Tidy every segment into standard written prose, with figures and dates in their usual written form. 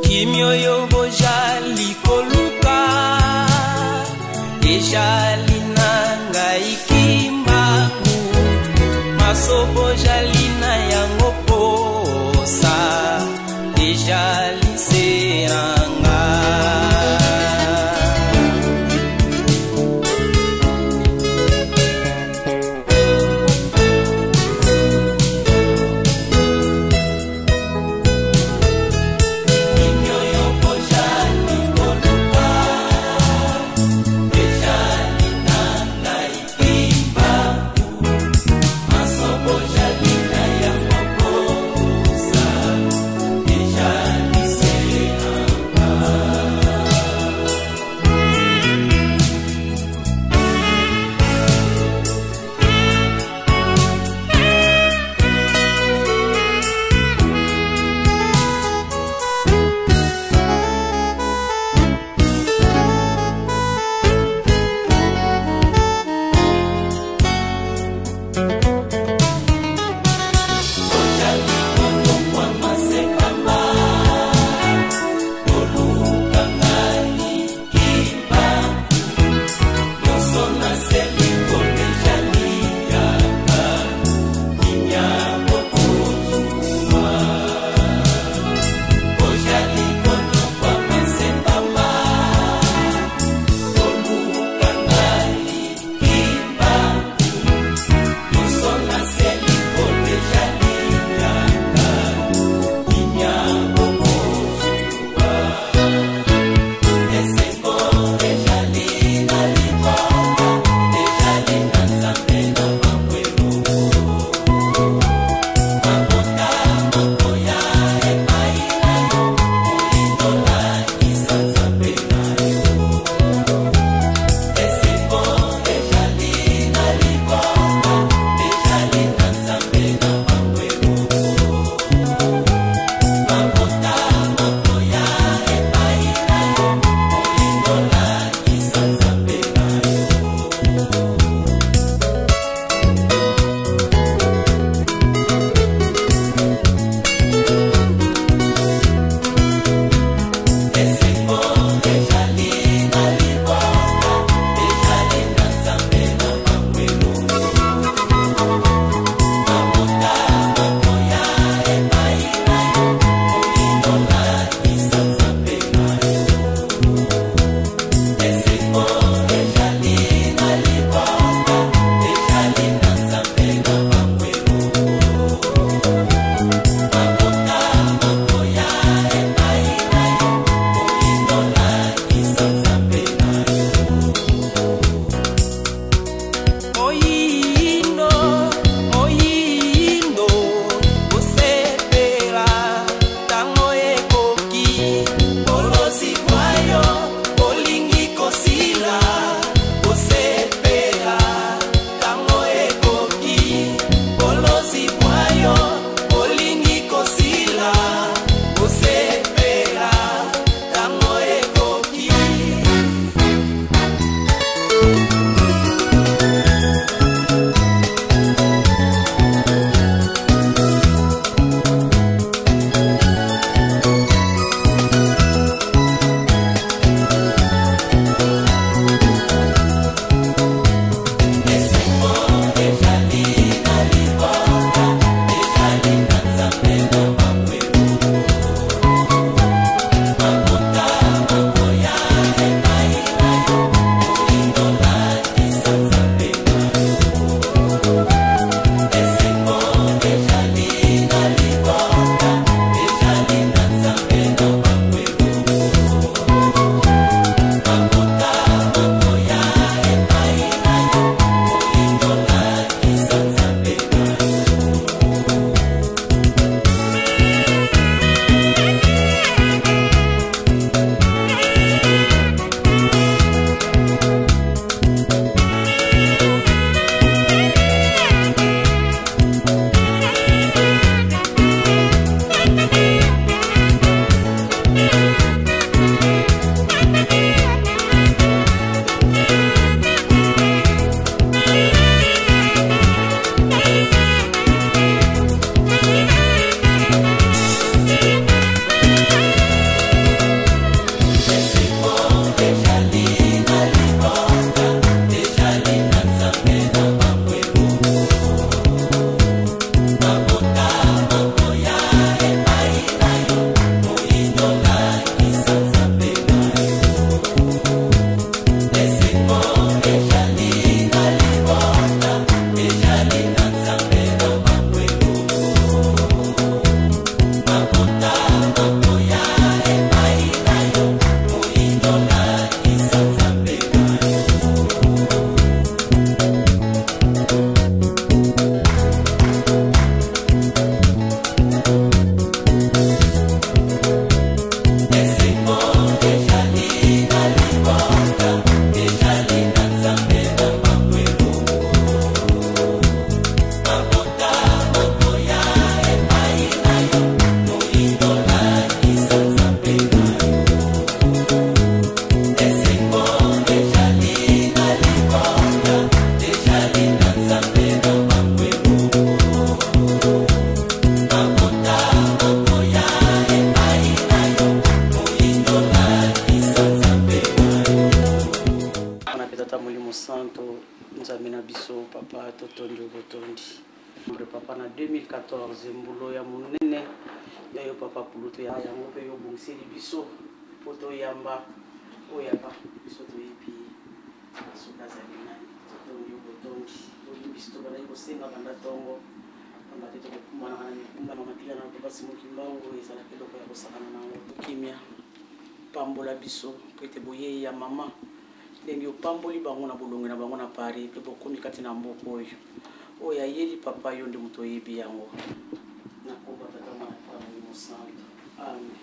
Kimyoyo bojali koluka Ejali nanga ikimbaku Masobo jali na yango posa Ejali seranga Jali 2014 mbulo ya munene ya yo papa puluto ya yango pe yo bongseli biso poto yamba oyaka biso to yebi soka zalina to yo botongi to biso bala yo senga banda tongo banda teto kumana na mikumba na matia na to basi mukimbango ezala keloko ya kosakana na kimia pambola biso pete boye ya mama ndenge opamboli bango na bolonge na bango na pari pe bokomi kati na mboko oyo oya yeli papa yo ndi muto yebi yango na komba tata mwana Pemolimo Santo. Amen.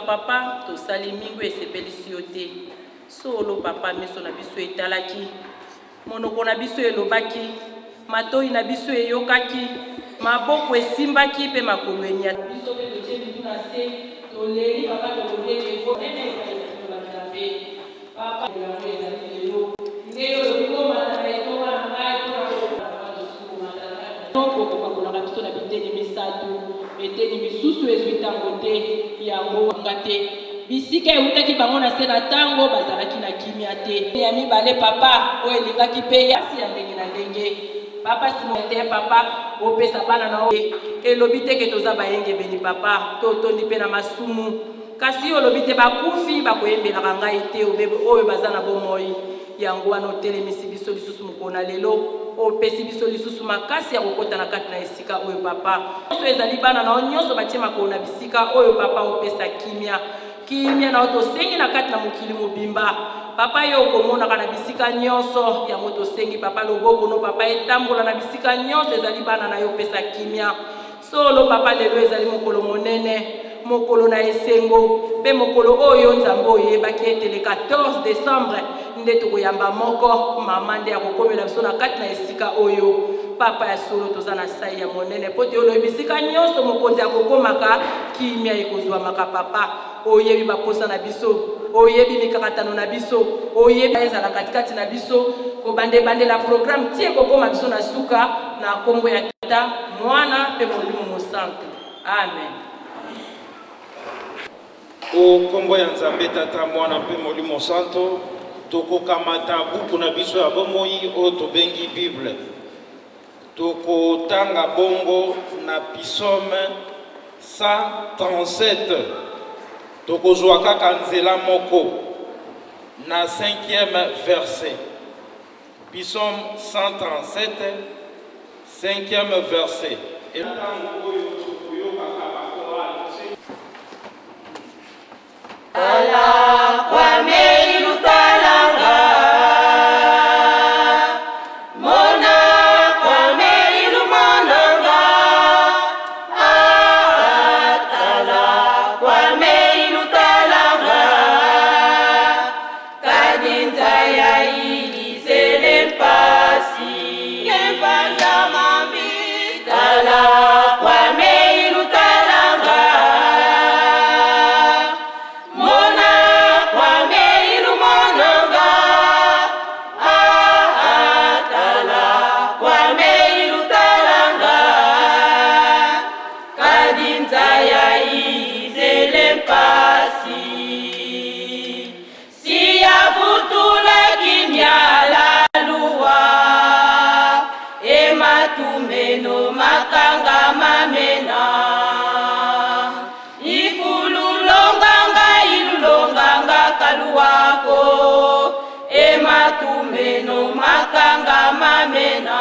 Papa, to sali mingo esepelisi yote. Solo papa miso na biso etalaki. Monoko na biso elobaki. Matoi na biso eyokaki. Maboko esimbaki pe makolo enya. Biso pe toche bitu na se. Toleri papa tolobeke ko ene papa lelo. Ngelo lobiko mata etonga na ngai ko papa tosuko mata. Toko ko na biso na biteni misatu. Eteni misusu ezwita ngote yango ngate bisika eutaki bango na se na tango bazalaki na kimia te ya mibale papa oyo elingaki pe yasi ya ndenge na ndenge papa simote papa opesa bana na oyo elobi teke toza bayenge beni papa totondi pe na masumu kasi olobi te bakufi bakoyembelaka ngai te oyo baza na bomoi yango wana otelemisi biso lisusu mokona lelo opesi biso lisusu makasi ya kokota na kati na esika oyo papa nyonso ezali bana na nyonso batie makolo na bisika oyo papa opesa kimia na tosengi na kati na mokili mobimba papa yo okomonaka na bisika nyonso yango tosengi papa loboko no papa etambola na bisika nyonso ezali bana na yo opesa kimia solo papa lelo ezali mokolo monene mokolo na esengo pe mokolo oyo nzambe oyebaki ete le 14 décembre nde tokoyamba moko mama nde akokomela biso na kati na esika oyo papa ya solo toza na sai ya monene po te oloyebi bisika nyonso mokonzi akokomaka kimia ekozwamaka papa oyebi baposa na biso oyebi mikakatano na biso oyebi ezala katikati na biso kobandebandela programme tie kokoma biso na suka na kombo ya tata mwana pe Molimo Santo. Amen. O kombo ya nzambe tata mwana pe Molimo Santo tokokamata buku na biso ya bomoi o tobengi Bible tokotanga bongo na Psaume 137 tokozwa kaka nzela moko na 5e verset. Psaume 137 5e verset. Ala kwa meilu talanga mona kwa meilu monanga ala kwa meilu talanga kadinza ya ilisele pasi kefaza mambita ala kwa ematumeno makanga mamena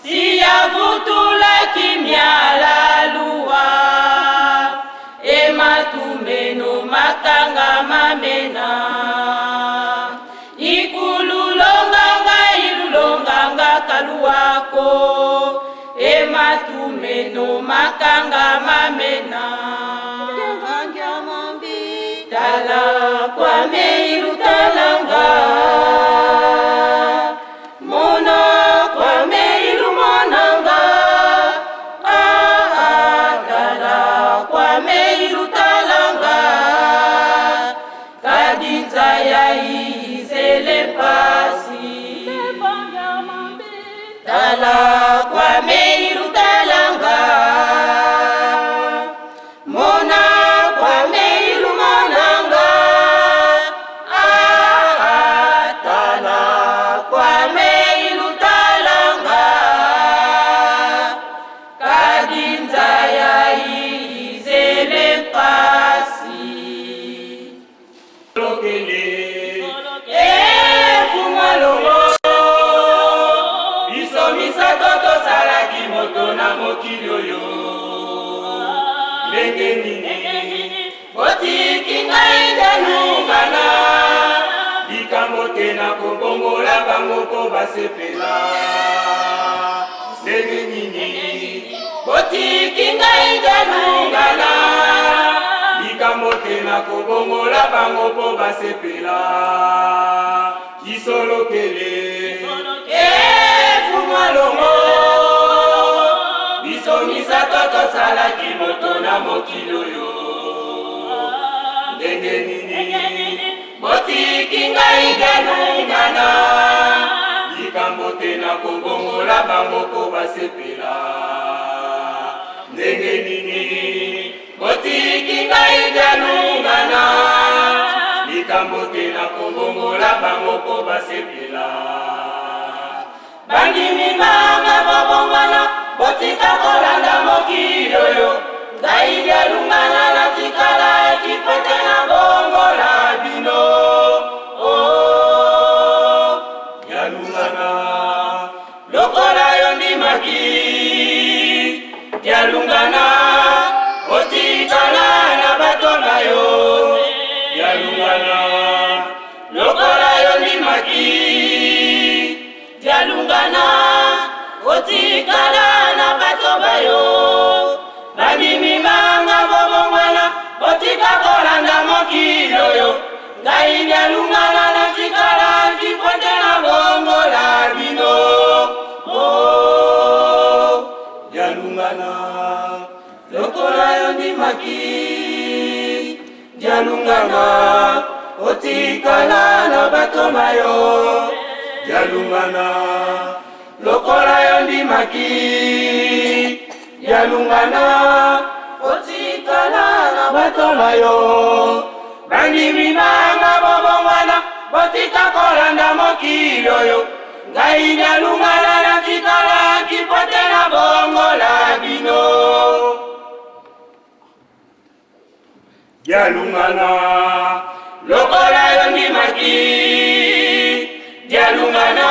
siya vutula kimya lalua ematumeno makanga mamena ikululonganga ilulonganga kaluako ematumeno makanga mamena tala kwame ilutalanga mona kwame ilumonanga tala kwame ilutalanga kadinza ya izele pasi tala kwame ilutalanga mona kwame ilumonanga tala kwame ilutalanga kadinza ya izele pasi lokele fumalomo biso misato tosalaki moto na mokili oyo ndenge nini botiki ngai ndelungana likambo te na kobongola bango mpo basepela ndenge nini botiki ngai ndelungana likambo te na kobongola bango mpo basepela kisolokele fumalomo biso misato tosalaki moto na mokili oyo ndenge nini botiki ngai ndelungana likambo te na kobongola bango mpo basepela ndenge nini botiki ngai ndelungana likambo te na kobongola bango mpo basepela bandimi mama bobongana botika kolanda mokili oyo ngai ndelungana natikala kipote na bongola bino yalungana lokola yo ndimaki yalungana otikala na bato na yo yalungana lokola yo ndimaki yalungana otikala na bato bayo bandimi manga bobongwana botika kolanda mokili oyo ngai yalungana natikala kipote na bongola bino yalungana lokola yo ndimaki yalungana otikala na bato bayo yalungana lokola yo ndimaki yalungana otikala na bato bayo bandimi manga bobongwana botika kolanda mokili oyo ngai yalungana natikala kipote na bongola bino yalungana lokola yo ndimaki yalungana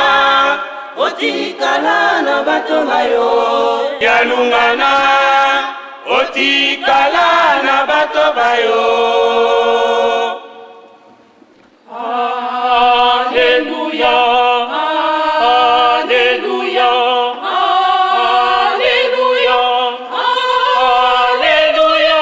otikala na bato bayo yalungana otikala na bato bayo Alleluia Alleluia Alleluia Alleluia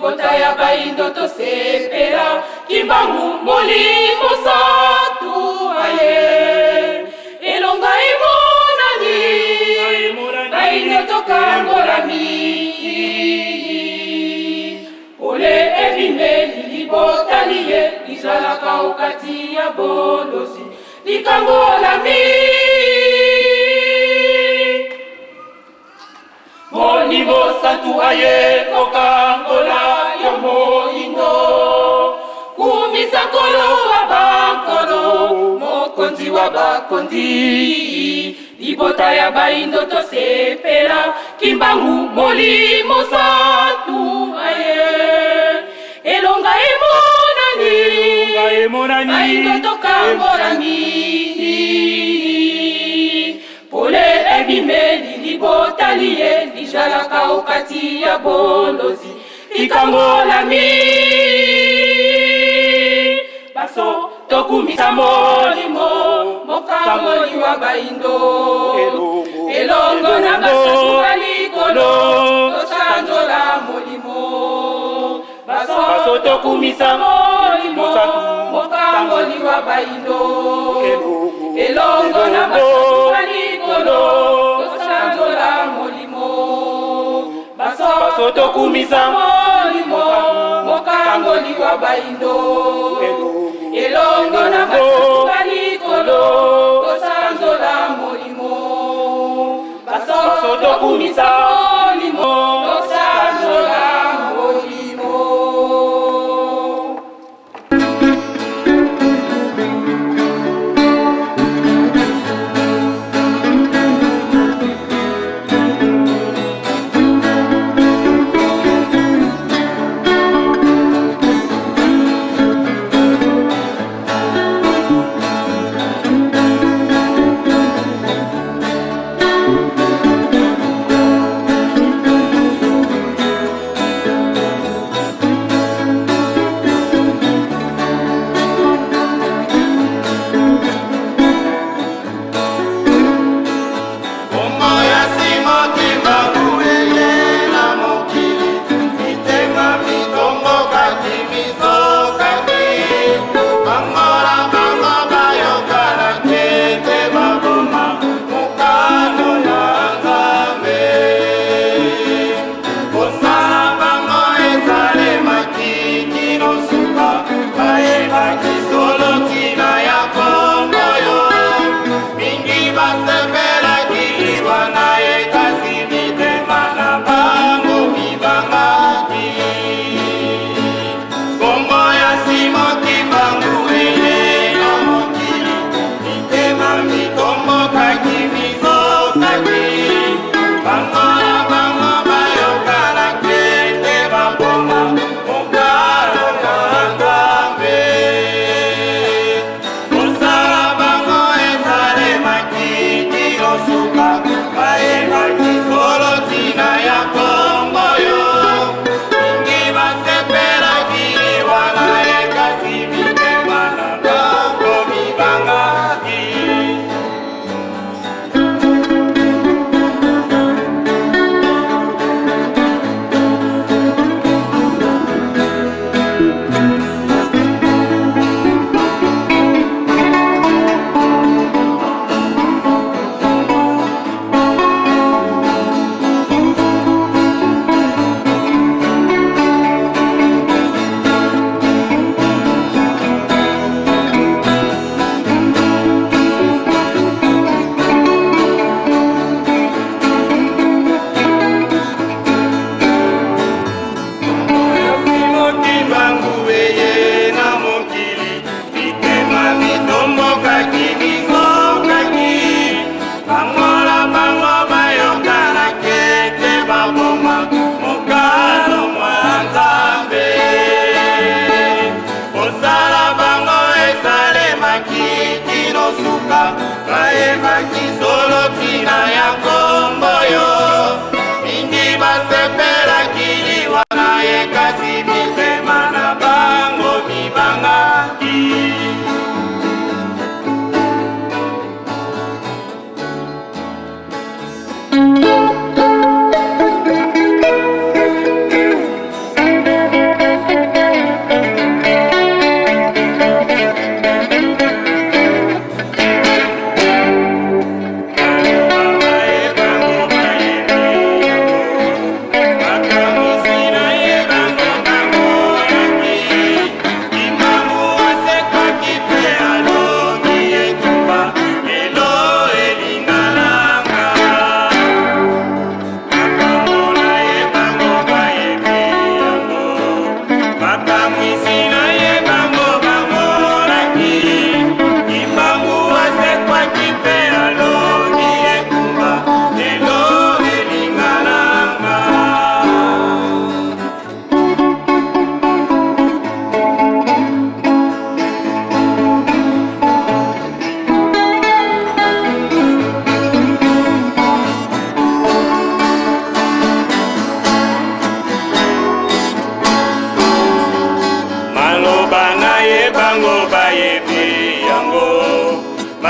libota ya baindo tosepela kimbangu molimo santu aye elonga emonani baindo tokangolami ole ebimeli libotali ye lizalaka okati ya bolozi likangolami molimo santu aye kokangola yo moindo kumisa kolo wa bankolo mokonzi wa bakonzi libota ya baindo tosepela kimbangu molimo santu aye elonga emonani baindo tokangolami pole ebimeli libotali ye lizalaka okati ya bolozi likangolami baso tokumisa molimo mokangoli wa baindo elongo na baso wa likolo tosanzola molimo baso tokumisa molimo mokangoli wa baindo elongo na baso wa likolo tosanzola molimo baso tokumisa molimo mokangoli wa baindo elongo na baso wa likolo tosanzola molimo baso tokumisa molimo tosanzola molimo.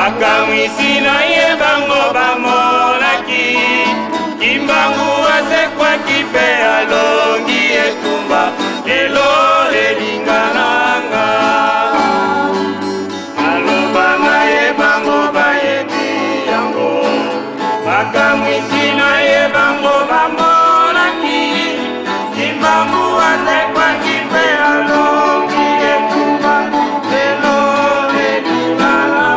makamwisi na ye bango bamonaki kimbangu asekwaki mpe alongi etumba lelo elingananga maloba na ye bango bayebi yango makamwisi na ye bango bamonaki kimbangu asekwaki mpe alongi etumba lelo elingananga.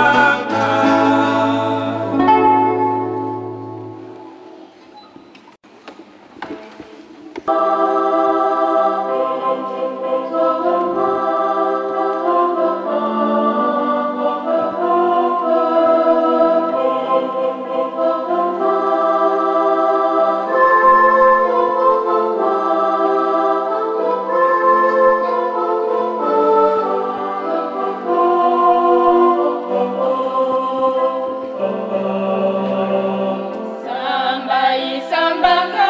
Samba isambaka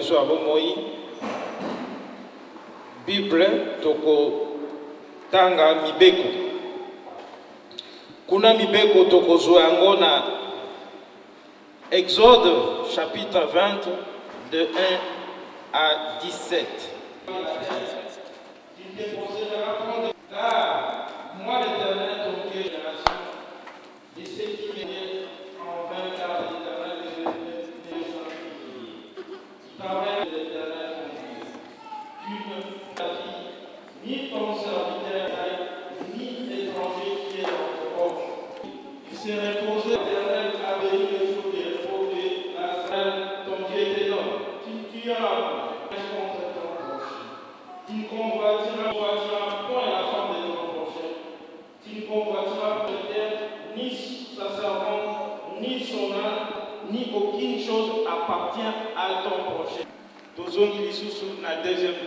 biso ya bomoi Bible toko tanga mibeko kuna mibeko tokozwa yango na Exode chapitre 20 de 1 à 17. Car moi l'Éternel ton Dieu génération de ceux qui viennent en vain car l'Éternel ne sanctifie. Pareil l'Éternel ton Dieu. Tu ne ta fille, ni ton serviteur, ni l'étranger qui est dans ton proche. Il s'est reposé l'Éternel a béni le jour du repos de l'Israël, ton Dieu te donne. Tu tueras contre ton proche. Tu ne convoiteras point la femme de ton prochain. Tu ne convoiteras peut-être ni sa servante, ni son âne, ni aucune chose appartient à ton prochain. Tozongi lisusu na deuxième.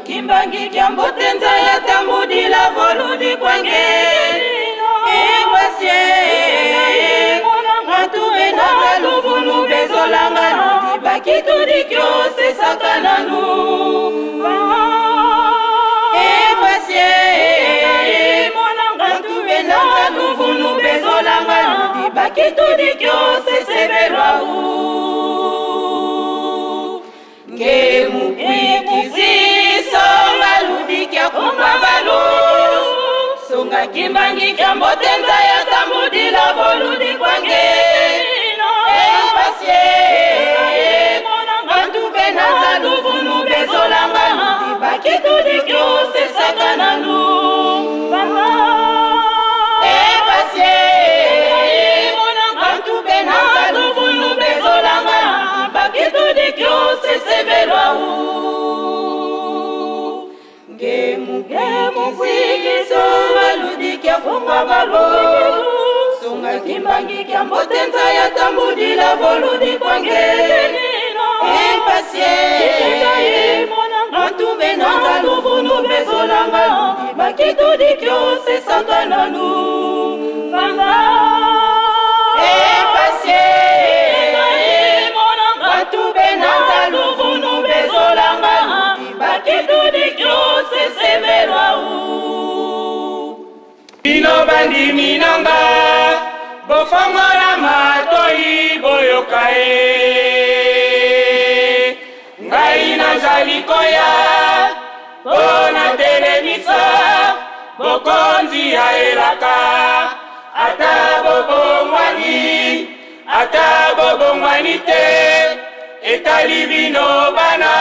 Kimbangi kiambo tenza ya tambudi la voludi kwange Ekwasye Matuwe na galuvunu bezolanga Nudi bakitu dikyo se sakananu Ekwasye Matuwe na galuvunu bezolanga Nudi bakitu dikyo se severwa Ngemu kwikizi Songa ludikia kumbabalo Songa kimbangi kiambo tenza ya tambudi la voludi kwange Ekwasye Bantu benanza luvunu bezolanga Nudi bakitu dikyo se sakananu Ekwasye Bantu benanza luvunu bezolanga Nudi bakitu dikyo se severwa Ngemu kwiki songa ludikia kumbabalo Songa kimbangi kiambo tenza ya tambudi la voludi kwange Ekwasye Bantu benanza luvunu bezolanga Nudi bakitu dikyo se sakananu Ekwasye Bantu benanza luvunu bezolanga Nudi bakitu dikyo se severwa Bino bandi minanga bofongola matoi boyokae Ngai nazali koya Pona telemisa bokonzi ya elaka Ata bobongwani te Etali bino bana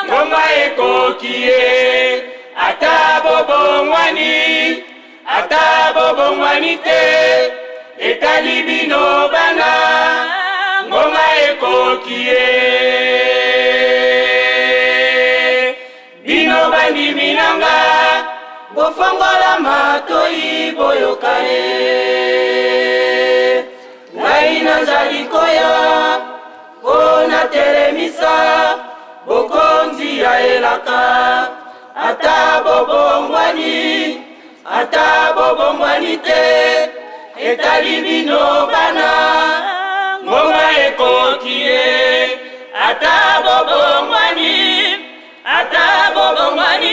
Ngoma ekokie Ata bobongwani te Etali bino bana Ngoma ekokie Bino bandi minanga bofongola matoi boyokae Ngai nazali koya Pona telemisa bokonzi ya elaka Ata bobongwani te Etali bino bana Ngoma ekokie Ata bobongwani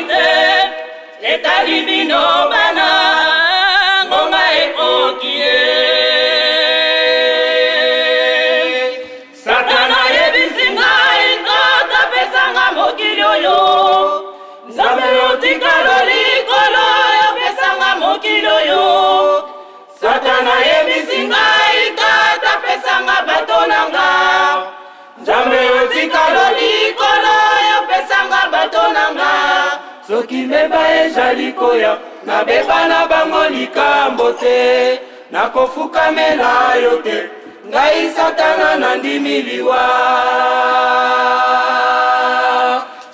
te etali bino bana ngonga ekoki ye. Satana yebisi ngai nkota pesanga mokili oyo. Nzambe otikalo likolo yopesanga mokili oyo. Satana yebisi ngai nkota pesanga bato nanga. Nzambe otikalo likolo yopesanga bato nanga. Soki mbeba ezali koya nabeba na bango likambo te. Nakofukamela yo te ngai Satana nandimiliwa.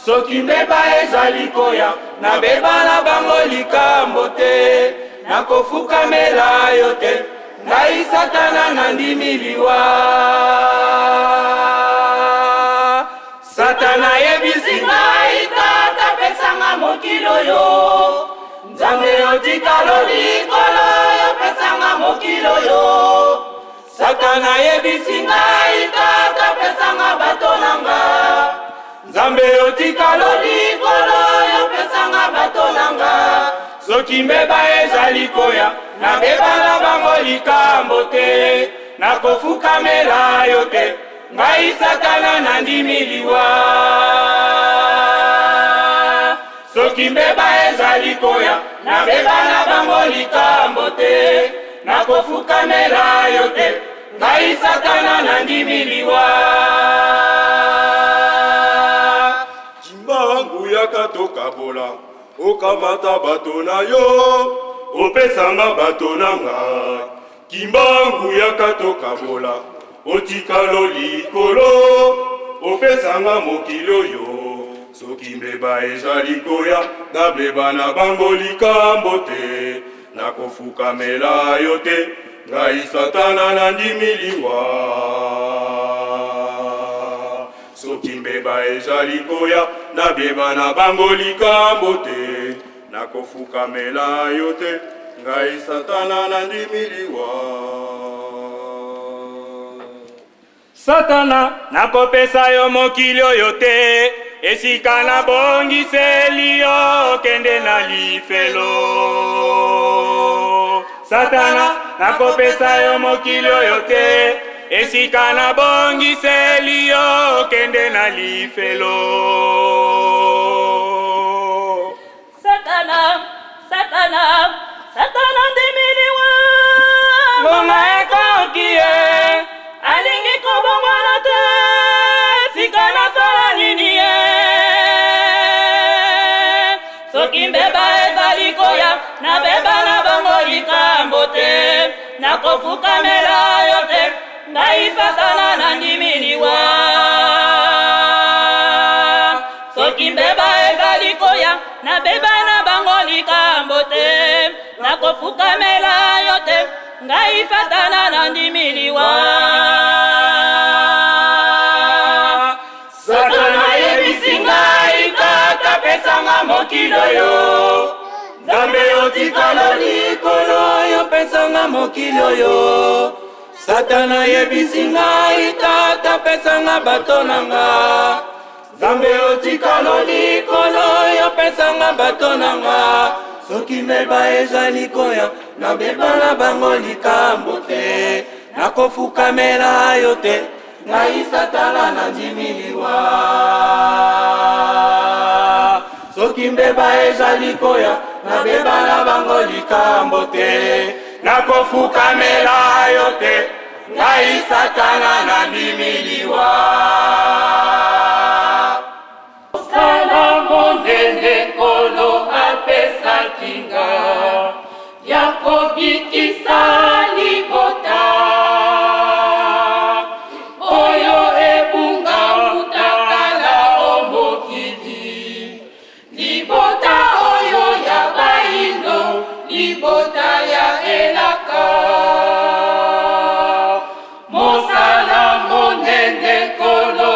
Soki mbeba ezali koya nabeba na bango likambo te. Nakofukamela yo te ngai Satana nandimiliwa. Satana yebisi ngai tata pesanga mokili oyo. Nzambe otikalo likolo yopesanga mokili oyo. Satana yebisi ngai tata pesanga bato nanga. Nzambe otikalo likolo yopesanga bato nanga. Soki mbeba ezali koya nabeba na bango likambo te. Nakofukamela yo te ngai Satana nandimiliwa. Soki mbeba ezali koya nabeba na bango likambo te. Nakofukamela yo te ngai Satana nandimiliwa. Chimbangu yakatoka bola okamata bato na yo opesanga bato nanga. Kimbangu yakatoka bola otikalo likolo opesanga mokili oyo. Soki mbeba ezali koya nabeba na bango likambo te. Nakofukamela yo te ngai Satana nandimiliwa. Soki mbeba ezali koya nabeba na bango likambo te. Nakofukamela yo te ngai Satana nandimiliwa. Satana nakopesa yo mokili oyo te. Esika na bongiseli yo kende na lifelo. Satana nakopesa yo mokili oyo te. Esika na bongiseli yo kende na lifelo. Satana ndimiliwa. Ngonga ekoki ye. Alingi kobongwana te. Sika nasala nini ye. Soki mbeba ezali koya nabeba na bango likambo te. Nakofukamela yo te ngai Satana nandimiliwa. Soki mbeba ezali koya nabeba na bango likambo te. Nakofukamela yo te ngai Satana nandimiliwa. Satana yebisi ngai tata pesanga mokili oyo. Nzambe otikalo likolo yopesanga mokili oyo. Satana yebisi ngai tata pesanga bato nanga. Nzambe otikalo likolo yopesanga bato nanga. Soki mbeba ezali koya nabeba na bango likambo te. Nakofukamela yo te ngai Satana nandimiliwa. Soki mbeba ezali koya nabeba na bango likambo te. Nakofukamela yo te ngai Satana nandimiliwa. Sala monene kolo apesa kinga yakobikisa libota. Oyo ebunga mutakala omokili. Libota oyo ya baindo, libota ya elaka. Mosala monene kolo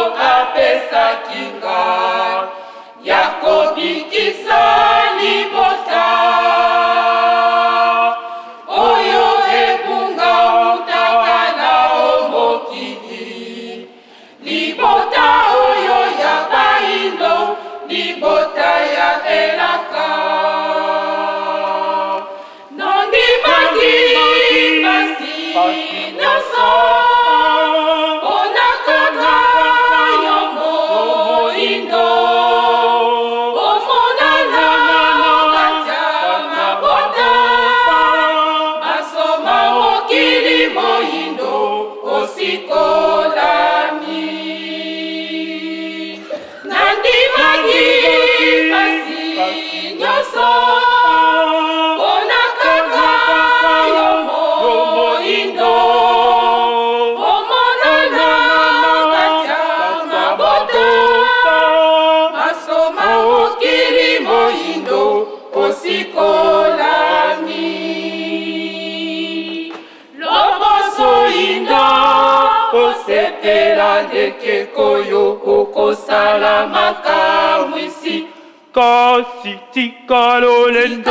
sepela ndeke koyo okosala makamwisi kasi tika lolendo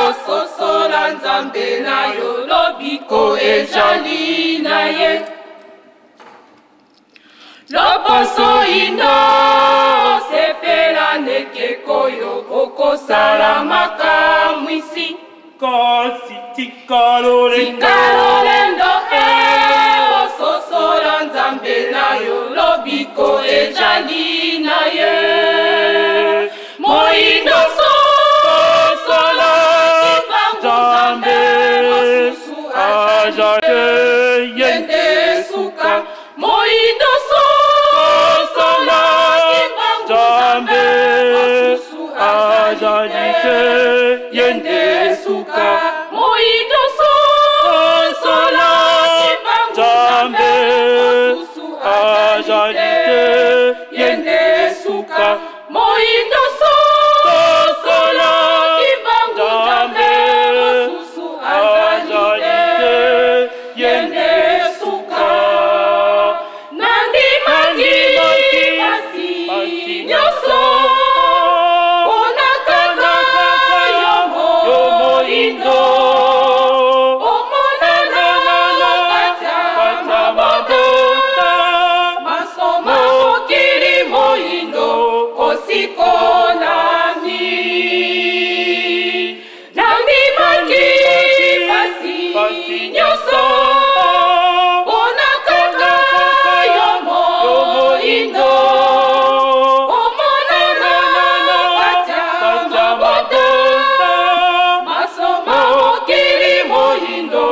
ososola nzambe na yo lobiko ezali na ye loposo indo sepela ndeke koyo okosala makamwisi kasi tika lolendo ososola nzambe na yo lobiko ezali na ye moindo sosola nzambe mosusu azali yende suka moindo sosola nzambe mosusu azali yende suka moindo sosola nzambe mosusu azali yende suka moindo sosola nzambe mosusu azali yende suka nandimaki pasi nyonso onakaka yo moindo omonana kata mabota masoma mokili moindo osikolami nandimaki pasi nyonso onakaka yo moindo omonana kata mabota masoma mokili moindo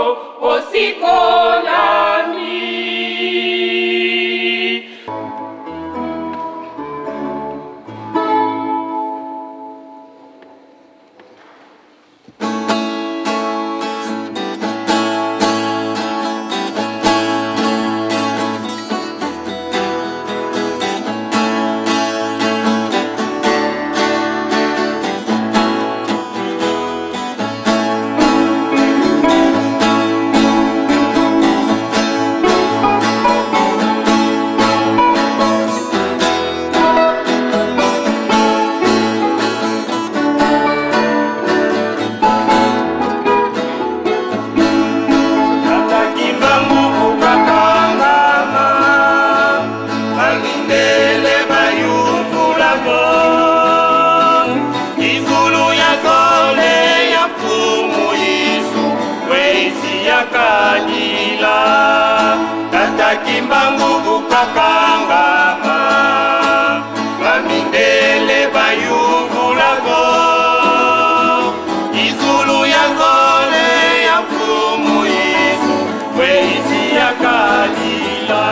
osikolami Kimbangu bukakangama Mamindele bayuvulago Izulu ya zole ya fumu Yesu Weisi ya kalila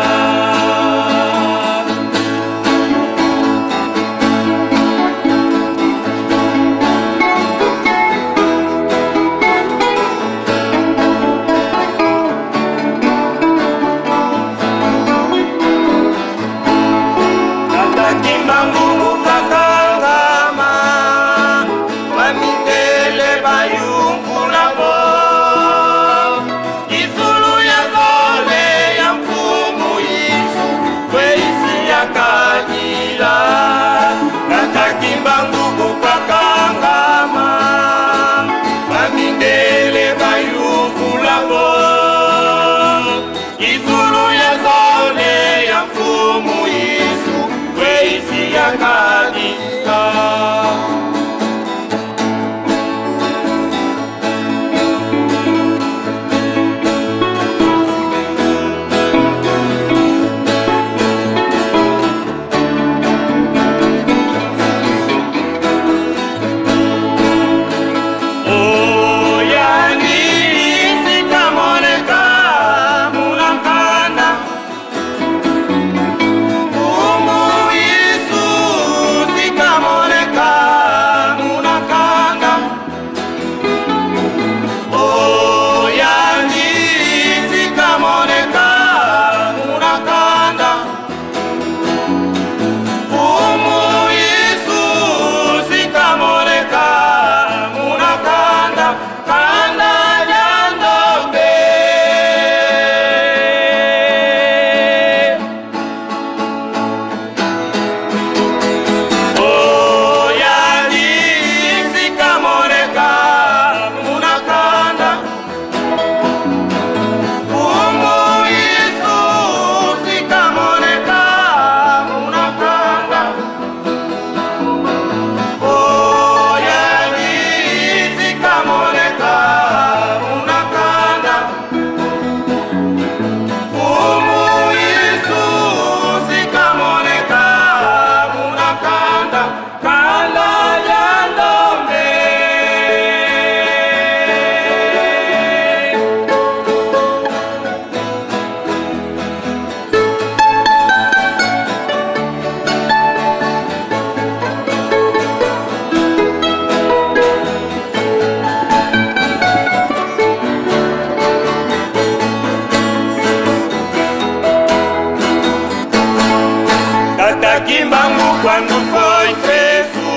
Kimbangu quando foi preso,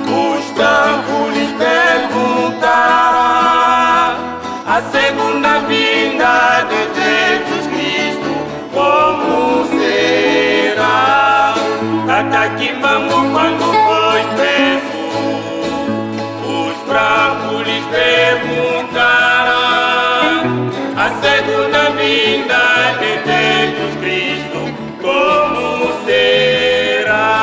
os brancos lhes perguntaram a segunda vinda de Jesus Cristo, como será? Tata Kimbangu quando foi preso, os brancos lhes perguntaram a segunda vinda de Jesus Cristo, como será?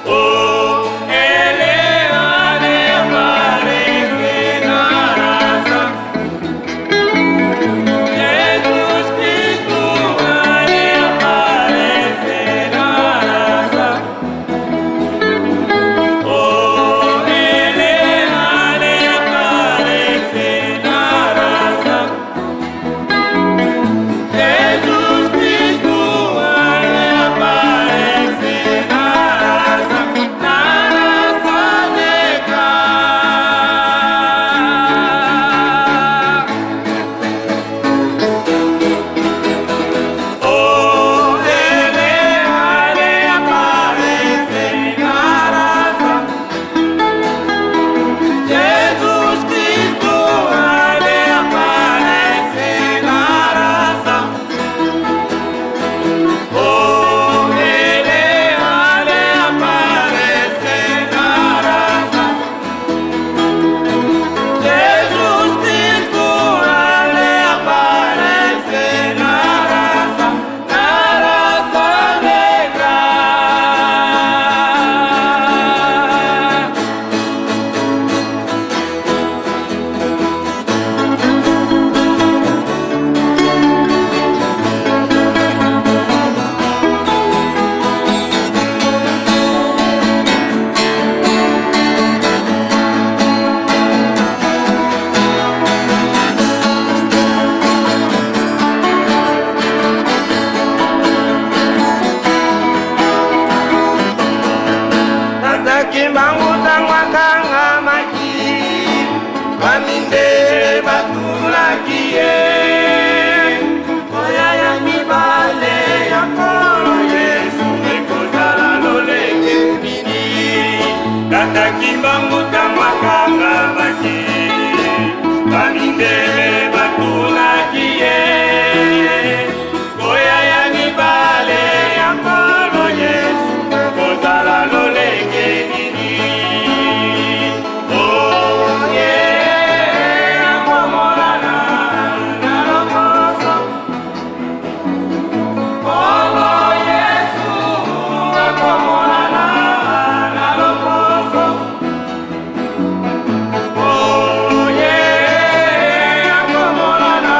Oh, ele há de aparecer na raça. Jesus Cristo há de aparecer na raça. Oh, ele há de aparecer na raça. Jesus Cristo há de aparecer na raça negra. Oh, ele há de aparecer na raça. Jesus Cristo há de aparecer na raça. Oh, ele há de aparecer na raça. Jesus Cristo há de aparecer na raça negra. Tata Kimbangu tangwakanga maki Baminde batulakie Oya ya mibale ya kolo Yesu Ekozala loleke mini Tata Kimbangu tangwakanga maki Baminde batulakie Oya ya mibale ya kolo Yesu Ekozala loleke mini Oh yeah, akomolana na lokoso Oh Yesu, akomolana na lokoso Oh yeah, akomolana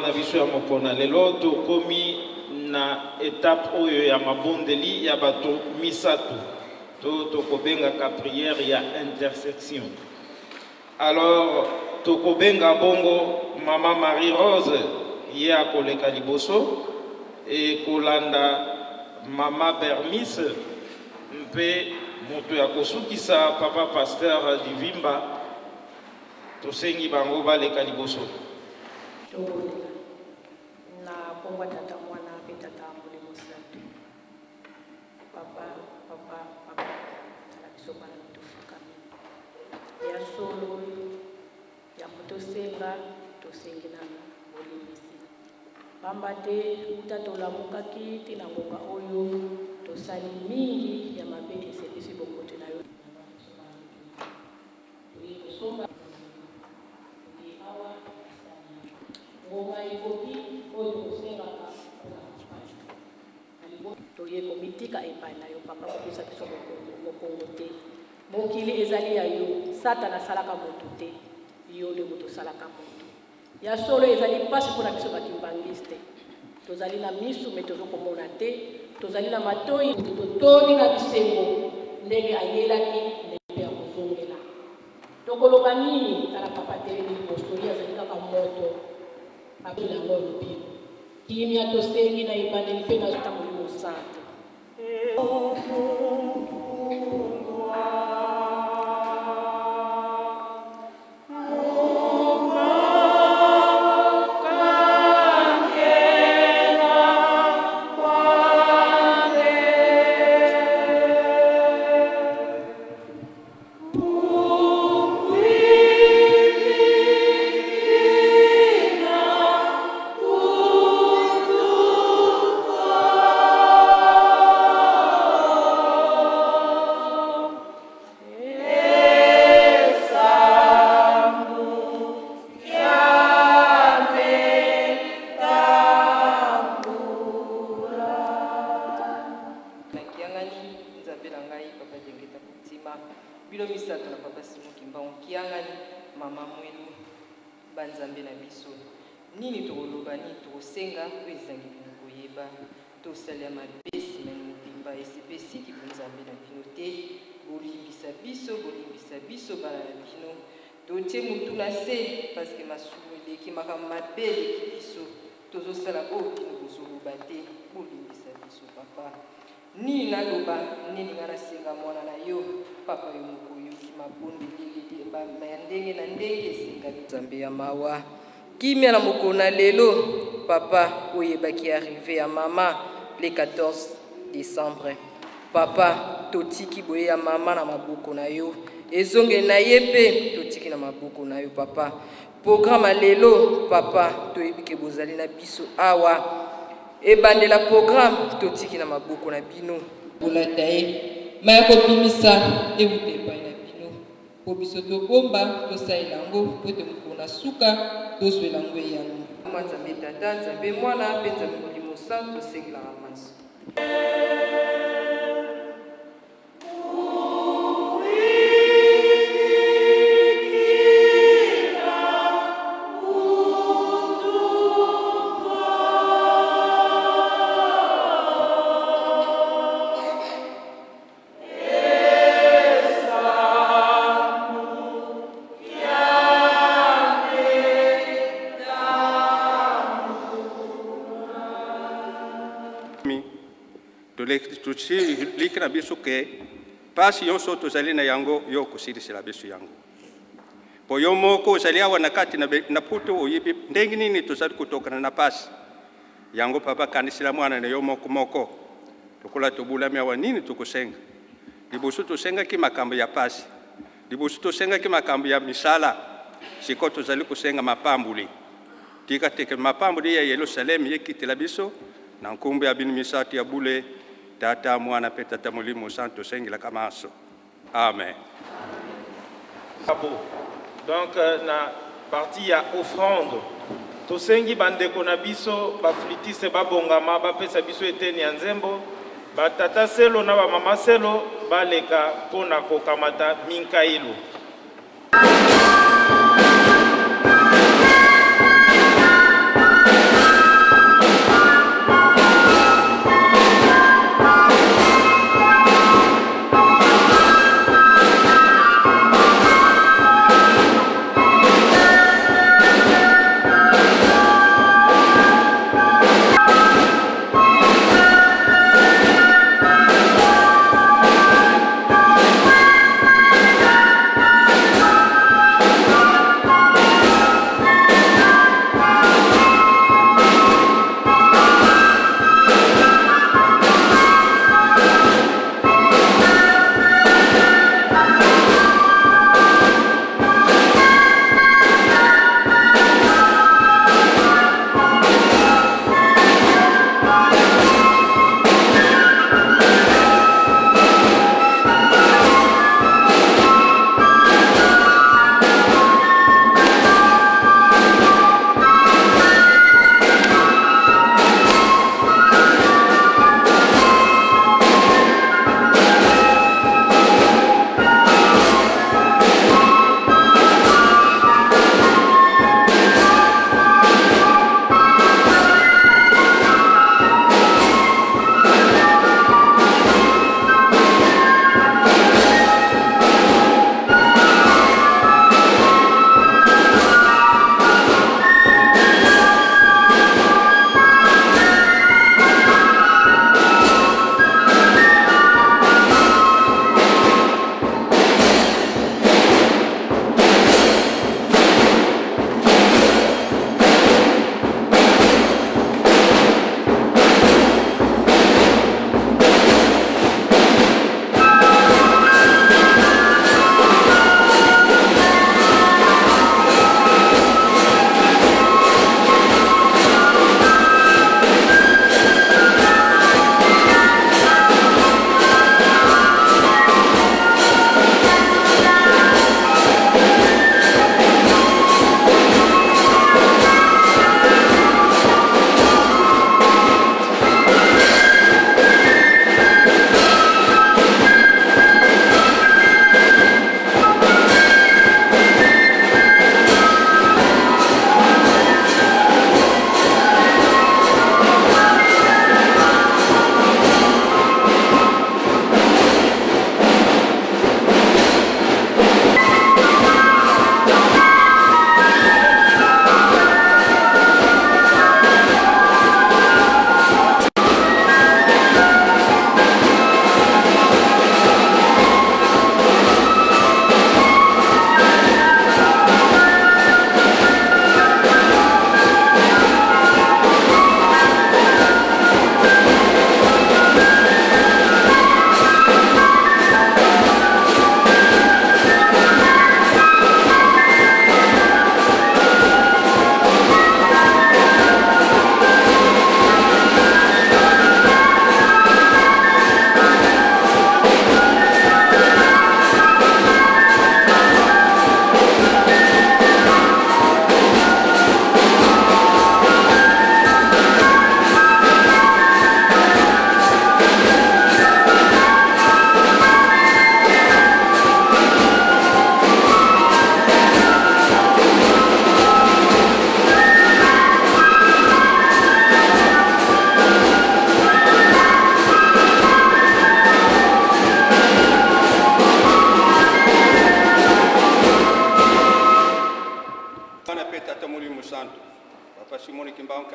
na biso ya mopona lelo tokomi na étape oyo ya mabondeli ya bato misato tokobengaka prière ya intersection. Alors tokobenga bongo Mama Marie Rose ye akoleka liboso e kolanda Mama Bernice mpe moto ya kosukisa Papa Pasteur Divimba tosengi bango baleka liboso. Na pongwa tata mwana pe tata Molimo Santu. Papa ala bisoba na tufuka. Ya solo ya motosenga tosengina bolimisi. Pamba te utatola mukaki tina ngonga oyo tosali mingi ya mabele sebisi bokote na yo. Somba toye komitika epai na yo papa kopesa biso mokongo te mokili ezali ya yo satana asalaka motu te yo nde moto osalaka motu ya solo ezali mpasi mpona biso bakimbangiste tozali na misu me tozokomona te tozali na matoi totoni na bisengo ndenge ayelaki ndenge ya kozongela tokoloba nini tala papa teleli postoli azali kaka moto abila ngo lobi kimia tosengi na ibandeli mpe na zota Molimo Santu. Kimia na mokona lelo papa oyebaki arrivé à maman le 14 décembre. Papa totiki boye ya mama na maboko na yo ezonge na yepe totiki na maboko na yo papa. Programme lelo papa toyebike bozali na biso awa ebandela programme totiki na maboko na bino bolatae maya kopimisa ewute epai na bino po biso tobomba tosalela yango po tomokona suka tozwela yango eyano Nzambe tata Nzambe mwana mpe Nzambe Molimo Santu tosengelaka maso. Liki na biso ke pasi yonso tozali na yango yo kosilisela biso yango po yo moko ozali awa na kati na puto oyebi ndenge nini tozali kutokana na pasi yango papa kanisila mwana na yo moko lokola tobulami awa nini tokosenga liboso tosengaki makambo ya pasi liboso tosengaki makambo ya misala siko tozali kosenga mapambuli tika teke mapambuli ya Yerusalemu yekitela biso na nkumbu ya bino misati ya bule tata mwana pe tata Molimo Santu sengela kamaso. Amen. Donc na partie ya offrande tosengi bandeko na biso baflitise babongama bapesa biso eteni ya nzembo batata selo na bamama selo baleka mpona kokamata minkailo.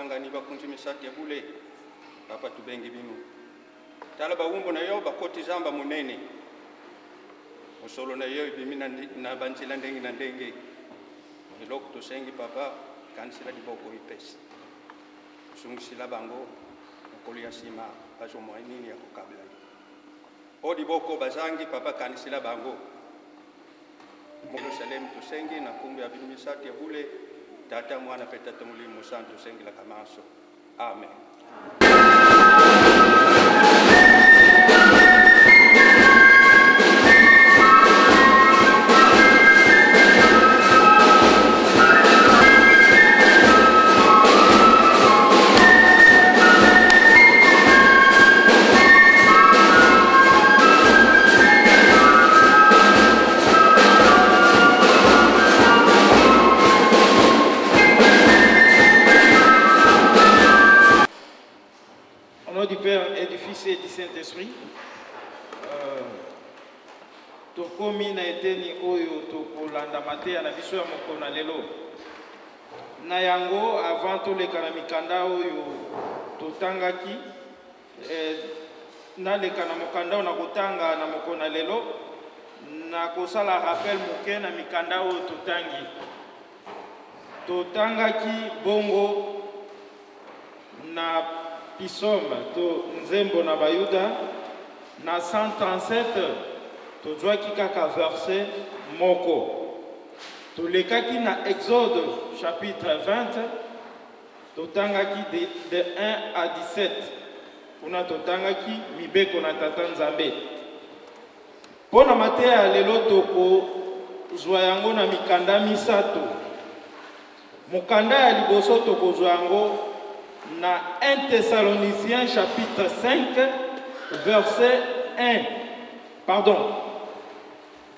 basangani bakunzi misati ya bule papa tubengi binu tala bawumbo na yo bakoti zamba munene musolo na yo bimina na banzila ndengi na ndenge eloko tosengi papa kansila diboko ipesi sungisila bango mokolo ya sima bazomwa nini ya kokabla o diboko bazangi papa kansila bango Jerusalem tusengi na kumbi ya bimisati ya bule tata mwana petata mulimu santo sengi la kamaso. Amen. Du Père et du Fils et du Saint-Esprit. Tokomi na eteni oyo tokolanda mateya na biso ya mokona lelo. Na yango avant toleka na mikanda oyo totangaki na leka na mokanda na kotanga na mokona lelo na kosala rappel moke na mikanda oyo totangi. Totangaki bongo na Pisome to nzembo na bayuda na 137 to zwaki kaka verset moko to lekaki na Exode chapitre 20 to tangaki de 1 à 17 kuna to tangaki mibeko na tata nzambe pona mateya lelo toko zwa yango na mikanda misato mokanda ya liboso toko zwa yango na 1 Thessaloniciens chapitre 5 verset 1. Pardon.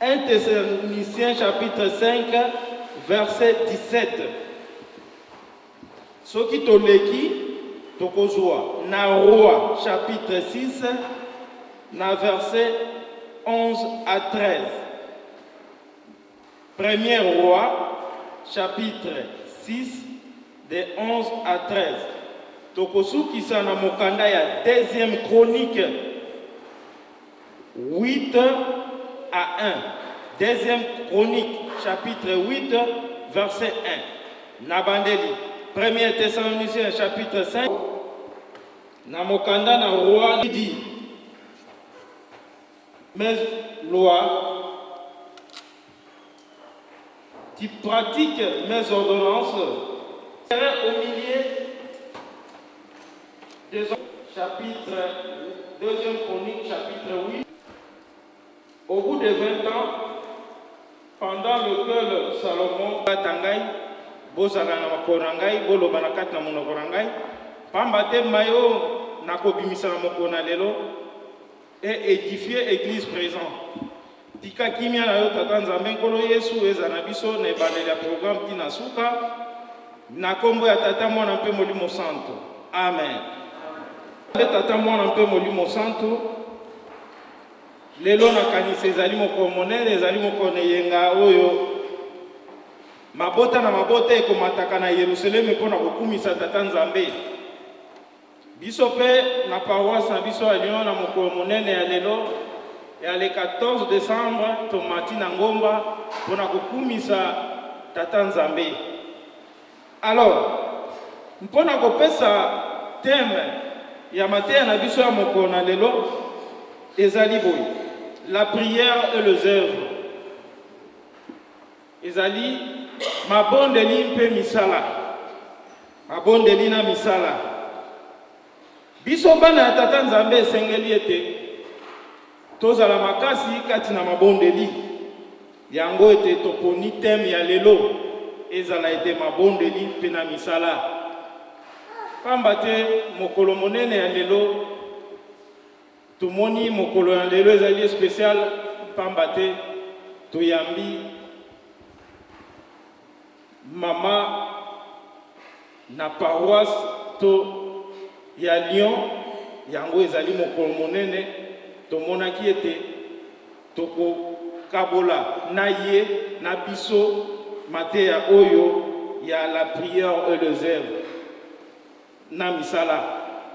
1 Thessaloniciens chapitre 5 verset 17. Soki toleki tokozwa na Roi chapitre 6 na verset 11 à 13. Premier Roi chapitre 6 de 11 à 13. Tokosukisa na mokanda ya deuxième chronique 8 à 1. Deuxième chronique chapitre 8 verset 1. Nabandeli. Premier Thessaloniciens chapitre 5. Na mokanda na roi dit. Mes lois, tu pratiques mes ordonnances, au milieu chapitre 2 chronique chapitre 8. Au bout de 20 ans, pendant lequel Salomon Batangai, Bozalana Makorangai, Bolo Banakat na Monokorangai, Pambate Mayo Nakobimisa Mokona Lelo, et édifier église présent. Tika Kimia na yo tatanza menkolo Yesu ezanabiso ne balela programme Tinasuka, na kombo ya tata mwana mpe molimo santo. Amen. Tata mwana mpe molimo santo lelo na kanisa ezali moko monene ezali moko neyenga oyo mabota na mabota ekomataka na Yerusalemu mpona kokumisa tata nzambe biso pe na paroisse na biso ya Lyon na moko monene ya lelo ya le 14 décembre tomati na ngomba mpona kokumisa tata nzambe. Alors mpona kopesa thème ya mateya na biso ya mokona lelo ezali boye la prière et les œuvres. Ezali mabondeli mpe misala. Mabondeli na misala. Biso bana ya tata nzambe esengeli ete tozala makasi kati na mabondeli. Yango ete toponi thème ya lelo ezala ete mabondeli mpe na misala. Pamba te mokolo monene ya lelo tumoni mokolo ya lelo ezali spécial pamba te toyambi mama na paroisse to ya Lyon yango ezali mokolo monene tomonaki ete toko kabola na ye na biso mateya oyo ya la prière et les œuvres. na misala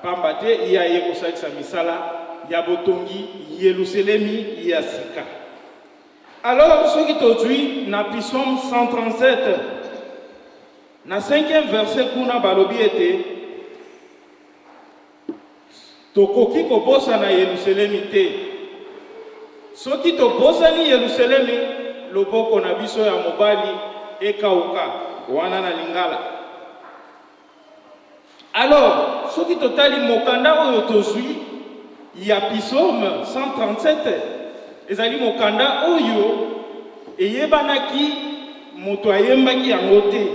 pamba te ya ye kosalisa misala ya botongi Yerusalemi ya sika. Alors ce qui tozui na Psaume 137 na 5e verset kuna balobi ete tokoki kobosa na Yerusalemi te. Soki tobosani Yerusalemi loboko na biso ya mobali ekauka wana na lingala. Alors soki totali mokanda oyo tozui ya Psaume 137 ezali mokanda oyo eyebanaki moto ayembaki yango te.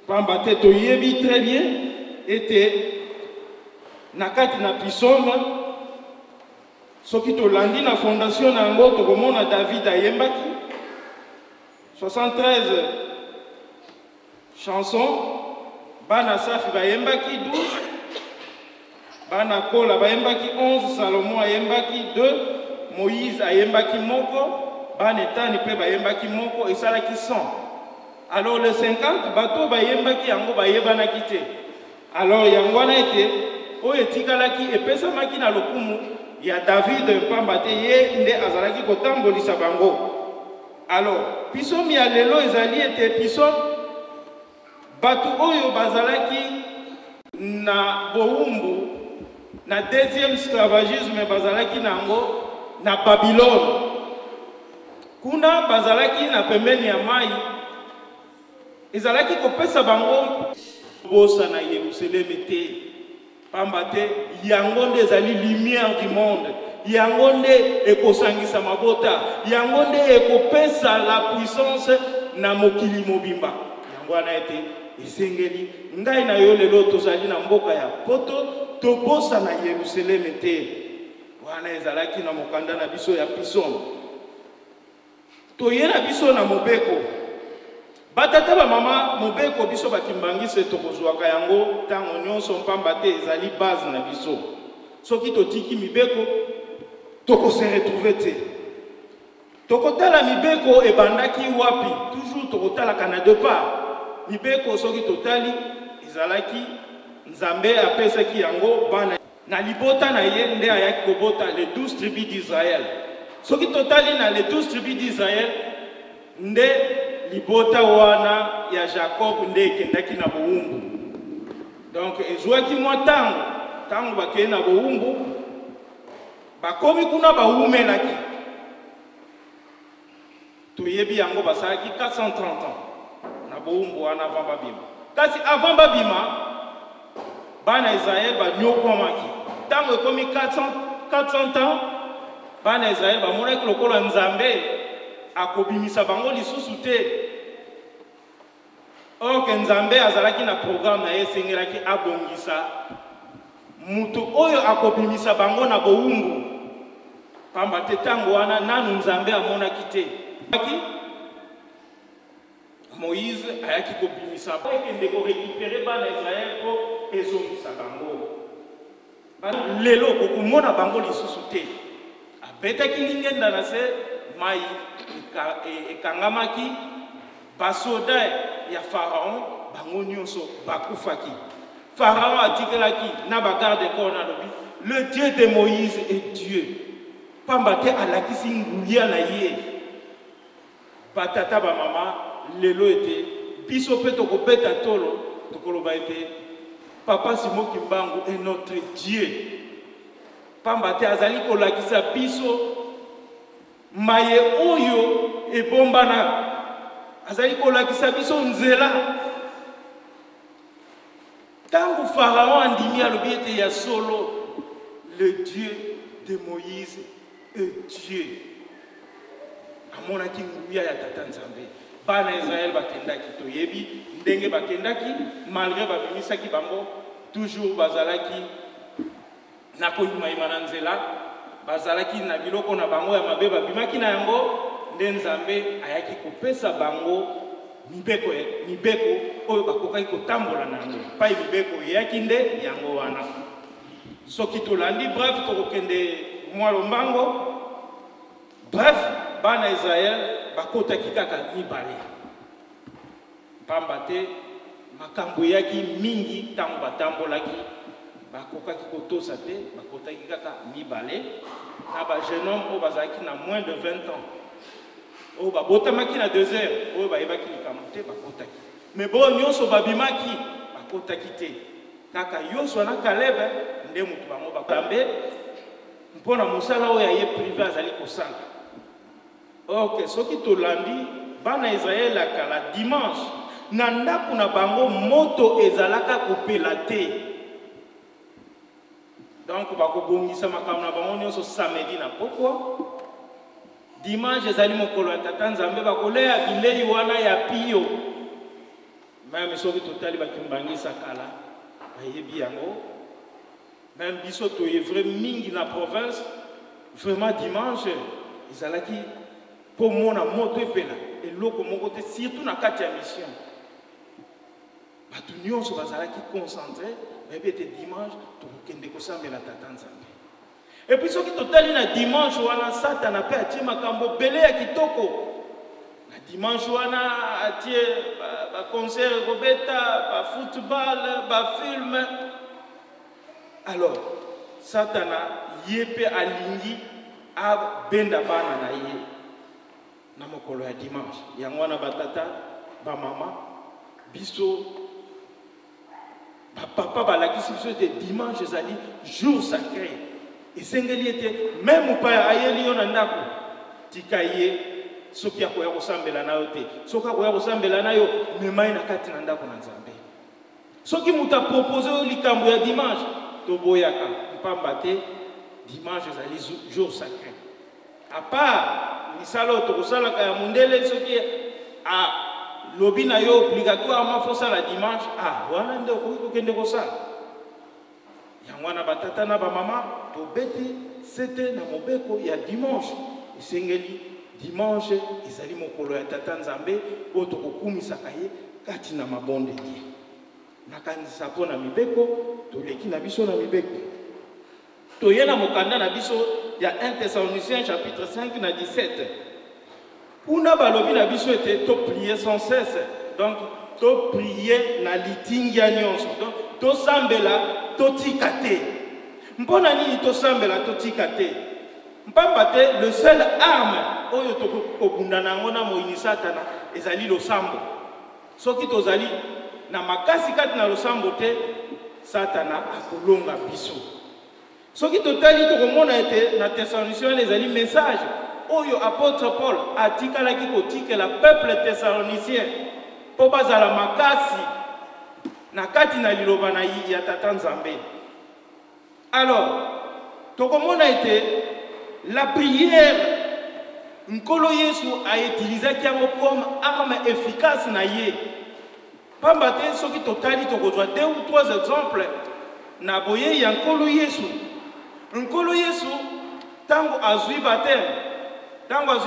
Pamba te toyebi très bien ete nakati na Psaume soki tolandi na fondation na yango tokomona David ayembaki 73 chansons, bana Safi bayembaki 12, bana Kola bayembaki 11, Salomon ayembaki 2, Moïse ayembaki moko, bana Etani pe bayembaki moko, esalaki 100. Alors les 50 bateau bayembaki yango bayebanaki te. Alors yango wana ete oyo etikalaki epesamaki na lokumu ya David pamba te ye nde azalaki kotambolisa bango. Alors Psaume ya lelo ezali ete Psaume batu oyo bazalaki na boumbu na deuxième esclavagisme bazalaki nango na Babylone. Kuna bazalaki na pembeni ya mai ezalaki kopesa bango bosa na Yerusalemi te. Pamba te yango nde ezali lumière du monde. Yango nde ekosangisa mabota. Yango nde ekopesa la puissance na mokili mobimba. Yango wana ete esengeli ngai na yo lelo tozali na mboka ya poto tobosa na Yerusalemi te. Wana ezalaki na mokanda na biso ya Psaume. Toye na biso na mobeko. Batata ba mama mobeko biso bakimbangise tokozwaka yango tango nyonso mpamba te ezali base na biso. Soki totiki mibeko tokose retrouver te. Tokotala mibeko ebandaki wapi toujours tokotala kana deux parts. Mibeko soki totali ezalaki Nzambe apesaki yango bana na libota na ye nde ayaki kobota les 12 tribus d'Israël. Soki totali na les 12 tribus d'Israël nde libota wana ya Jacob nde ekendaki na boumbu. Donc ezwaki mwa tango bakei na boumbu bakomi kuna baumelaki. Toyebi yango basalaki 430 ans na boumbu wana avant babima. Kasi avant babima bana Israël banyokwamaki. Tango ekomi 400 ans bana Israël bamonaki lokola Nzambe akobimisa bango lisusu te. Or que Nzambe azalaki na programme na ye sengelaki abongisa mutu oyo akobimisa bango na boumbu. Pamba te tango wana nanu Nzambe amonaki te. Moïse ayaki kobimisa ekende ko récupérer bana Israël po ezongisa bango. Lelo kokomona bango lisusu te. Abetaki lingenda na se mai ekangamaki basoda ya Pharaon bango nyonso bakufaki. Pharaon atikelaki na bagarde corps na lobi le Dieu de Moïse est Dieu. Pamba te alakisi nguya na ye. Batata ba mama lelo ete biso pe tokopeta tolo tokoloba ete Papa Simon Kimbangu est notre Dieu. Pamba te azali kolakisa biso maye oyo ebombana. Azali kolakisa biso nzela. Tango Pharaon andimi alobi ete ya solo le Dieu de Moïse est Dieu. Amonaki nguya ya tata Nzambe. Bana Israël bakendaki toyebi ndenge bakendaki malgré babimisaki bango toujours bazalaki na koyima na nzela bazalaki na biloko na bango ya mabe babimaki na yango nde Nzambe ayaki kopesa bango mibeko oyo bakokaki kotambola na yango pai mibeko eyaki nde yango wana. Soki tolandi bref tokokende mwa lombango. Bref bana Israël bakotaki kaka mibale. Pamba te makambo yaki mingi tango batambolaki bakokaki kotosa te bakotaki kaka mibale na ba jeune homme oyo bazalaki na moins de 20 ans oyo babotamaki na 2 heures oyo bayebaki likambo te bakotaki mais bo nyonso babimaki bakotaki te kaka Yosua na Caleb nde mutu bango bakambe mpona mosala oyo aye privé azali kosala. Ok, soki tolandi bana Israël akala dimanche na ndako na bango moto ezalaka kopela te. Donc bakobongisa makambo na bango nyonso samedi na pokwa. Dimanche ezali mokolo ya tata Nzambe bakoleya bilei wana ya pio. Même soki totali bakimbangisa kala bayebi yango. Même biso toyevre mingi na province vraiment dimanche ezalaki po mona moto epela eloko moko te surtout na kati ya mission. Bato nyonso bazalaki concentré bayebi ete dimanche tokokende kosambela tata Nzambe. Et puis soki totali na dimanche wana Satana mpe atie makambo bele ya kitoko. Na dimanche wana atie ba concert kobeta, ba football, ba film. Alors Satana yepe alingi abenda bana na ye na mokolo ya dimanche. Yango wana batata, ba mama, biso ba papa balakisi biso te dimanche ezali jour sacré. Esengeli ete même pa ayeli yo na ndako tika ye soki akoya kosambela na yo te soki akoya kosambela na yo memai na kati na ndako na Nzambe soki muta propose yo likambo ya dimanche toboyaka mpamba te dimanche ezali jour sacré à part misala oyo tokosalaka ya mundele soki lobi na yo obligatoirement fosala dimanche wana nde okoki kokende kosala yango wana batata na bamama tobeti sete na mobeko ya dimanche esengeli dimanche ezali mokolo ya tata Nzambe oyo tokokumisaka ye kati na mabondeli nakanisa mpo na mibeko toleki na biso na mibeko toye na mokanda na biso ya 1 Thessaloniciens chapitre 5 na 17 kuna balobi na biso ete toprier sans cesse donc toprier na litingia nyonso donc tosambela totika te mpona nini tosambela totika te mpamba te le seul arme oyo tokobunda nango na moyini Satana ezali losambo soki tozali na makasi kati na losambo te Satana akolonga biso soki totali tokomona ete na Thessaloniciens ezali message oyo apôtre Paul atikalaki kotikela peuple thessalonicien po bazala makasi na kati na liloba na ya tata Nzambe. Alors tokomona ete la prière nkolo Yesu a utilisé comme arme efficace na ye pamba te soki totali tokozwa 2 ou 3 exemples na boye ya nkolo Yesu tango azwi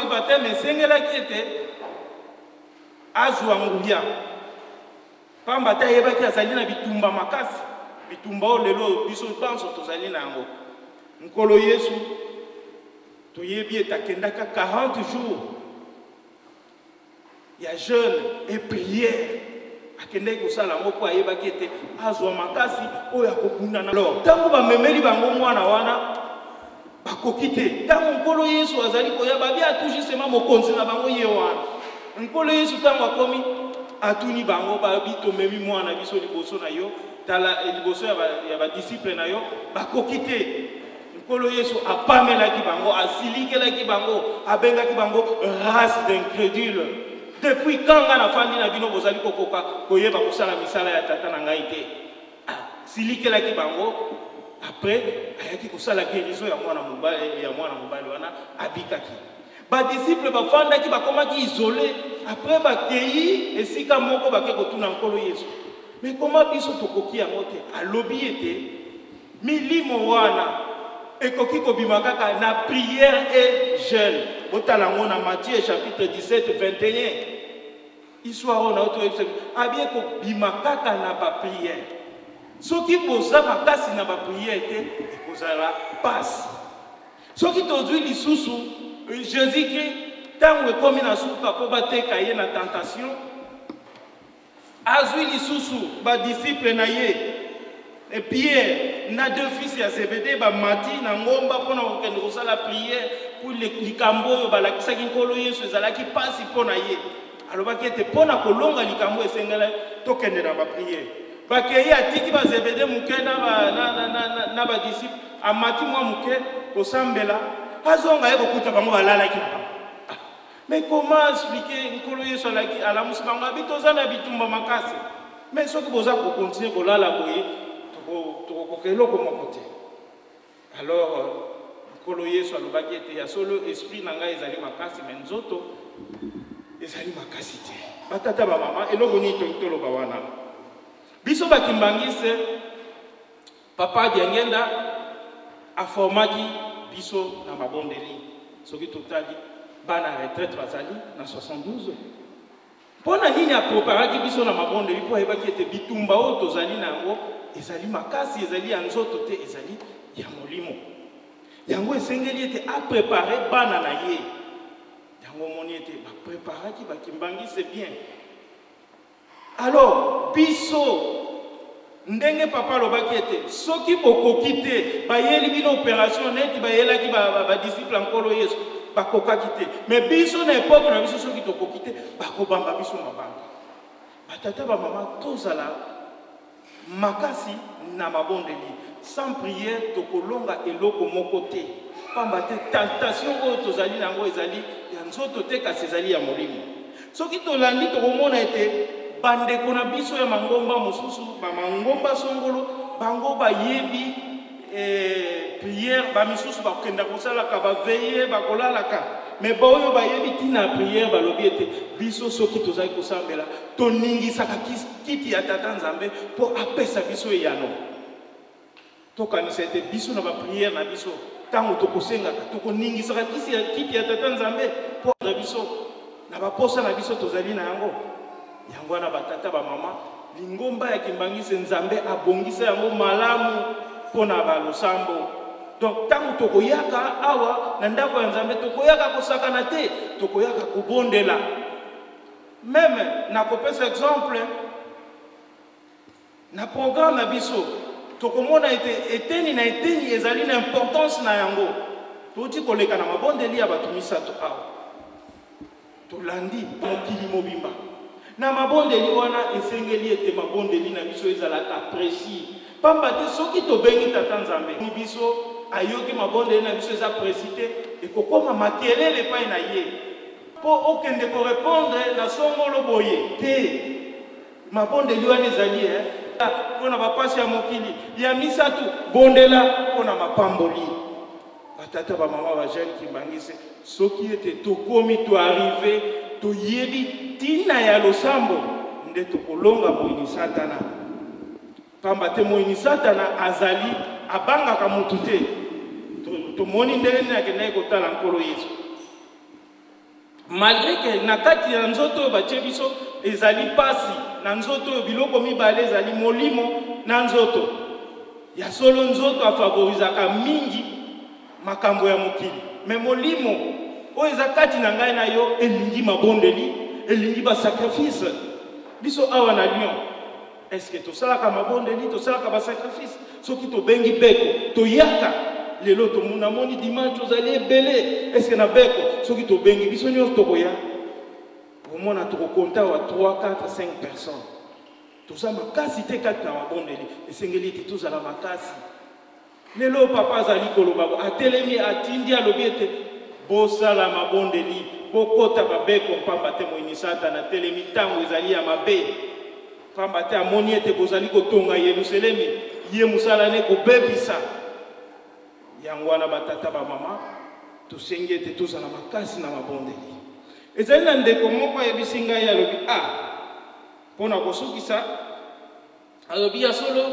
baptême esengelaki ete azwa nguya pamba te ayebaki azali na bitumba makasi bitumba oyo lelo biso banso tozali na yango nkolo Yesu toyebi ete akendaka 40 jours ya jeûne et prière akendaki kosala yango mpo ayebaki ete azwa makasi oyo akobunda na alors ntango bamemeli bango mwana wana bakoki te ntango nkolo Yesu azali koya babi atujisema mokonzi na bango ye wana nkolo Yesu ntango akomi atuni bango babi tomemi mwana biso liboso na yo tala liboso ya badisciple na yo bakoki te nkolo Yesu apamelaki bango asilikelaki bango abengaki bango race d'incrédule depuis quand nga na fandi na bino bozali kokoka koyeba kosala misala ya tata na ngai te silikelaki bango après ayaki kosala guérison ya mwana mobali wana abikaki badisciple bafandaki bakomaki isolé après bakei esika moko bake kotuna nkolo Yesu mais comment biso tokoki yango te alobi ete milimo wana ekoki kobima kaka na prière et jeûne botala ngo na Matthieu chapitre 17 21 histoire ona oto abie kobima kaka na ba prière soki boza makasi na ba prière te ekozala passe soki tozwi lisusu Jésus-Christ tango ekomi na suka po bateka ye na tentation azwi lisusu badisciple na ye Pierre na deux fils ya Zebede bamati na ngomba mpona kokende kosala priere pour likambo oyo balakisaki nkolo Yesu ezalaki pasi mpona ye alobaki ete mpona kolonga likambo esengela tokende na bapriere bakei atiki bazebede moke na badisciple amati mwa moke kosambela azonga ye kokuta bango balalaki na bango. Mais comment expliquer nkolo Yesu alamusi bango abi toza na bitumba makasi mais soki boza kokontinue kolala boye tokokeloko moko te. Alors nkolo Yesu alobaki ete ya solo esprit na ngai ezali makasi mais nzoto ezali makasi te. Batata bamama eloko nini toki toloba wana biso bakimbangise papa Diangenda aformaki biso na mabondeli soki totali bana retraite bazali na 72 mpona nini apreparaki biso na mabondeli mpo ayebaki ete bitumba oyo tozali na yango ezali makasi ezali ya nzoto te ezali ya molimo yango esengeli ete aprepare bana na ye yango omoni ete bapreparaki bakimbangise bien. Alors biso ndenge papa alobaki ete soki bokoki te bayeli bino opération neti bayelaki badisciple nkolo Yesu bakokaki te mais biso na époque na biso soki tokoki te bakobamba biso mabanga. Batata bamama tozala makasi na mabondeli sans prière tokolonga eloko moko te pamba te tentation oyo tozali nango ezali ya nzoto te kasi ezali ya molimo. Soki tolandi tokomona ete bandeko na biso ya mangomba mosusu bamangomba songolo bango bayebi prière bamisusu bakenda kosalaka baveye bakolalaka mais baoyo bayebi tina prière balobi ete biso soki tozali kosambela toningisaka kiti ya tata nzambe mpo apesa biso eyano tokanisa ete biso na baprière na biso ntango tokosengaka tokoningisaka kiti ya tata nzambe mpo na biso na baposa na biso tozali na yango yango wana batata bamama lingomba ya kimbangise nzambe abongisa yango malamu mpona balosambo. Donc ntango tokoyaka awa na ndako ya nzambe tokoyaka kosakana te tokoyaka kobondela. Meme nakopesa exemple na programme na biso tokomona ete eteni na eteni ezali na importance na yango toti koleka na mabondeli ya bato misato awa tolandi mokili mobimba na mabondeli wana esengeli ete mabondeli na biso ezalaka précis pamba te soki tobengi tata nzambe ni biso ayoki mabondeli na biso eza précis te ekokoma makelele epai na ye mpo okende korépondre na songolo boye te mabondeli wana ezali mpona bapasi ya mokili ya misatu bondela mpona mapamboli. Batata bamama bajene kimbangise soki ete tokomi toarrive toyebi tina ya losambo nde tokolonga moyini satana pamba te moyini satana azali abangaka mutu te tomoni ndenge nini akendaki kotala nkolo Yesu malgré que na kati ya nzoto oyo batie biso ezali pasi na nzoto oyo biloko mibale ezali molimo na nzoto ya solo nzoto afavorizaka mingi makambo ya mokili mais molimo oyo eza kati na ngai na yo elingi mabondeli elingi basacrifice biso awa na Lyon est-ce que tosalaka mabondeli tosalaka basacrifice soki tobengi beko toyaka lelo tomuna moni dimanche tozali ebele est-ce que na beko soki tobengi biso nyonso tokoya omona tokokonta wa 3, 4, 5 personnes toza makasi te kati na mabondeli esengeli ete tozala makasi. Lelo papa azali koloba atelemi atindi alobi ete bosala mabondeli bokota babeko pamba te moyini satana telemi ntango ezali ya mabe pamba te amoni ete bozali kotonga Yerusalemi ye mosala ne kobebisa yango wana batata bamama tosengi ete tozala makasi na mabondeli. Ezali na ndeko moko ayebisi ngai alobi mpona kosukisa alobi ya solo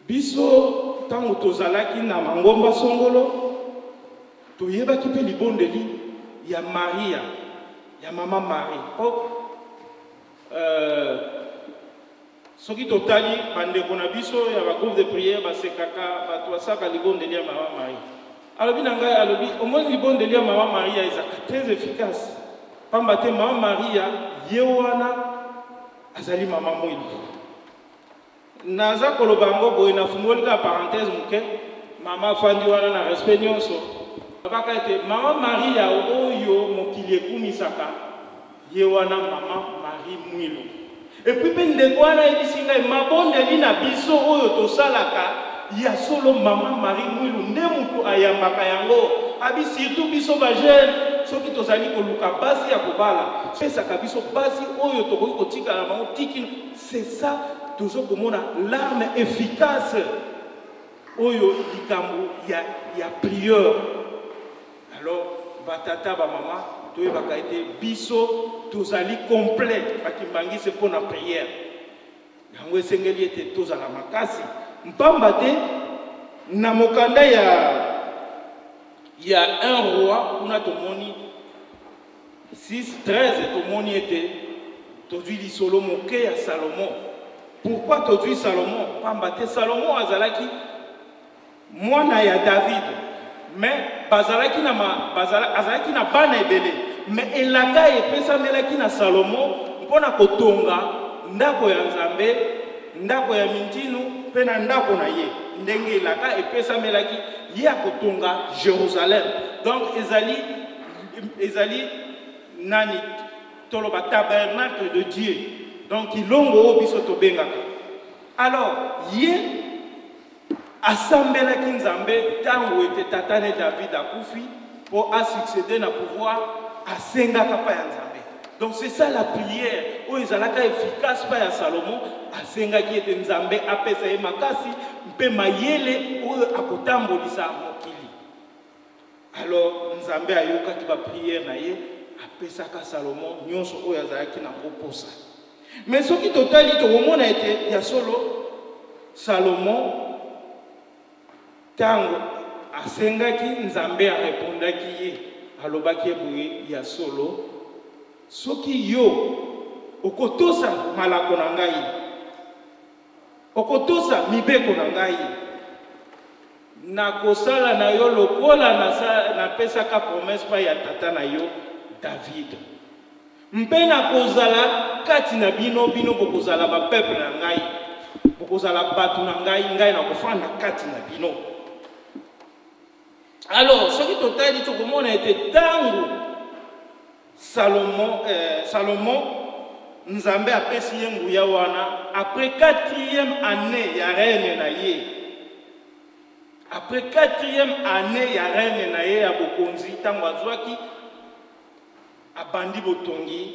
biso ntango tozalaki na mangomba songolo toyebaki mpe libondeli ya Maria ya mama Marie mpo soki totali bandeko na biso ya bagroupe de prière basekaka bato basaka libondeli ya mama Marie alobi na ngai alobi omoni libondeli ya mama Maria ezaka très efficace pamba te mama Maria ye wana azali mama mwilu naza koloba ngo boye nafungoli ka parenthèse muke mama fandi wana na respect nyonso kaka ete mama Maria oyo mokili ekumisaka ye wana mama Marie mwilu et puis pe ndeko wana ebisi ngai mabondeli na biso oyo tosalaka ya solo mama Marie mwilu nde mutu ayambaka yango abi surtout biso ba jeune soki tozali koluka basi ya kobala pesaka biso basi oyo tokoki kotikala bango tiki c'est ça toujours komona l'arme efficace oyo likambo ya prière. Alors batata ba mama toyebaka ete biso tozali complet bakimbangisi mpo na prière yango esengeli ete tozala makasi mpamba te na mokanda ya un roi kuna tomoni 6:13 tomoni ete tozwi lisolo moke ya Salomon. Pourquoi tozwi Salomon? Pamba te Salomon azalaki mwana ya David mais azalaki na bana ebele mais elaka epesamelaki na Salomon mpona kotonga ndako ya Nzambe, ndako ya mintinu mpe na ndako na ye ndenge elaka epesamelaki ye akotonga Jérusalem. Donc ezali nani toloba tabernacle de Dieu, donc ilongo biso tobengaka. Alors ye asambelaki Nzambe tango ete tatane David akufi pour succéder na pouvoir asengaka pa ya Nzambe. Donc c'est ça la prière oyo ezalaka efficace pa ya Salomon asengaki ete Nzambe apesa ye makasi mpe mayele oyo akotambolisa mokili. Alors Nzambe ayokaki ba prière na ye apesaka Salomon nyonso oyo azalaki na koposa. Mais soki totali tokomona ete ya solo Salomon tango asengaki Nzambe arepondaki ye alobaki boye ya solo soki yo okotosa malako na ngai okotosa mibeko na ngai na kosala na yo lokola na pesaka promesse pa ya tata na yo David mpe na kozala kati na bino bokozala ba peuple na ngai bokozala batu na ngai na kofanda kati na bino. Alors soki totali tokomona ete tango Salomon Nzambe apesi ye nguya wana après 4e année ya règne na ye. Après 4e année ya règne na ye ya bokonzi tango azwaki abandi botongi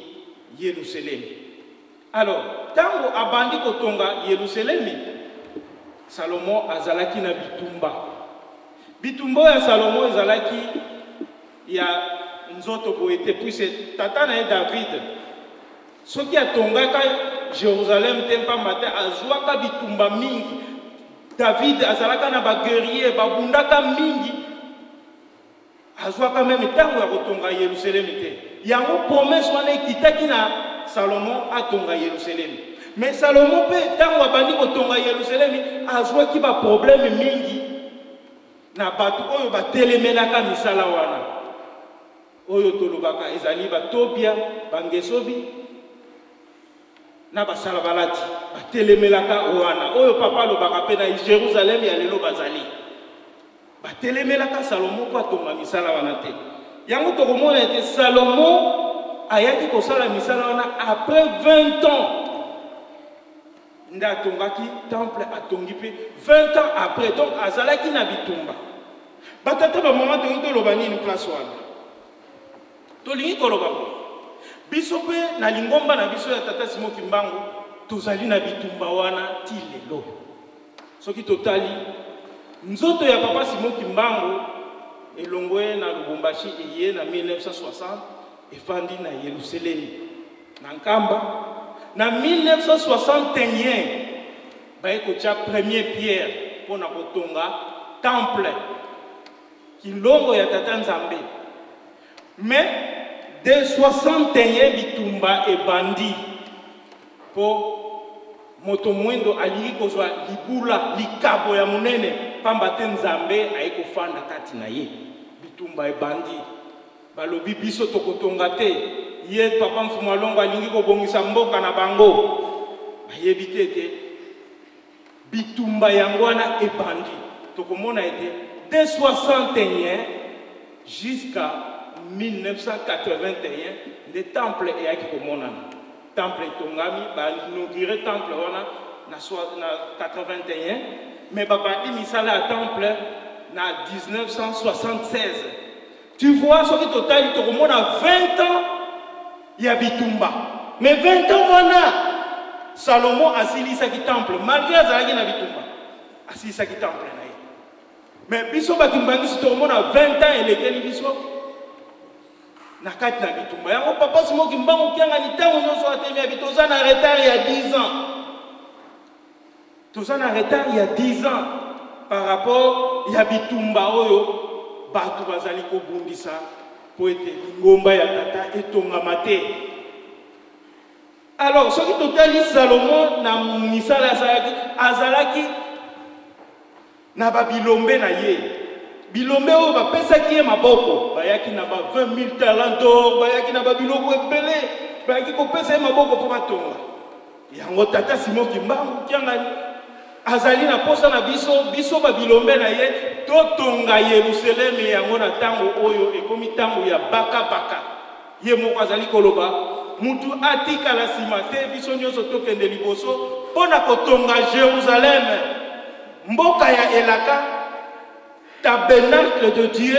Yerusalem. Alors tango abandi kotonga Yerusalem Salomon azalaki na bitumba ya Salomon ezalaki ya nzoto boete puisque tata na David soki atongaka Jérusalem tempa mate azwaka bitumba mingi. David azalaka na ba guerrier babundaka mingi azwaka même tango ya kotonga Yerusalem te yango promesse wana ekitaki na Salomon atonga Yerusalem. Mais Salomon pe tango abandi kotonga Yerusalem azwaki ba problème mingi na batu oyo batelemelaka misala wana oyo tolobaka ezali batobia bangesobi na basala balati batelemelaka wana oyo papa lobaka pe na Jérusalem ya lelo bazali batelemelaka Salomon kwa tonga misala wana te. Yango tokomona ete Salomon ayaki kosala misala wana après 20 ans nda tongaki temple atongi pe 20 ans après. Donc azalaki na bitumba batata ba mama tongi toloba nini place wana tolingi koloba biso pe na lingomba na biso ya tata Simon Kimbangu tozali na bitumba wana ti lelo. Soki totali nzoto ya papa Simon Kimbangu elongwe na Lubumbashi eye na 1960 efandi na Yerusalem na Nkamba na 1961 baye kotia première pierre pona kotonga temple kilongo ya tata Nzambe. Mais de 61 bitumba ebandi po moto mwendo alingi kozwa libula likabo ya munene pamba te Nzambe aye kofanda kati na ye bitumba ebandi balobi biso tokotonga te ye papa Mfumalongo alingi kobongisa mboka na bango bayebite ete bitumba yango wana ebandi tokomona ete dès 61 jusqu'à 1981 le temple eyaki komonana temple etongami bainaugure temple wana na 81 mais babandi misala ya temple na 1976. Tu vois ce qui total il tokomona 20 ans ya bitumba mais 20 ans wana Salomon asilisaki temple malgré azalaki na bitumba asilisaki temple na ye mais biso bakimbangisi tokomona 20 ans elekeli biso na kati na bitumba yango papa simoki mbango kianga ni tango nyonso atemi ya bitoza na retard ya 10 ans toza na retard ya 10 ans par rapport ya bitumba oyo bato bazali kobundisa po ete ngomba ya tata etongama te. Alors soki totali Salomon na misala azalaki na babilombe na ye bilombe oyo bapesaki ye maboko bayaki na ba 20 000 talents d'or bayaki na babiloko ebele bayaki kopesa ye maboko mpo batonga yango tata Simoki Mbangu kiangani azali na posa na biso babilombe na ye totonga Yerusaleme yango na tango oyo ekomi tango ya baka ye moko azali koloba mutu atikala nsima te biso nyonso tokende liboso mpona kotonga Jérusalem mboka ya elaka tabernacle de Dieu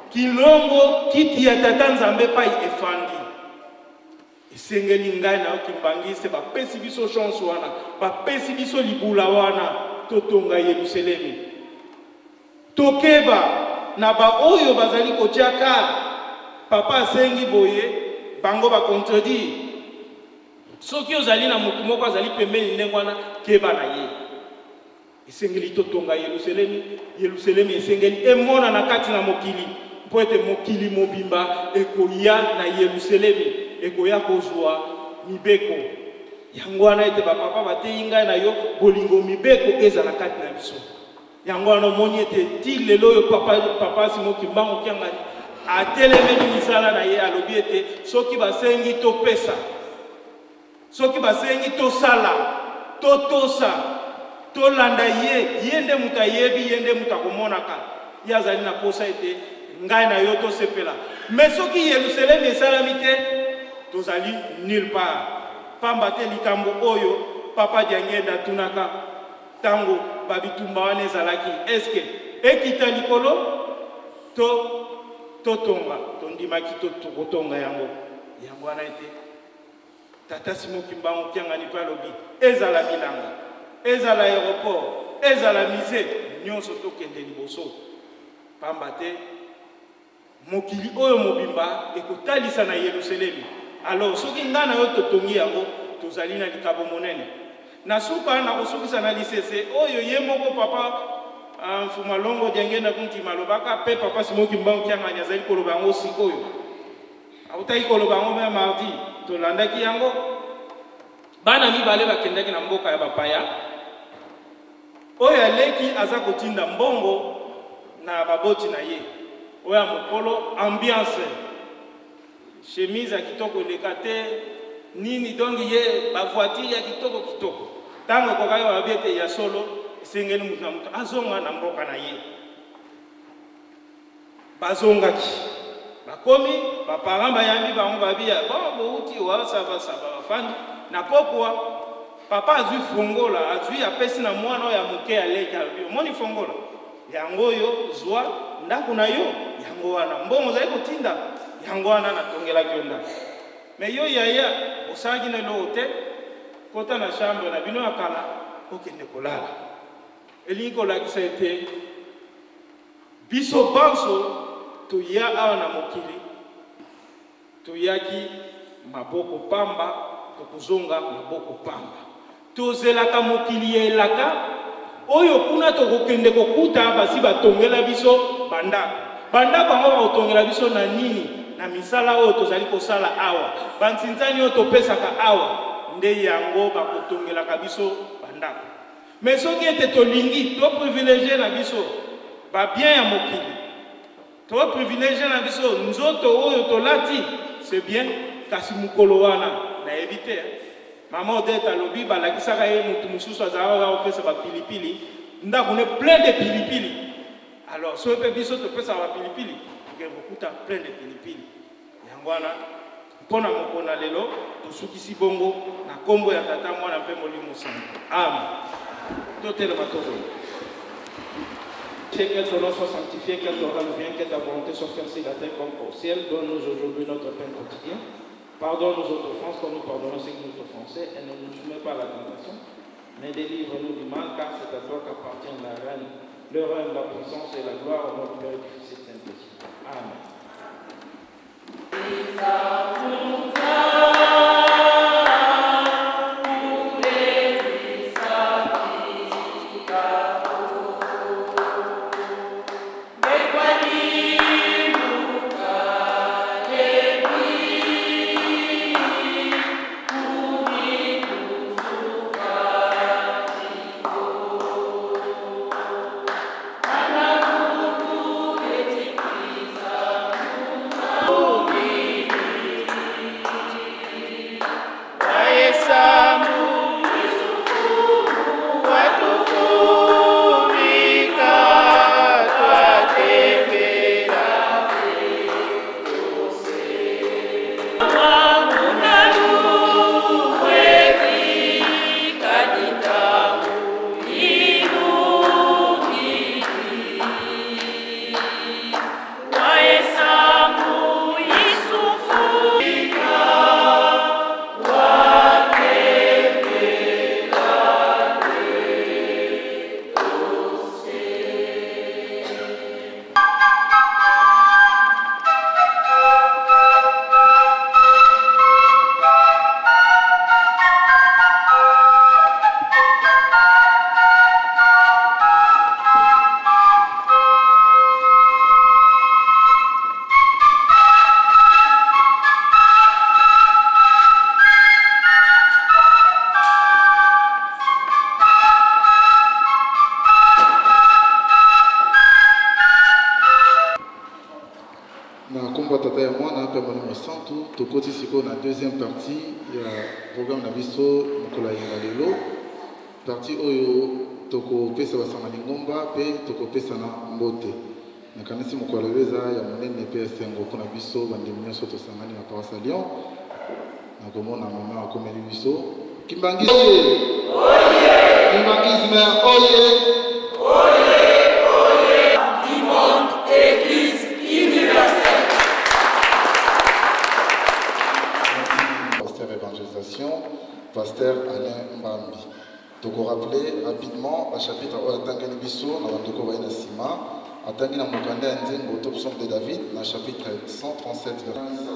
kilongo kiti ya tata Nzambe pai efandi esengeli ngai na okimbangise bapesi biso chance wana bapesi biso libula wana totonga Yerusalemi tokeba na ba oyo bazali kotiaka papa asengi boye bango ba contredire soki ozali na mutu moko azali pembeni ndenge wana keba na ye esengeli totonga Yerusalemi esengeli emona na kati na mokili mpo ete mokili mobimba ekoya na Yerusalemi ekoya kozwa mibeko yango wana ete bapapa bateyi ngai na yo bolingo mibeko ezala kati na biso yango wana omoni ete ti lelo oyo papa Simoki Mbangu kiangani atelemeli misala na ye alobi ete soki basengi topesa soki basengi tosala totosa tolanda ye nde mutu ayebi ye nde mutu akomonaka ye azali na posa ete ngai na yo tosepela mais soki Yerusalemi esalami te tozali nulle part pamba te likambo oyo papa Diangenda tunaka tango babitumba wana ezalaki eske ekita likolo totonga tondimaki tokotonga yango wana ete tata Simoki Mbangu kiangani mpe alobi ezala bilanga ezala aéroport ezala musée nyonso tokende liboso pamba te mokili oyo mobimba ekotalisa na Yerusalemi. Alors soki nga na yo totongi yango tozali na likabo monene na suka na kosukisa na lisese oyo ye moko papa Mfumalongo Diangenda kunti malobaka pe papa Simoki Mbangu kiangani azali koloba yango sikoyo autaki koloba yango me mardi tolandaki yango bana mibale bakendaki na mboka ya bapaya oyo aleki aza kotinda mbongo na baboti na ye oyo mokolo ambiance chemise ya kitoko eleka te nini donc ye bavoiture ya kitoko tango kokaki babi ete ya solo esengeli mutu na mutu azonga na mboka na ye bazongaki bakomi baparent bayambi bango babi bouti wasava bafandi na pokwa papa azwi fongola azwi apesi na mwana oyo ya moke aleki alobi omoni fongola yango oyo zwa ndako na yo yango wana mbongo ozali kotinda yango wana natongelaki yo ndako me yo yaya osalaki na eloko te kota na chambre na bino ya kala okende kolala elingi kolakisa ete biso banso toya awa na mokili toyaki maboko pamba tokozonga maboko pamba tozelaka mokili ya elaka oyo kuna tokokende kokuta basi batongela biso bandako yango bakotongela biso na nini na misala oyo tozali kosala awa banzinzani oyo topesaka awa nde yango bakotongelaka biso bandako mais soki ete tolingi toprivilégie na biso babien ya mokili toprivilégie na biso nzoto oyo tolati c'est bien, kasi mukolo wana na éviter. Maman Odette a lobby, la kisaka ye mutu azara opesa ba pilipili, ndako ne plein de pilipili. Alors, si on peut biso te pesa ba pilipili, que beaucoup plein de pilipili. Yangwana, pona mokona lelo, tosukisi bongo na kombo ya tata mwana mpe molimo sana. Amen. Totele matoko. Que ton nom soit sanctifié, que ton règne vienne, que ta volonté soit faite sur la terre comme au ciel. Donne-nous aujourd'hui notre pain quotidien. Pardonne nos autres offenses comme nous pardonnons ceux qui nous offensent. Et ne nous soumets pas à la tentation, mais délivre-nous du mal, car c'est à toi qu'appartient la reine, le règne, la puissance et la gloire au nom du Père et du Fils et du Saint-Esprit. Amen. La deuxième partie, il y a le programme Nabiso, Mokola Yengalelo. Partie Oyo, Toko Pesa Wasamalingomba, Pe Toko Pesa na Mbote. Nakanisi Mokola Weza, Yamonene PS Ngoko Nabiso, Bandemio Soto Sangani na Parasa Lyon. Nakomona Mama Akomeli Biso. Kimbangis Oye! Oye! Kimbangisme Oye! Oye! Oye! Du monde, Église universelle. Pasteur Alain Mbambi. Donc on rappelait rapidement le chapitre à Tangani Bisso, dans le Doko Vaina Sima, à Tangana Mokanda Nzengo, Top Somme de David, dans le chapitre 137, verset 17.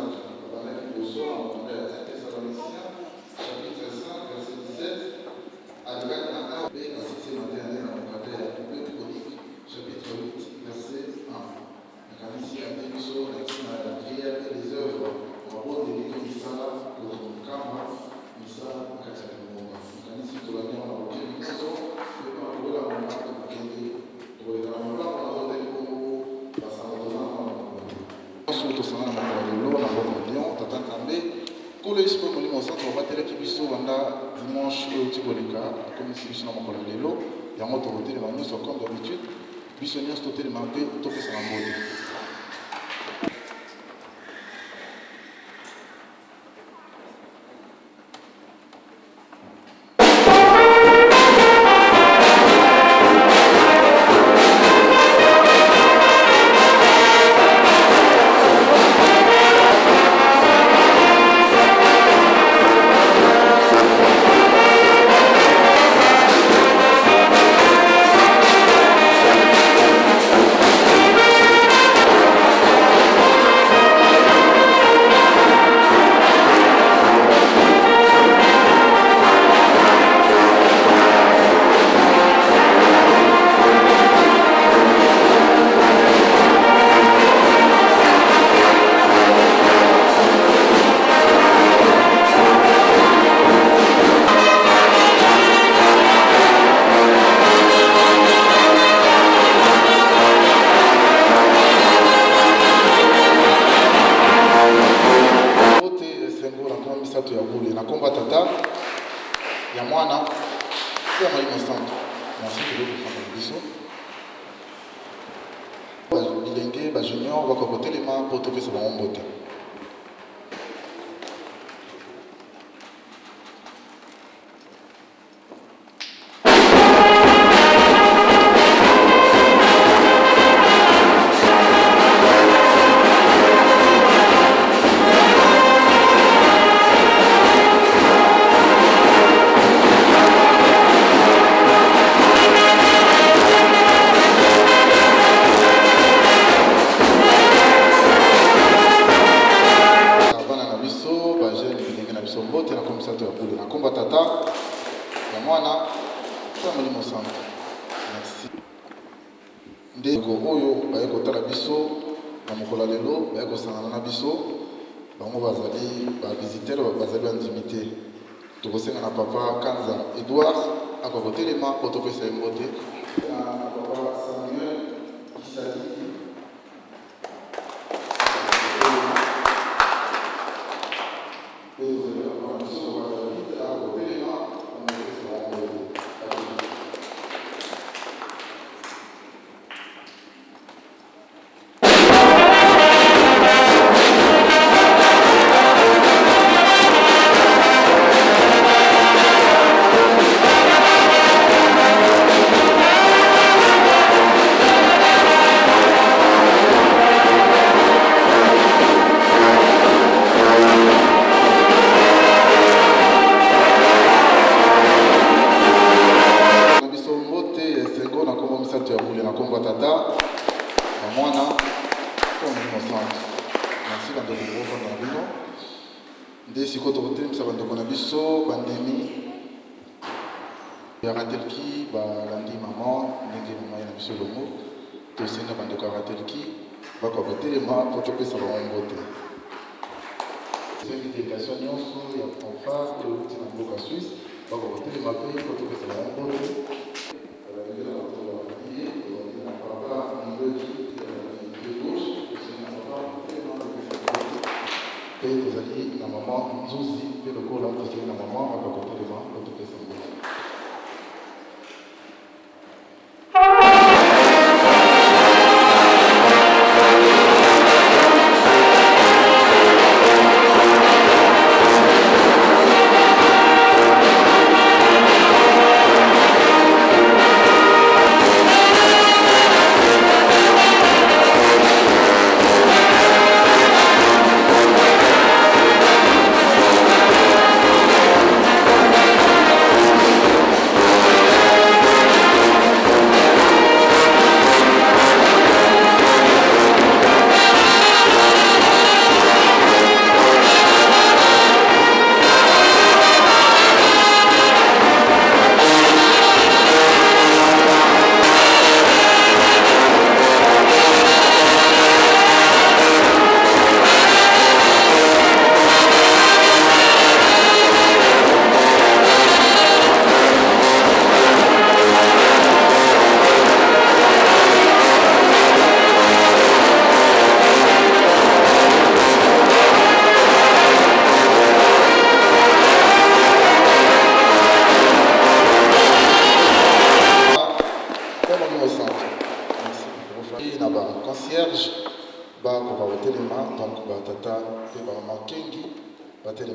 centre. Merci de l'autre biso. Bilenge, junior, va côté les mains pour trouver ce bon beauté. Papa Kanza Edouard, à côté les mains pour trouver sa beauté. Papa Samuel Isali.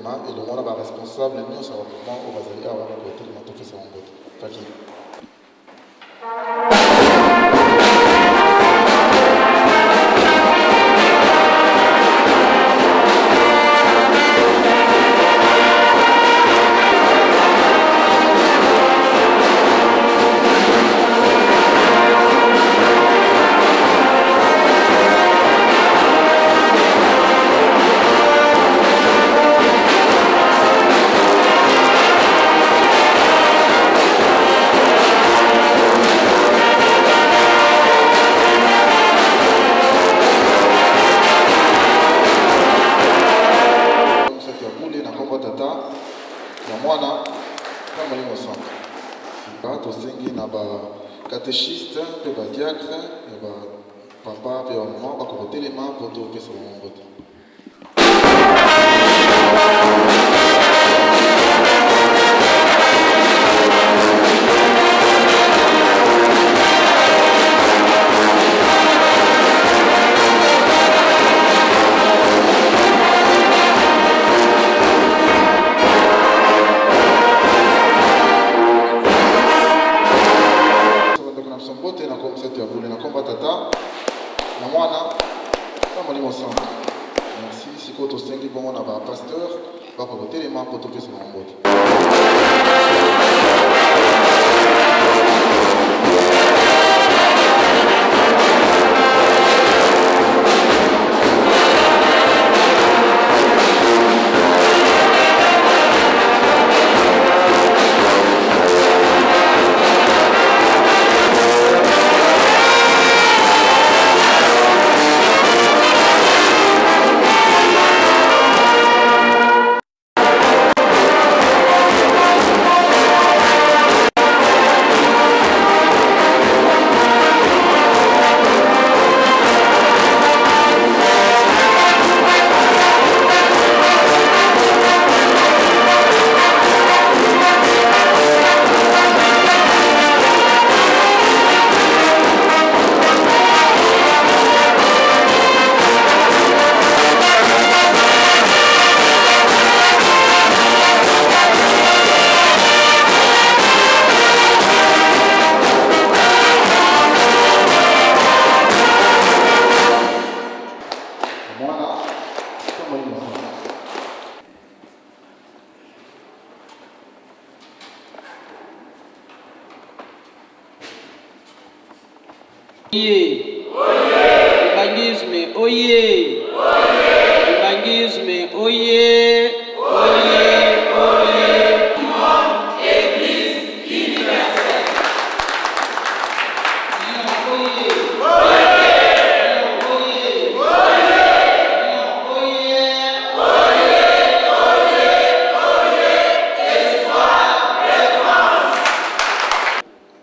Et le monde responsable, nous sommes au Bazali, à côté de notre fils en botte. Catéchiste, diacre, papa, maman, va côté les mains pour trouver son vote. misato ya bule na komba tata na mwana na molimo santo. Merci sikoyo tosengi bongo na bapasteur bako kotelema mpo topesa bango mbote. Evangisme, oye! Evangisme, oye! Église universelle.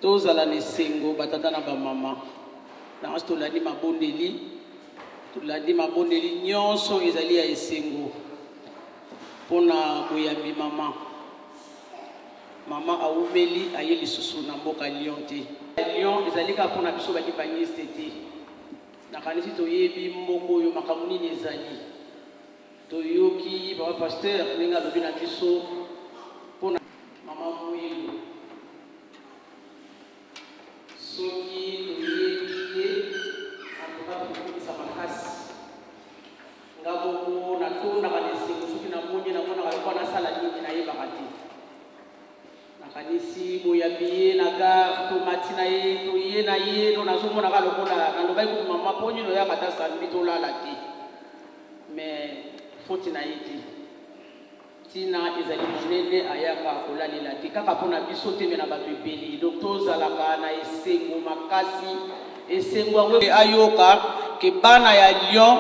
Tozala nesengo batata na bamama. Nango tolandi mabondeli nyonso ezali ya esengo mpona boyambi mama. Mama aumeli aye lisusu na mboka Lyon te. Lyon ezali kaka mpona biso balibangiste te. Nakanisi toyebi mbongo oyo makambo nini ezali. Toyoki baba pasteur ndenge alobi na biso mpona mama Mwilu. Soki toyebi tokomisa makasi nga moko natondaka na esengo soki namoni namonaka lokwa nasala nini nayebaka te. Nakanisi boyambi ye na gare tomati na ye toye na ye no nazomonaka lokola nalobaki kutu mama mpo nini oyaka ta sambi tolala te mais foti na ye te ntina ezali monene ayaka kolalela te kaka mpona biso te me na bato ebele. Donc tozalaka na esengo makasi esengo yango ayoka ke bana ya Lyon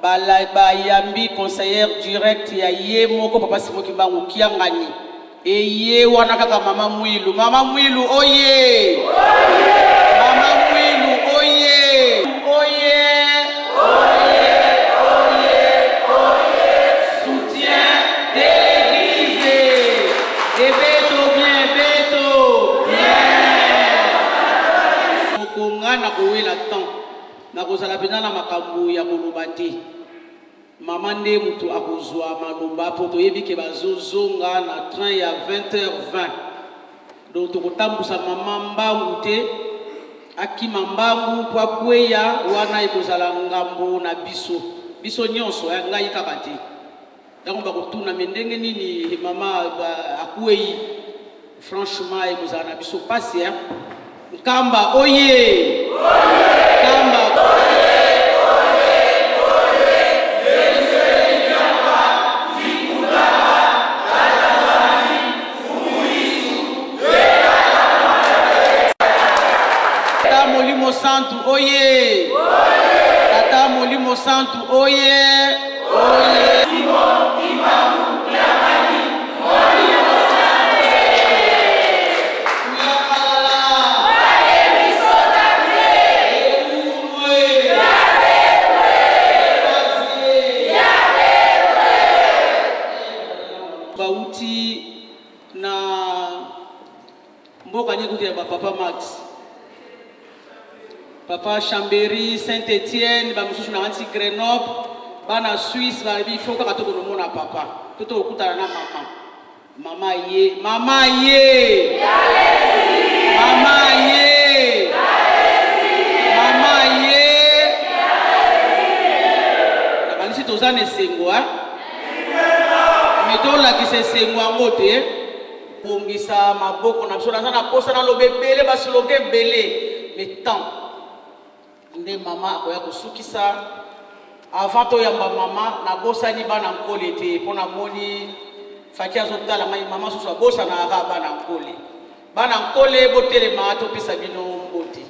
bayambi conseillère direct ya ye moko papa Simoki Mbangu Kiangani eye wana kaka mama Mwilu. Mama Mwilu oye! Mama Mwilu oye! Soutien de l'église. Et Beto bien, Beto bien. Mokonga na kowela temps. Na kozala pena na makambo ya koloba te. Mama nde mutu akozwa maloba po toyebi ke bazozonga na train ya 20h20. Donc tokotambusa mama Mbangu te akima Mbangu po akweya wana ekozala ngambo na biso nyonso ngai kaka te. Donc bakotuna ndenge nini mama akweyi franchement ekozala na biso pasi hein. Nkamba oye! Kamba Tata Molimo Santu oye! Tata Molimo Santu oye! Bauti na mboka nyekuti ya papa Max, papa Chambéry, Saint-Étienne, bamususu na anti Grenoble, bana Suisse, balibi foka katoko no mona papa. Toto okutana na mama. Mama ye, mama ye. Mama ye. tokosana esengo me tolakisa esengo yango te bongisa maboko na biso naza na posa naloba ebele basiloka ebele me temps nde mama akoya kosukisa avant toyamba mama nabosani bana nkole te mpo namoni faki azotala ngai mama susu abosanaka bana nkole. Bana nkole botelema topesa bino mbote.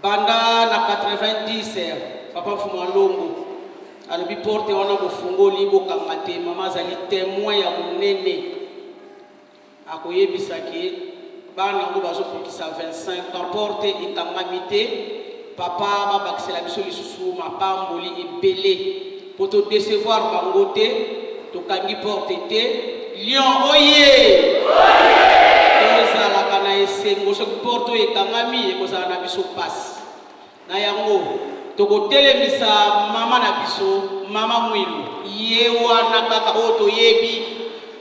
Banda na 90 papa Fumalongo alobi porte wana bofungoli bokangate mama zali témoin ya monene akoyebisaki bana ngo bazokokisa 25 ans porte ekangami te papa babakisela biso lisusu mapamboli ebele po to décevoir bango te tokangi porte te lion oye tozalaka na esengo soki porte oyo ekangami ekozala na biso pasi na yango tokotelemisa mama na biso mama Mwilu ye wana kaka oyo toyebi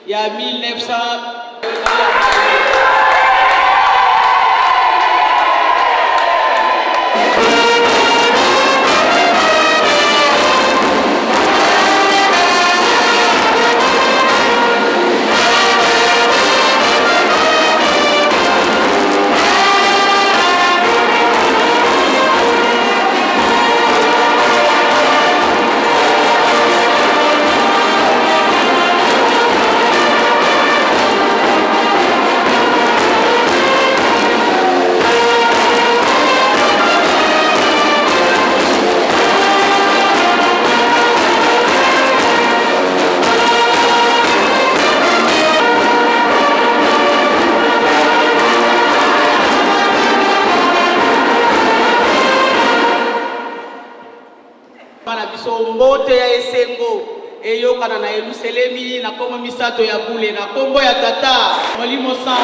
ya 1900 mbote ya esengo eyokana na Yerusalemi na kombo misato ya bule na kombo ya tata Molimo Sa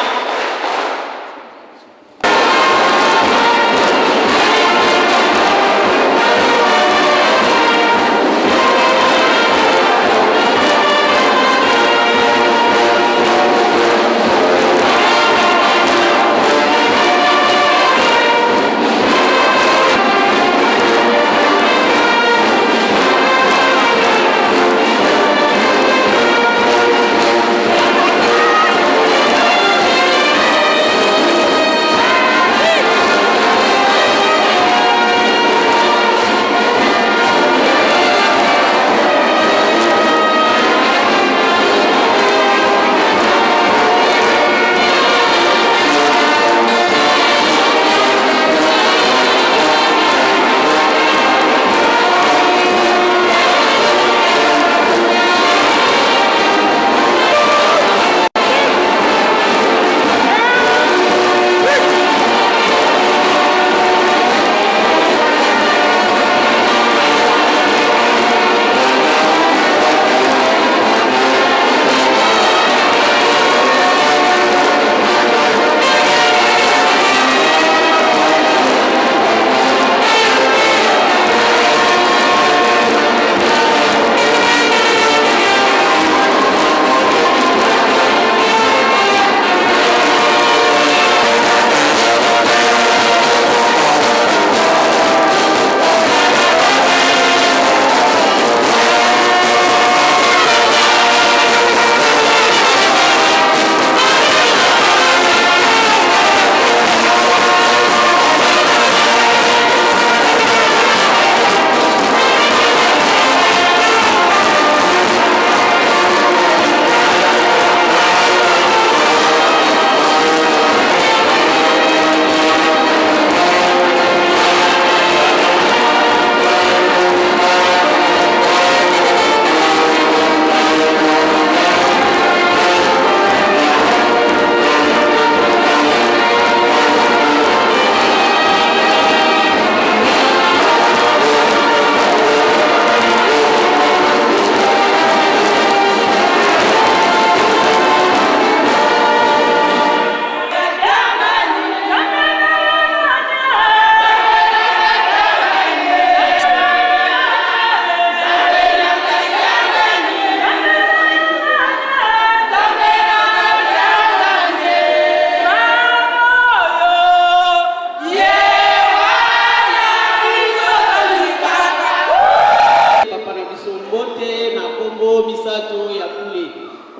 mikolo misato ya kule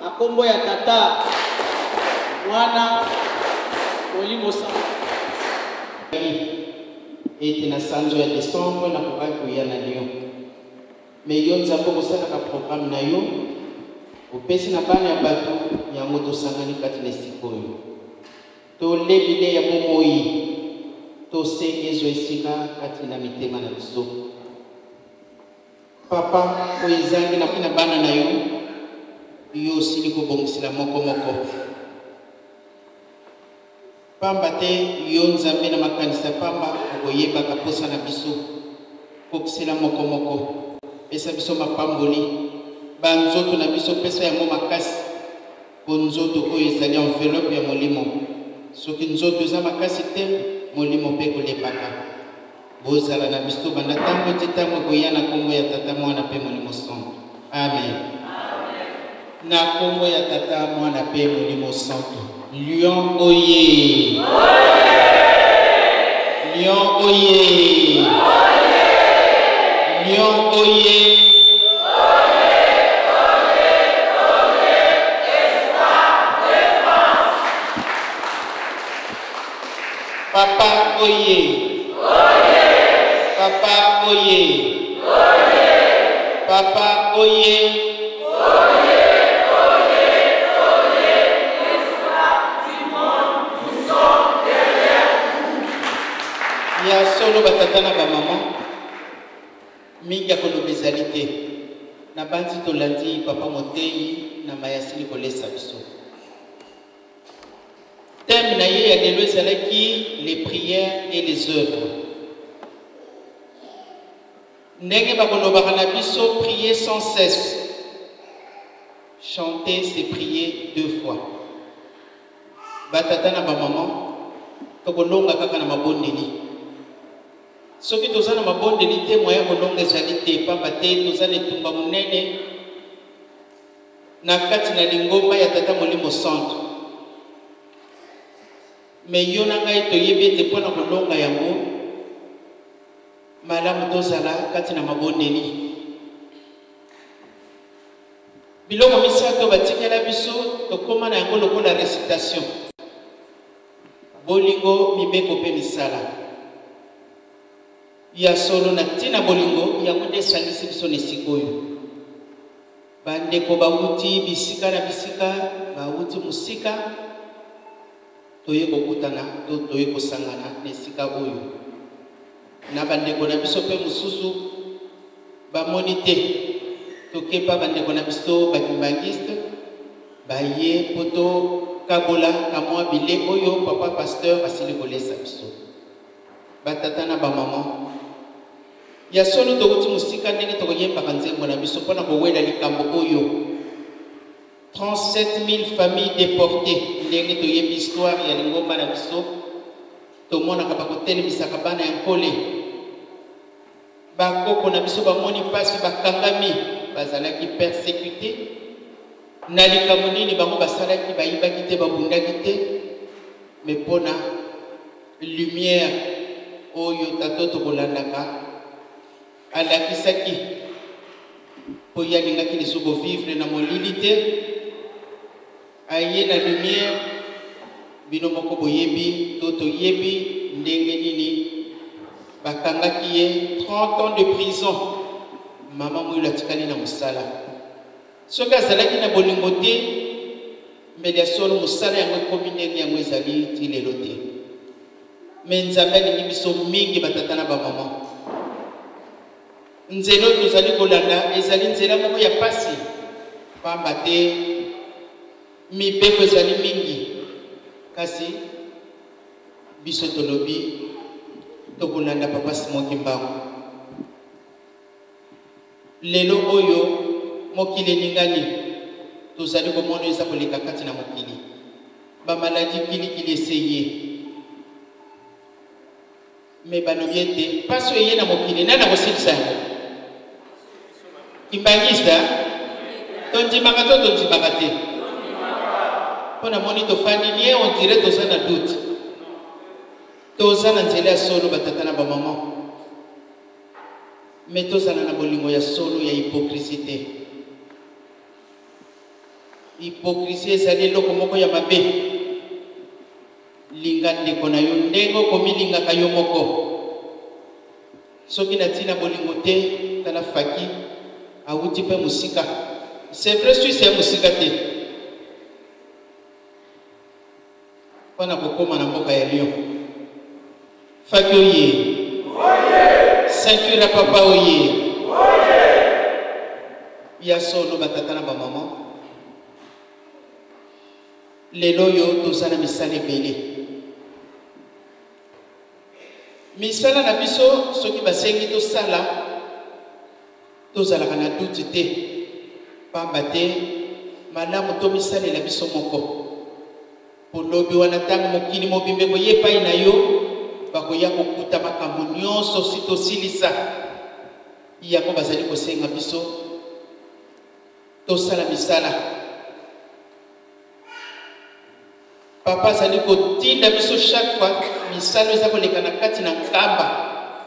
na kombo ya tata mwana Molimo Sango ete na sanzo ya décembre na koka koyana niyo me yo nzambe kosalaka programme na yo opesi na bana ya bato yango tosangani kati na esika oyo tolebile ya bomoi tosengezwa esika kati na mitema na biso papa oyo ezangi na bana na yo yo osili kobongisela moko pamba te yo nzambe na makanisa pamba okoyebaka posa na biso kokisela moko pesa biso mapamboli banzoto na biso pesa yango makasi po nzoto oyo ezali enveloppe ya molimo soki nzoto eza makasi te molimo mpe kolepaka bozala na biso banda ntango ti ntango koya na kombo ya tata mwana mpe molimo santo amen na kombo ya tata mwana mpe molimo santo Lion oye Lion oye Lion oye Papa oye Papa oye Papa oye ya solo batata na bamama mingi ya kolobezali te na banzi tolandi papa Motei na mayasili kolesa biso thème na ye ya lelo ezalaki les prières et les œuvres ndenge bakolobaka na biso prier sans cesse chanter c'est prier 2 fois batata na bamama tokolonga kaka na mabondeli soki toza na mabondeli te moya kolonga ezali te pamba te toza na etumba monene na kati na lingomba ya tata molimo santo me yo na ngai toyebi ete mpo na kolonga yango malamu tozala kati na mabondeli biloko misato batikela biso tokóma na yango lokola récitation bolingo mibeko mpe misala ya solo na tina bolingo yango nde esangisi biso na esika oyo bandeko bauti bisika na bisika bauti mosika toye kokutana to toye kosangana na esika oyo na bandeko na biso mpe mosusu bamoni te tokepa bandeko na biso bakimbangiste baye mpo tokabola kamwa bile oyo papa pasteur asili kolesa biso batata na bamama ya solo tokuti mosika ndenge tokoyembaka nzembo na biso mpona kowela likambo oyo 37 000 familles déportées ndenge toyebi histoire ya lingomba na biso tomonaka bakotelemisaka bana ya nkole bakoko na biso bamoni mpasi bakangami bazalaki persécuté na likambo nini bango basalaki bayibaki te babundaki te me mpona lumière oyo tato tokolandaka alakisaki po yalingaki lisuko vivre na molili te aye na lumière bino moko boyebi to toyebi ndenge nini bakangaki ye 30 ans de prison mama moyo atikali na mosala soki azalaki na bolingo te mbele ya solo mosala yango ekomi ndenge yango ezali ti lelo te me nzambe alingi biso mingi batata na bamama nzela oyo tozali kolanda ezali nzela moko ya pasi pamba te mibeko ezali mingi kasi biso tolobi tokolanda papa Simon Kimbangu lelo oyo mokili eningani tozali komona eza koleka kati na mokili bamaladi kilikili eseye me balobi ete pasi oyo eye na mokili nani akosilisa yango kimbangista tondimaka to tondimaka te mpo namoni tofandi nie on dirait toza na doute toza na nzela ya solo batata na bamama me tozala na bolingo ya solo ya hypocrisie te hypocrisie ezali eloko moko ya mabe. Linga ndeko na yo ndenge okomilingaka yo moko. Soki na ntina bolingo te tala Faki awuti mpe mosika. C'est vrai Suisse ya mosika te. Mpona kokóma na mboka ya Lyon. Faki oye. Ceinture ya papa oye. Ya solo batata na bamama. Lelo yo tozala misala ebele. Misala na biso soki basengi tosala tozalaka na doute te. Pamba te malamu to misalela biso moko. Polobi wana ntango mokili mobimbe koye epai na yo bakoya kokuta makambo nyonso si tosilisa. Yango bazali kosenga biso tosala misala. Papa azali kotinda biso chaque fois misala eza koleka na kati na nkamba.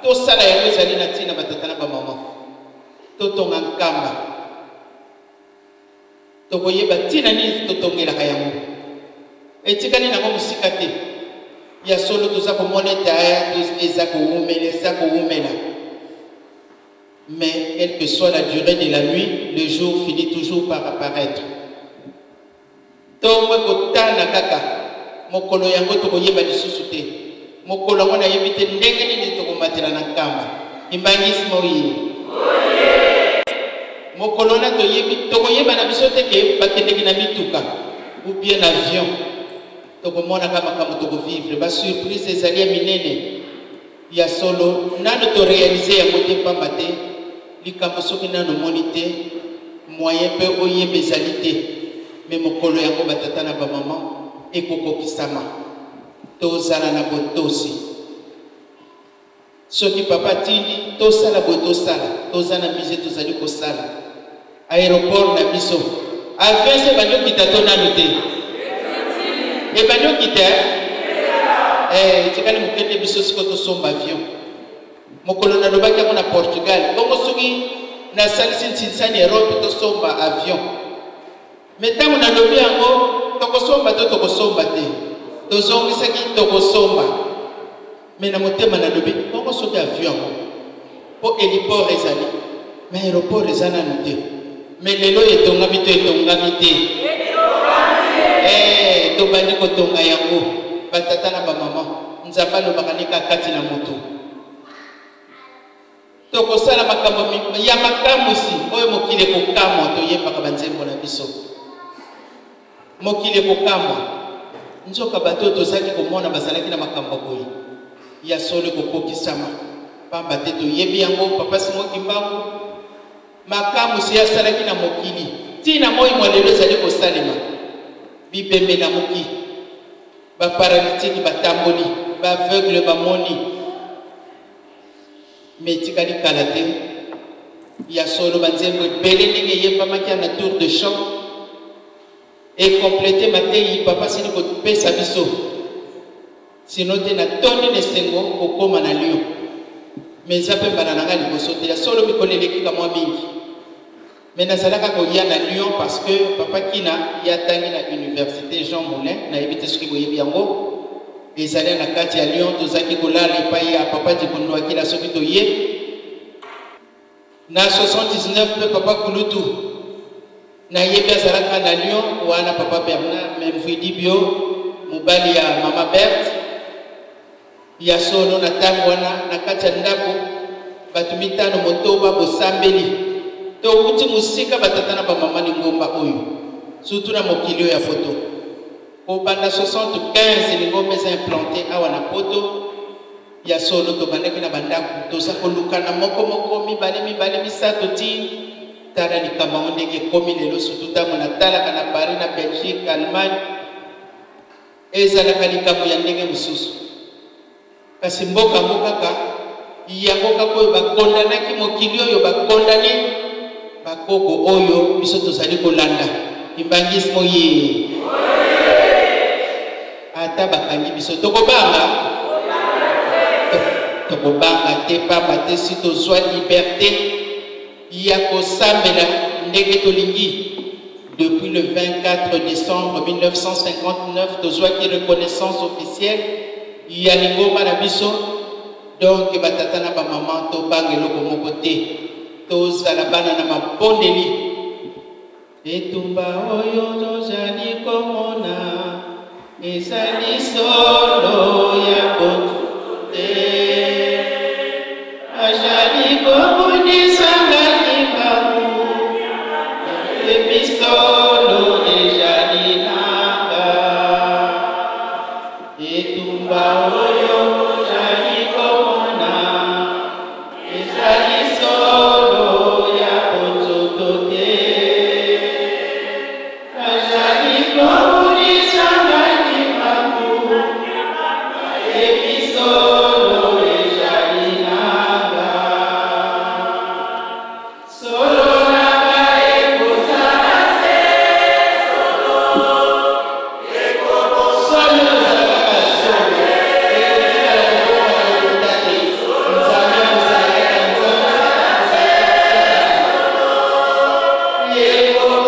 Tosala yango ezali na ntina batata na bamama. Totonga nkamba. Tokoyeba ntina nini totongelaka yango. Etikali nango mosika te. Ya solo toza komona taya eza koumela. Mais quelle que soit la durée de la nuit, le jour finit toujours par apparaître. Tomwe kotana kaka mokolo yango tokoyeba lisusu te. Mokolo yango nayebi te ndenge nini tokomatela na nkamba. Imbangisi moyi. Mokolo na tokoyeba na biso te ke bakendeki na mituka ou bien avion. Tokomona kama kama tokovivre. Ba surprise ezali ya minene. Ya solo nano to réaliser yango te pamba te. Likambo soki nano moni te. Moyen pe oyeba ezali te. Mais mokolo yango batata na bamama ekokokisama. Tozala na botosi. Soki papa tindi tosala botosala. Tozana mise tozali kosala. Aéroport na biso. Avion se banyo kita to nano te. Et banyo kita tikali mukende biso siko to somba avion. Mokolo na lobaki yango na Portugal. Bongo soki na salisi nsini Europe to somba avion. Metango na lobi yango tokosomba to tokosomba te. Tozongisaki tokosomba. Mais na motema na lobi bongo soki avion yango. Po heliport ezali. Mais aéroport ezana note. Mais lelo etongami to etongami te. Tobandi kotonga yango. Batata na bamama. Nzamba lobaka nika kati na moto. Tokosala makambo ya makambo si. Oyo mokile kokamwa toyembaka banzembo na biso. Mokile kokamwa. Nzoka bato tozaki komona bazalaki na makambo boye. Ya solo kokokisama. Pamba te toyebi yango papa simoki mbangu. Makambo si asalaki na mokili. Tina moi mwalelo ezali kosalema. Bibembe na moki. Ba paralytique batamboli, ba aveugle bamoni. Metikali kalate. Ya solo banzembo ebele ndenge yebamaki na tour de champ. Et compléter matei papa sini kopesa biso. Sinon te na toni nesengo kokoma na Lyon. Mais zape bananga liboso te ya solo mikoleleki ka mwa mingi. Mais nazalaka koya na Lyon parce que papa kina ya tangi na université Jean Moulin na ebite soki boyebi yango. Ezali na kati ya Lyon tozaki kolala epai ya papa Dikondwaki la soki toye. Na 79 pe papa Kulutu na yebi azalaka na Lyon wana papa Bernard Memvidi bio mobali ya mama Berthe. Ya solo na tango wana na kati ya ndako batu mitano motoba bosambeli. To kuti musika batata na bamama lingomba oyo. Surtout na mokilio ya poto. Au banda 75 lingomba eza implanté awa na poto. Ya solo to bandaki na bandaku toza koluka na moko mibale misato ti tala likambo ndenge komi lelo surtout tango na talaka na Paris na Belgique Allemagne. Ezalaka likambo ya ndenge mosusu. Kasi mboka kaka yango kako bakondanaki mokili oyo bakondane bakoko oyo biso tozali kolanda imbangisi moye ata bakangi biso tokobanga te pamba te si tozwa liberté ya kosambela ndenge tolingi depuis le 24 décembre 1959, tozwa qui reconnaissance officielle yalingo marabiso donc batata na ba maman to bangelo ko mokote tozala bana na mabondeli etumba oyo tozali komona ezali solo ya bote ajali kobundisa ngakimbamu episolo ejali nanga etumba oyo tozali komona ezali solo ya bozoto te ajali kobundisa ngakimbamu episolo ejali nanga solo nanga ekozala se solo solo ezalaka solo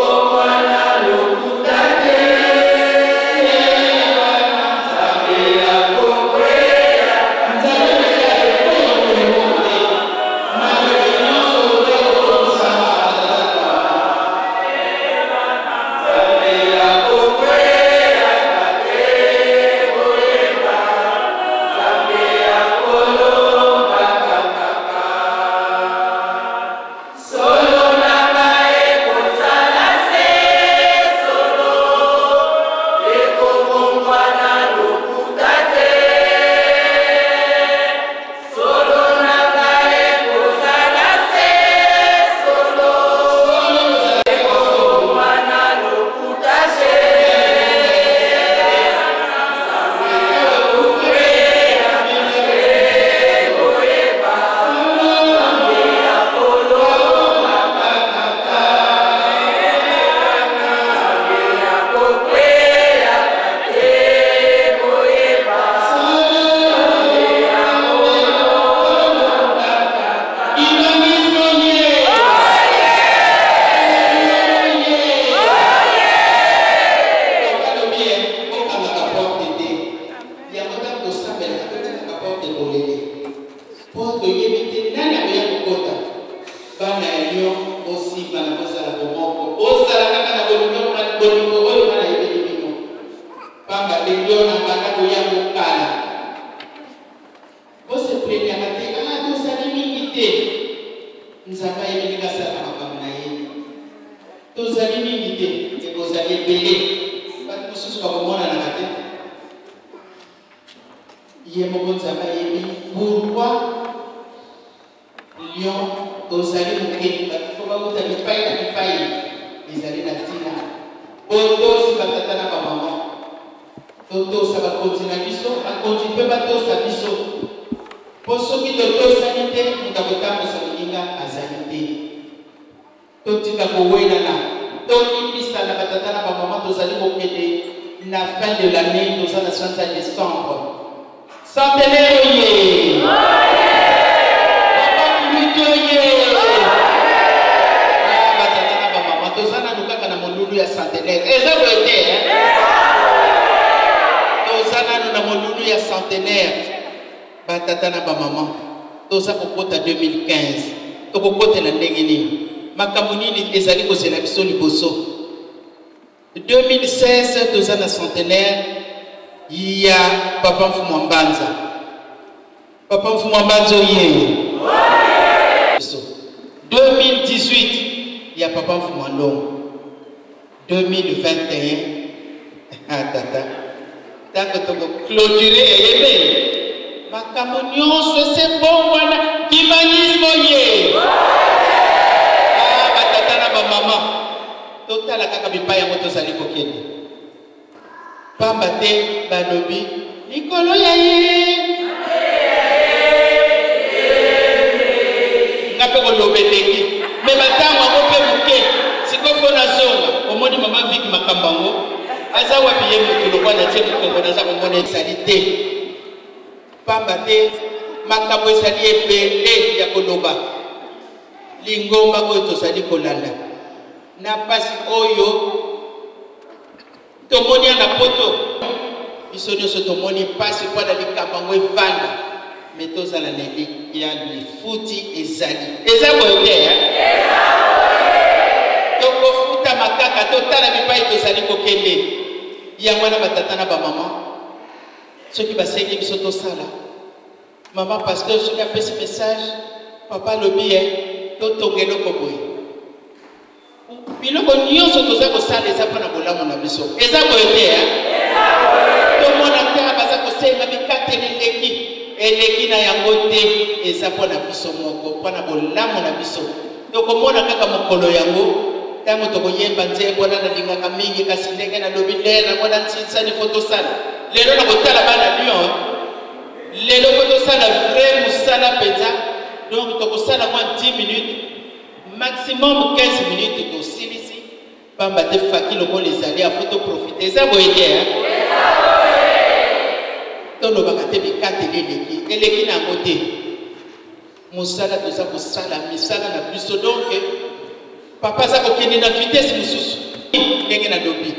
ezali kozela biso liboso 2016 toza na centenaire ya papa Mfumu Mbanza oye 2018 ya papa Mfumu Ndongo 2021 tata tako toko clôturer eyebe makambo nyonso se bon wana humanisme oye maman totala kaka bipai yango tozali kokende pamba te balobi likolo ya ye nga mpe koloba eleki me batango yango mpe moke sikoyo mpo nazonga omoni mama viki makambo yango aza wapi ye motu lokwa na tie mokongo naza komona ezali te pamba te makambo ezali ebele ya koloba lingomba oyo tozali kolanda na pasi oyo tomoni na poto biso nyonso tomoni pasi kwa na likamba ngo evanda metoza la neli ya lifuti ezali eza boye tokofuta makaka totala bipai tozali kokende ya mwana batata na bamama soki basengi biso tosala mama pasteur soki apesi message papa lobi totonga eloko boye biloko nyonso toza kosala eza mpona bolamu na biso eza boye te tomona te baza kosenga bikateli eleki na yango te eza mpona biso moko mpona bolamu na biso tokomona kaka mokolo yango ntango tokoyemba nzembo wana nalingaka mingi kasi ndenge nalobi nde namona ntinsani fo tosala lelo na kotala bana lion lelo fo tosala vrai mosala mpenza donc tokosala mwa 10 minutes maximum 15 minutes tosilisi pamba te faki lokola ezali afo toprofite eza boye te tolobaka te bikateli eleki na yango te mosala toza kosala misala na biso donc papa aza kokende na vitesse mosusu ndenge nalobi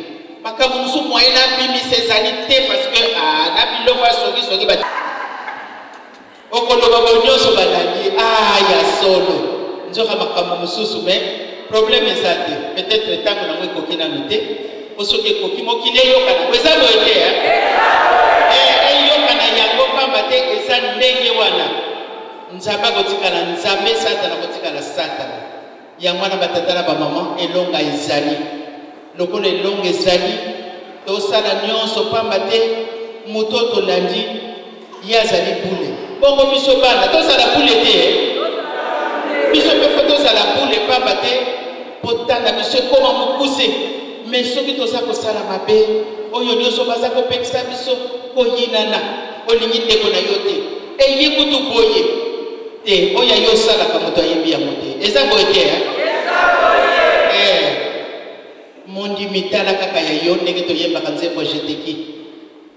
makambo mosusu moyen nabimisa ezali te parce que na biloko ya sokisoki okoloba nyonso balandi ya solo nzoka makambo mosusu mais problème eza te peut-être ntango nango ekoki nanu te po soki ekoki mokili eyoka nango eza boye te eyoka na yango pamba te eza ndenge wana nzambe akotikala nzambe satana akotikala satana ya mwana batata na bamama elonga ezali lokola elonga ezali tosala nyonso pamba te moto tolandi ye azali bule bongo biso bana tosala bule te biso mpe fo tozala bule pamba te potanda biso ekoma mokuse mais soki toza kosala mabe oyo nyonso baza kopekisa biso koyinana olingi ndeko na yo te eyi kutu boye te oyo yo osalaka moto ayebi yango te eza boye te mondimi tala kaka ya yo ndenge toyembaka nzembo jeteki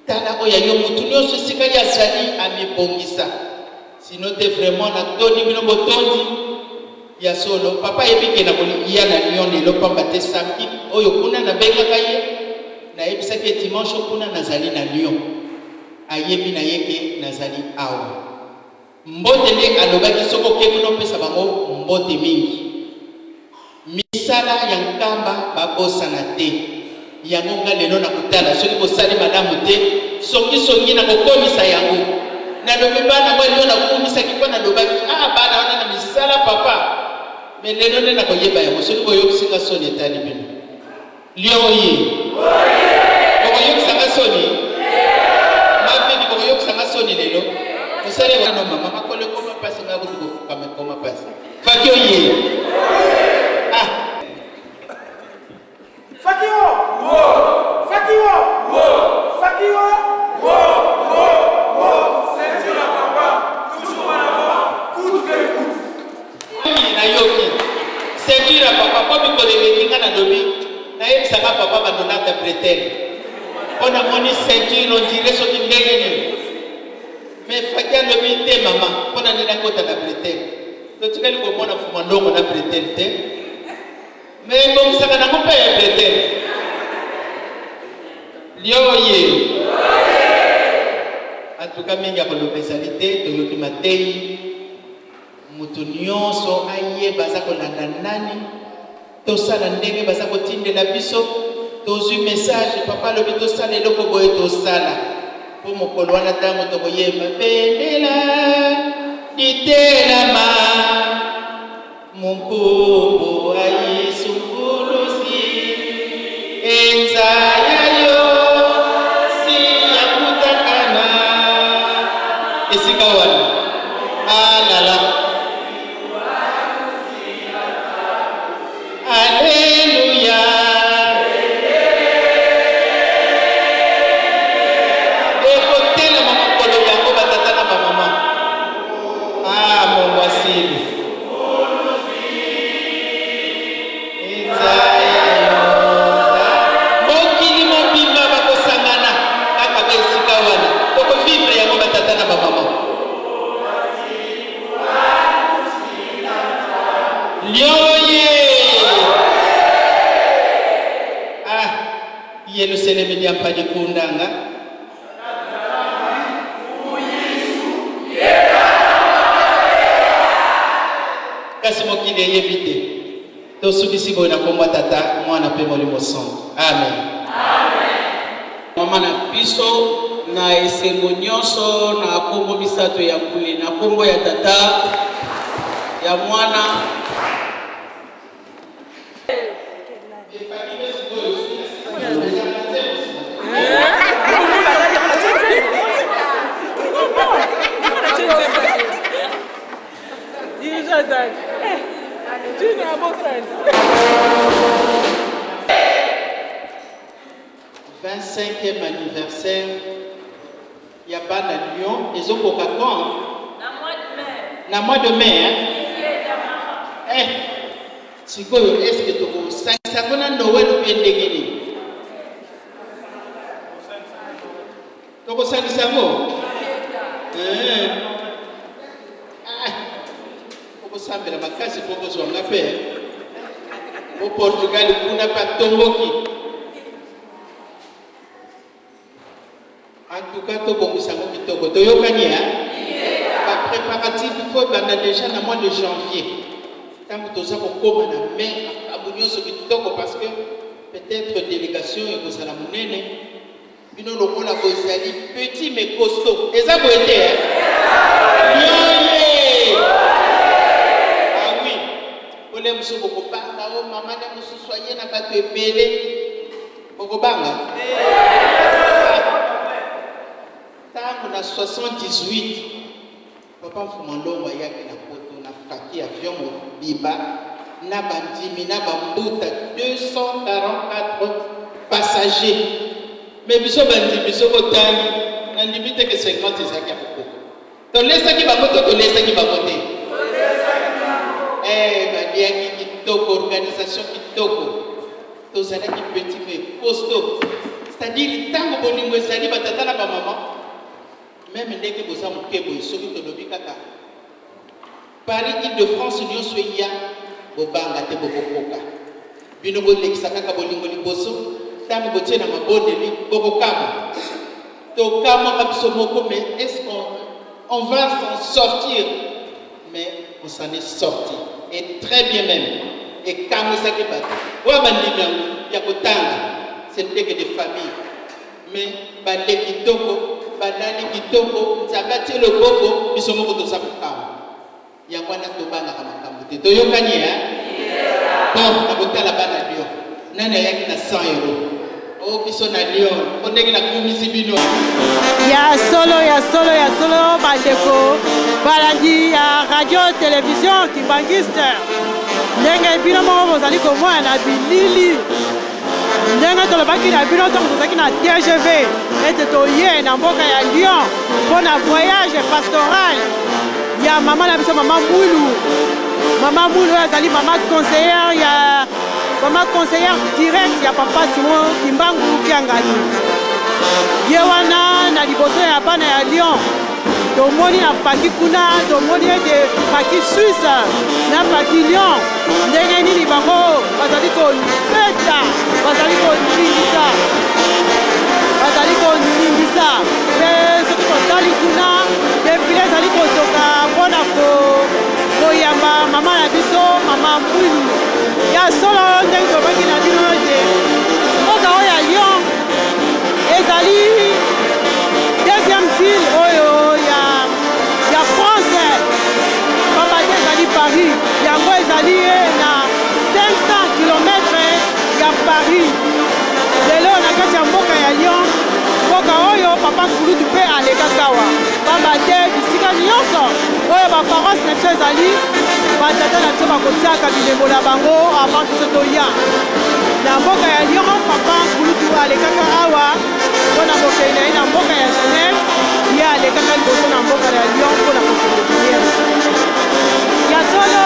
tala oyo yo motu nyonso esika ye azali amibongisa sino te vraiment natondi bino botondi ya solo papa yebike na ya na lion lelo pamba te samedi oyo kuna nabengaka ye nayebisaki dimanche kuna nazali na lion ayebi na yeke nazali awa mbote nde alobaki soko okekuno opesa bango mbote mingi misala ya nkamba babosana te yango nga lelo na kotala soki kosali malamu te songisongi na kokomisa yango nalobi bana ngo lelo nakomisaki mpo nalobaki bana wana na misala papa me lelo nde nakoyeba yango soki boyokisinga soni etali bino lio ye bokoyokisanga soni mavini bokoyokisanga soni lelo osali wana mama makolo ekoma mpasi nga kuti kofukama ekoma mpasi faki oye Fakiwo! Wo! Fakiwo! Wo! Fakiwo! Wo! Wo! Wo! C'est la papa, toujours en avant, coûte que coûte. Na yoki. C'est la papa, comme il connaît les na lobi. Na yeb saka papa bandonata pretend. On a moni ceinture, on dirait ce qui ndenge. Mais fakia lobi te mama, on a nina kota na pretend. Donc tu vas comprendre na fuma ndongo na pretend te. Mais bon, ça va pas être Lioye. En tout cas, mingi ko lopesalité to yoki matei mutu nyonso aye baza ko landa nani to sala ndenge baza ko tindela biso tozwi message papa lobi to sala eloko boye to sala po mokolo wana tango to koyemba bendela ditelama Mumpubu aisufulusi enzayayo siyakutakana esikawana alala Alleluia ekotela mamakolo yango batata na bamama mongwasili Yelo seleme diampa de kundanga. Kasi mokili yebite. To sukisi boy na komba tata mwana pe molimo son. Amen. Amen. Mama na biso na esengo nyonso na kombo misato ya kule na kombo ya tata ya mwana e anniversaire ya bana Lyon ezokoka quand na mois de mai sikoyo est-ce que toko sangisa kona Noël pe ndenge nini toko sangisa ngo toko sambela makasi poko zonga pe au Portugal kuna pa tomboki. En tout cas, tout le monde sait que tout le monde préparatif, il faut déjà dans le mois de janvier. Tant que tout ça, on commence à mettre parce que peut-être délégation et que ça la monnaie. Nous avons la petit mais costaud. Et ça vous été, ah oui. On aime ce beaucoup pas. Maman aime se soigner, n'a pas de bébé. Beaucoup banga. On a 78. Papa Fumandongo yaki na poto na faki avion biba na bandimi na bambuta 244 passagers. Mais biso bandimi biso botani na limite que 50 ezaki ya kokoko. To lesa ki bakoto to lesa ki bakote. Badiaki kitoko organisation kitoko. To zalaki petit mais costaud. C'est-à-dire tango bolingo ezali batata na ba maman. Même dès que vous avez un peu de Paris, Île-de-France, nous sommes là. Vous avez un peu de Bino bolek sakaka bolingo liboso, tami botie na mabodeli, bokokama. To kama kabiso moko, mais est-ce qu'on va s'en sortir? Mais on s'en est sorti. Et très bien même. Et comme ça qui bat. Wa bandimia ya kotanga, c'était que des familles. Mais bande kitoko banani kitoko sabati le boko bisomo ko to sabukama ya kwana to bana kama kamute to yokanye bon abotala bana dio nani yaki na 100 euros o biso na dio ondeki na kumisi bino ya solo bandeko balandi ya radio télévision Kimbangiste ndenge bino moko bozali komona na bilili ndenge tolobaki na bino ntango tozalaki na TGV ete toye na mboka ya Lyon mpo na voyage pastoral ya mama na biso mama Mbulu oyo azali mama conseillère direct ya papa Simon Kimbangu Kiangali ye wana na liboso ya bana ya Lyon tomoni na paki kuna tomoni ete paki Suisse na paki Lyon ndenge nini bango bazali kobeta bazali kolimbisa mpe soki totali kuna defile ezali kotoka mpona koyamba mama na biso mama Mbulu ya solo ndenge tobaki na bino ete mboka oyo ya Lyon ezali deuxième ville oyo ya France pamba te ezali Paris yango ezali na 500 km ya Paris lelo na kati ya mboka ya Lyon mboka oyo papa Nkulutu mpe alekaka wa pamba te bisika nyonso oyo baparose na biso ezali batata na biso bakotiaka bilembo na bango avant biso toya na mboka ya Lyon papa Nkulutu alekaka awa mpona mokeli na ye na mboka ya Genève ye alekaka liboso na mboka ya Lyon mpona kokende ya solo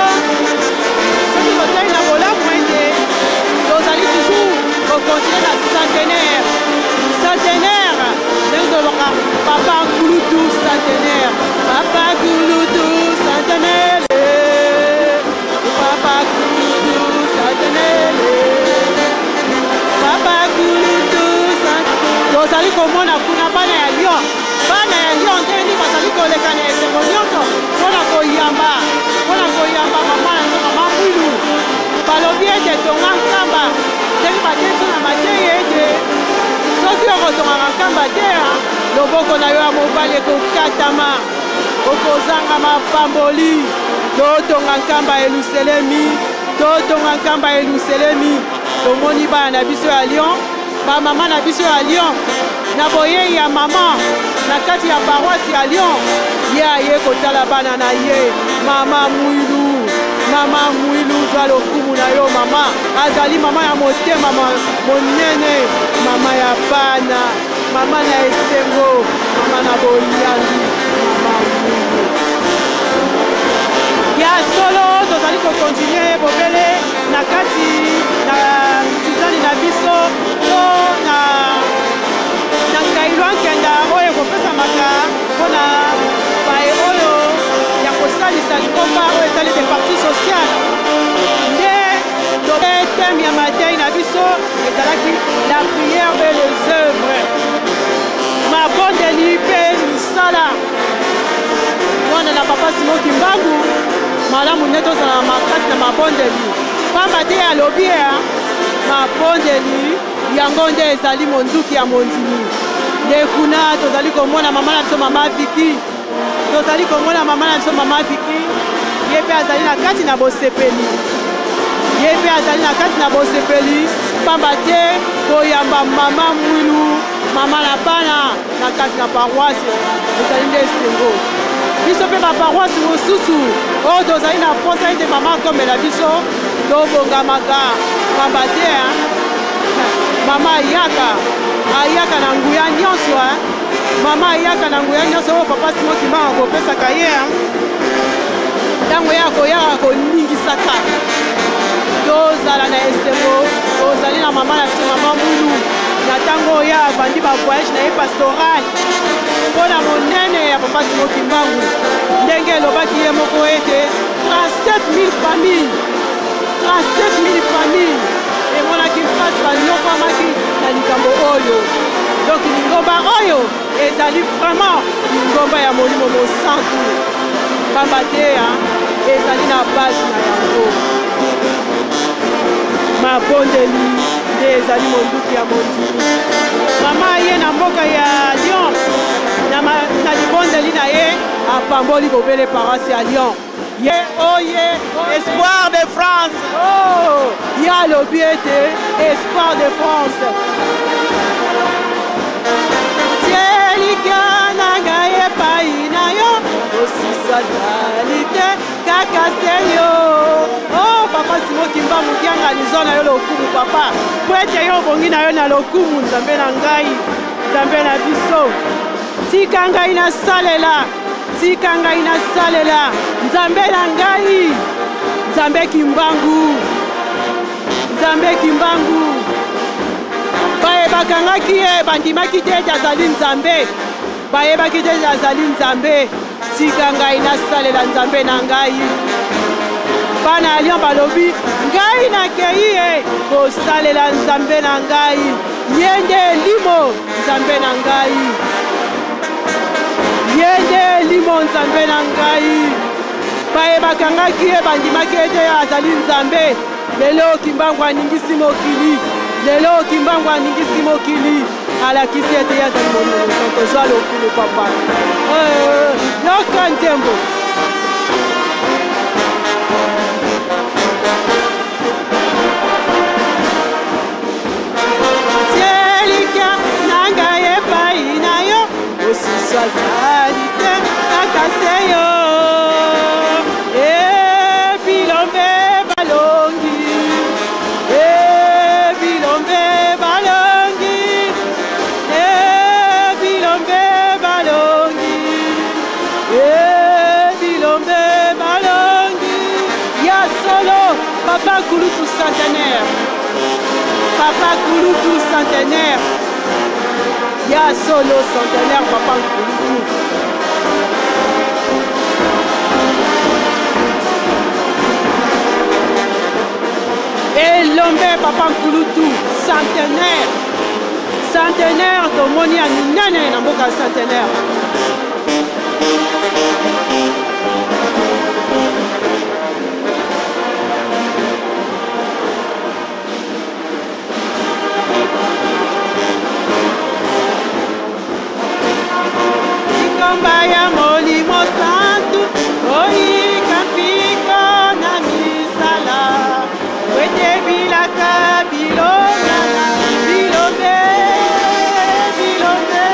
soki totali na bolamu ete tozali toujours kokontinue na centenaire ndenge tolobaka papa Nkulutu centenaire papa Nkulutu centenaire papa Nkulutu centenaire papa Nkulutu tozali komona kuna bana ya lion ndeni bazali koleka na esengo nyonso mpona koyamba mama na nzo mama mbwilu balobi ete tonga nkamba ndenge bateso na mateyi ete soki okotongaka nkamba te loboko na yo ya mobali ekokatama okozanga mapamboli totonga nkamba eluselemi tomoni bana na biso ya lion bamama na biso ya lion na boyei ya mama na kati ya paroisse ya lion ye aye kotala bana na ye mama mwilu zwa lokumu na yo mama azali mama ya motema monene mama ya bana mama na esengo mama na boliandi mama mwilu ya solo tozali kokontinue bobele na kati na tizani na biso to na nkailwa nkenda oyo ekopesamaka mpona baye oyo ya kosalisa likomba oyo etali de parti sociale nde tobe teme ya matei na biso ezalaki la prière et les œuvres mabondeli mpe misala mwana na papa Simoki Mbangu malamu nde tozala na makasi na mabondeli pamba te alobi ya mabondeli yango nde ezali monduki ya mondimi nde kuna tozali komona mama na biso mama Viki ye mpe azali na kati na bosepeli pamba te koyamba mama mwilu mama na bana na kati na paroisse ezali nde esengo biso mpe baparoisse mosusu oyo tozali na mposa ete mama akomela biso tobongamaka pamba te mama ayaka na nguya nyonso oyo papa Simoki Mbangu akopesaka ye ntango ye akoyaka koningisaka tozala na esengo tozali na mama na biso mama mwilu na ntango oyo avandi bavoyage na ye pastoral mpona monene ya papa Simoki Mbangu ndenge elobaki ye moko ete 37 000 familles emonaki mpasi banyokwamaki na likambo oyo donc lingomba oyo ezali vraiment lingomba ya molimo mosantu pamba te ezali na base na yango mabondeli nde ezali monduki ya mondimi mama ye na mboka ya Lyon na libondeli na ye apamboli bobele paroisse ya Lyon ye oye espoir de France ye alobi ete espoir de France tielika na ngai epai na yo osisa zali te kaka se yo papa Simoki Mbangu kianga lizo na yo lokumu papa po ete yo obongi na yo na lokumu nzambe na ngai nzambe na biso tika ngai nasalela nzambe na ngai nzambe Kimbangu bayebakangaki ye bandimaki te ete azali nzambe tika ngai nasalela nzambe na ngai bana ya Lyon balobi ngai nakei ye kosalela nzambe na ngai ye nde elimo nzambe na ngai bayebakangaki ye bandimaki ete azali nzambe lelo Kimbangu aningisi mokili alakisi ete ye azali molimo mosantu ozwa lokumu papa yoka nzembo tielika na ngai epai na yo osisa zali te kaka se yo bilombe balongi ya solo papa Kulutu centenaire ya solo centenaire papa Kulutu Elombe papa Kulutu centenaire centenaire tomoni ya minene na mboka centenaire. Likomba ya molimo santu oyika mpiko na misala wete bilaka bilongana bilombe bilombe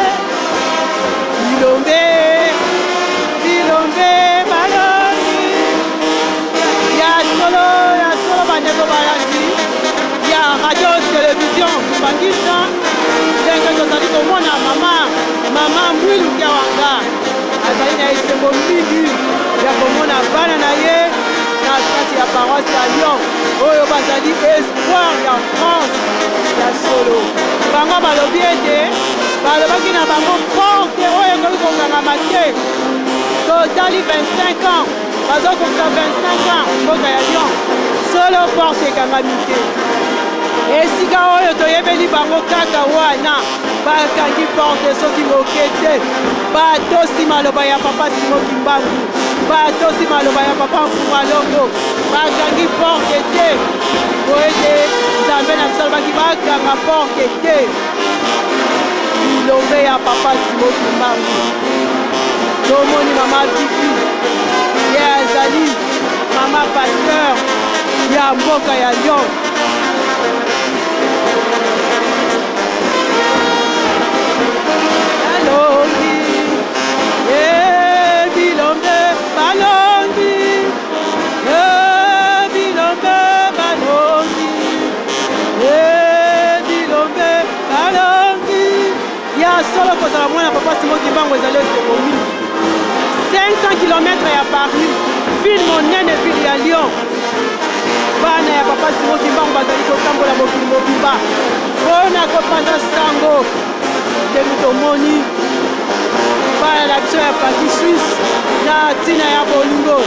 bilombe bilombe baloni ya solo bandeko balandi ya radio télévision bangisa ndenge tozali komona mama Mwilu Kiawanga azali na esengo mingi ya komona bana na ye na kati ya paroisse ya Lyon oyo bazali espoir ya France ya solo. Bango balobi ete balobaki na bango porte oyo ekoki kokangama te totali 25 ans bazokokisa 25 ans mboka ya Lyon solo porte ekangami te. Esika oyo toyebeli bango kaka wana bakangi porte soki moke te batosi maloba ya papa Simo Kimbangu batosi maloba ya papa Mfuma Longo bakangi porte te po ete Nzambe na biso alobaki bakanga porte te bilombe ya papa Simo Kimbangu. Tomoni mama Vivi ye azali mama pasteur ya mboka ya Lyon. Balongi, bilombe, balongi, bilombe, balongi, bilombe, balongi. Ya solo kozala mwana papa Simo Kimbangu ezali esengo mingi. 500 km ya Paris, ville monene, ville ya Lyon. Bana ya papa Simo Kimbangu bazali kotambola mokili mobimba mpona kopanda sango ndenge tomoni bana na biso ya parti Suisse na ntina ya bolingo.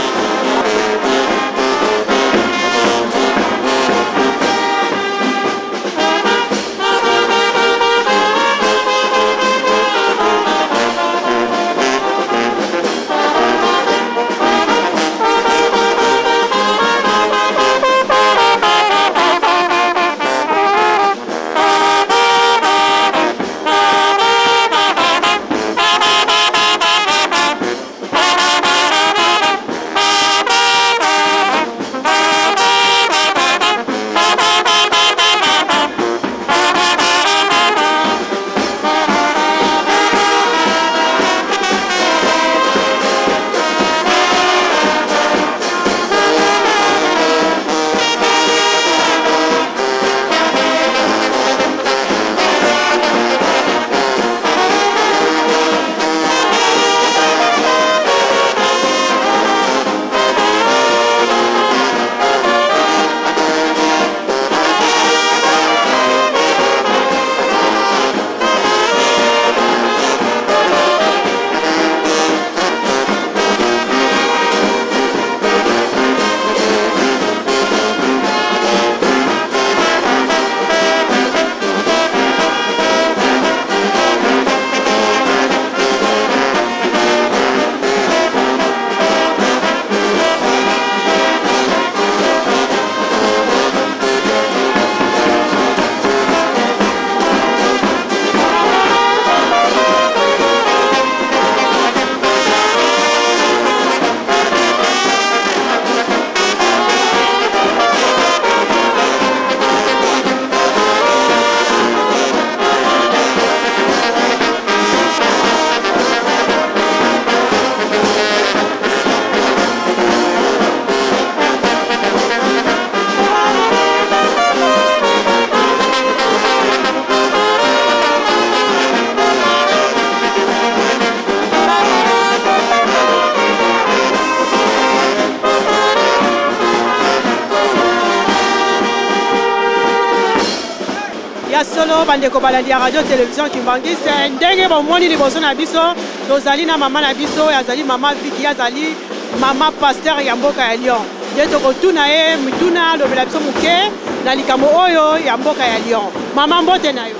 ya solo bandeko balandi ya radio télévision Kimbangisi ndenge bomoni liboso na biso tozali na mama na biso azali mama Viki azali mama pasteur ya mboka ya Lyon ye tokotuna ye mituna alobela biso moke na likambo oyo ya mboka ya Lyon. Mama mbote na yo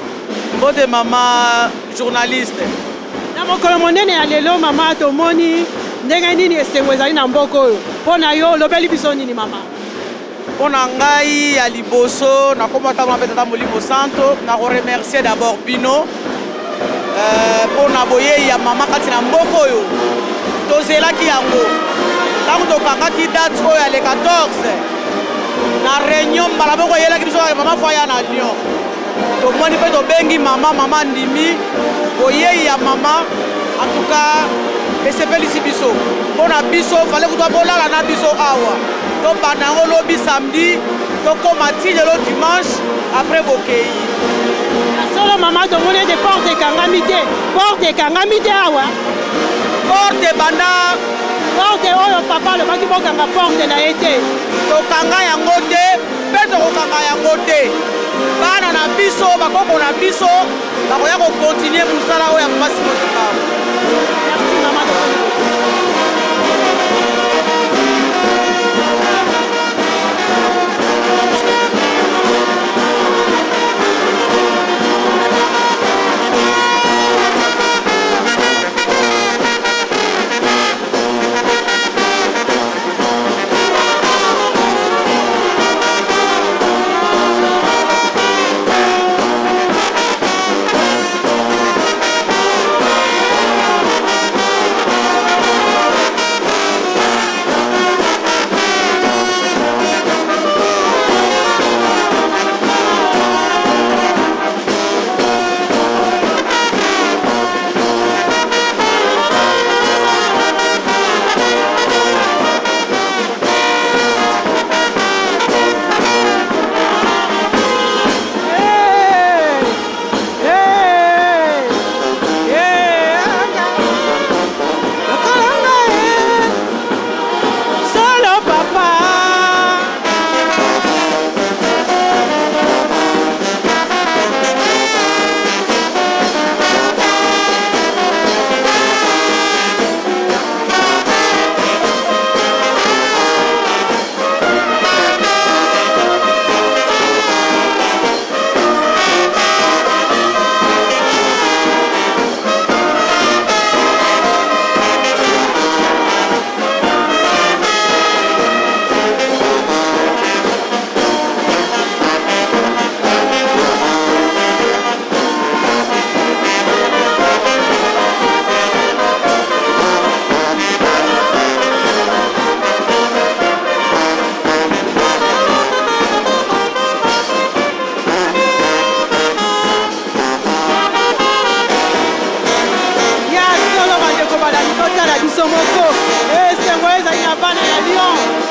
mbote mama journaliste. Na mokolo monene ya lelo mama tomoni ndenge nini esengo ezali na mboka oyo mpona yo olobeli biso nini mama? Mpona ngai ya liboso nakoma ntango mpe tata molimo santo na koremercier d'abord bino mpona boyei ya mama kati na mboka oyo tozelaki yango ntango tokangaki date oyo ya le 14 na réunion mbala moko eyelaki biso mama fo aya na Lyon tomoni mpe tobengi mama ndimi boyei ya mama en tout cas esepelisi biso mpona biso fale kutwa bolala na biso awa tobanda yango lobi samedi tokoma ti lelo dimanche après bokei solo mama tomoni ete porte ekangami te awa porte banda porte oyo papa alobaki bokanga porte na ye te tokanga yango te mpe tokokanga yango te bana na biso bakoko na biso bakoya kokontinue mosala oyo ya mama simotikawa. Merci mama.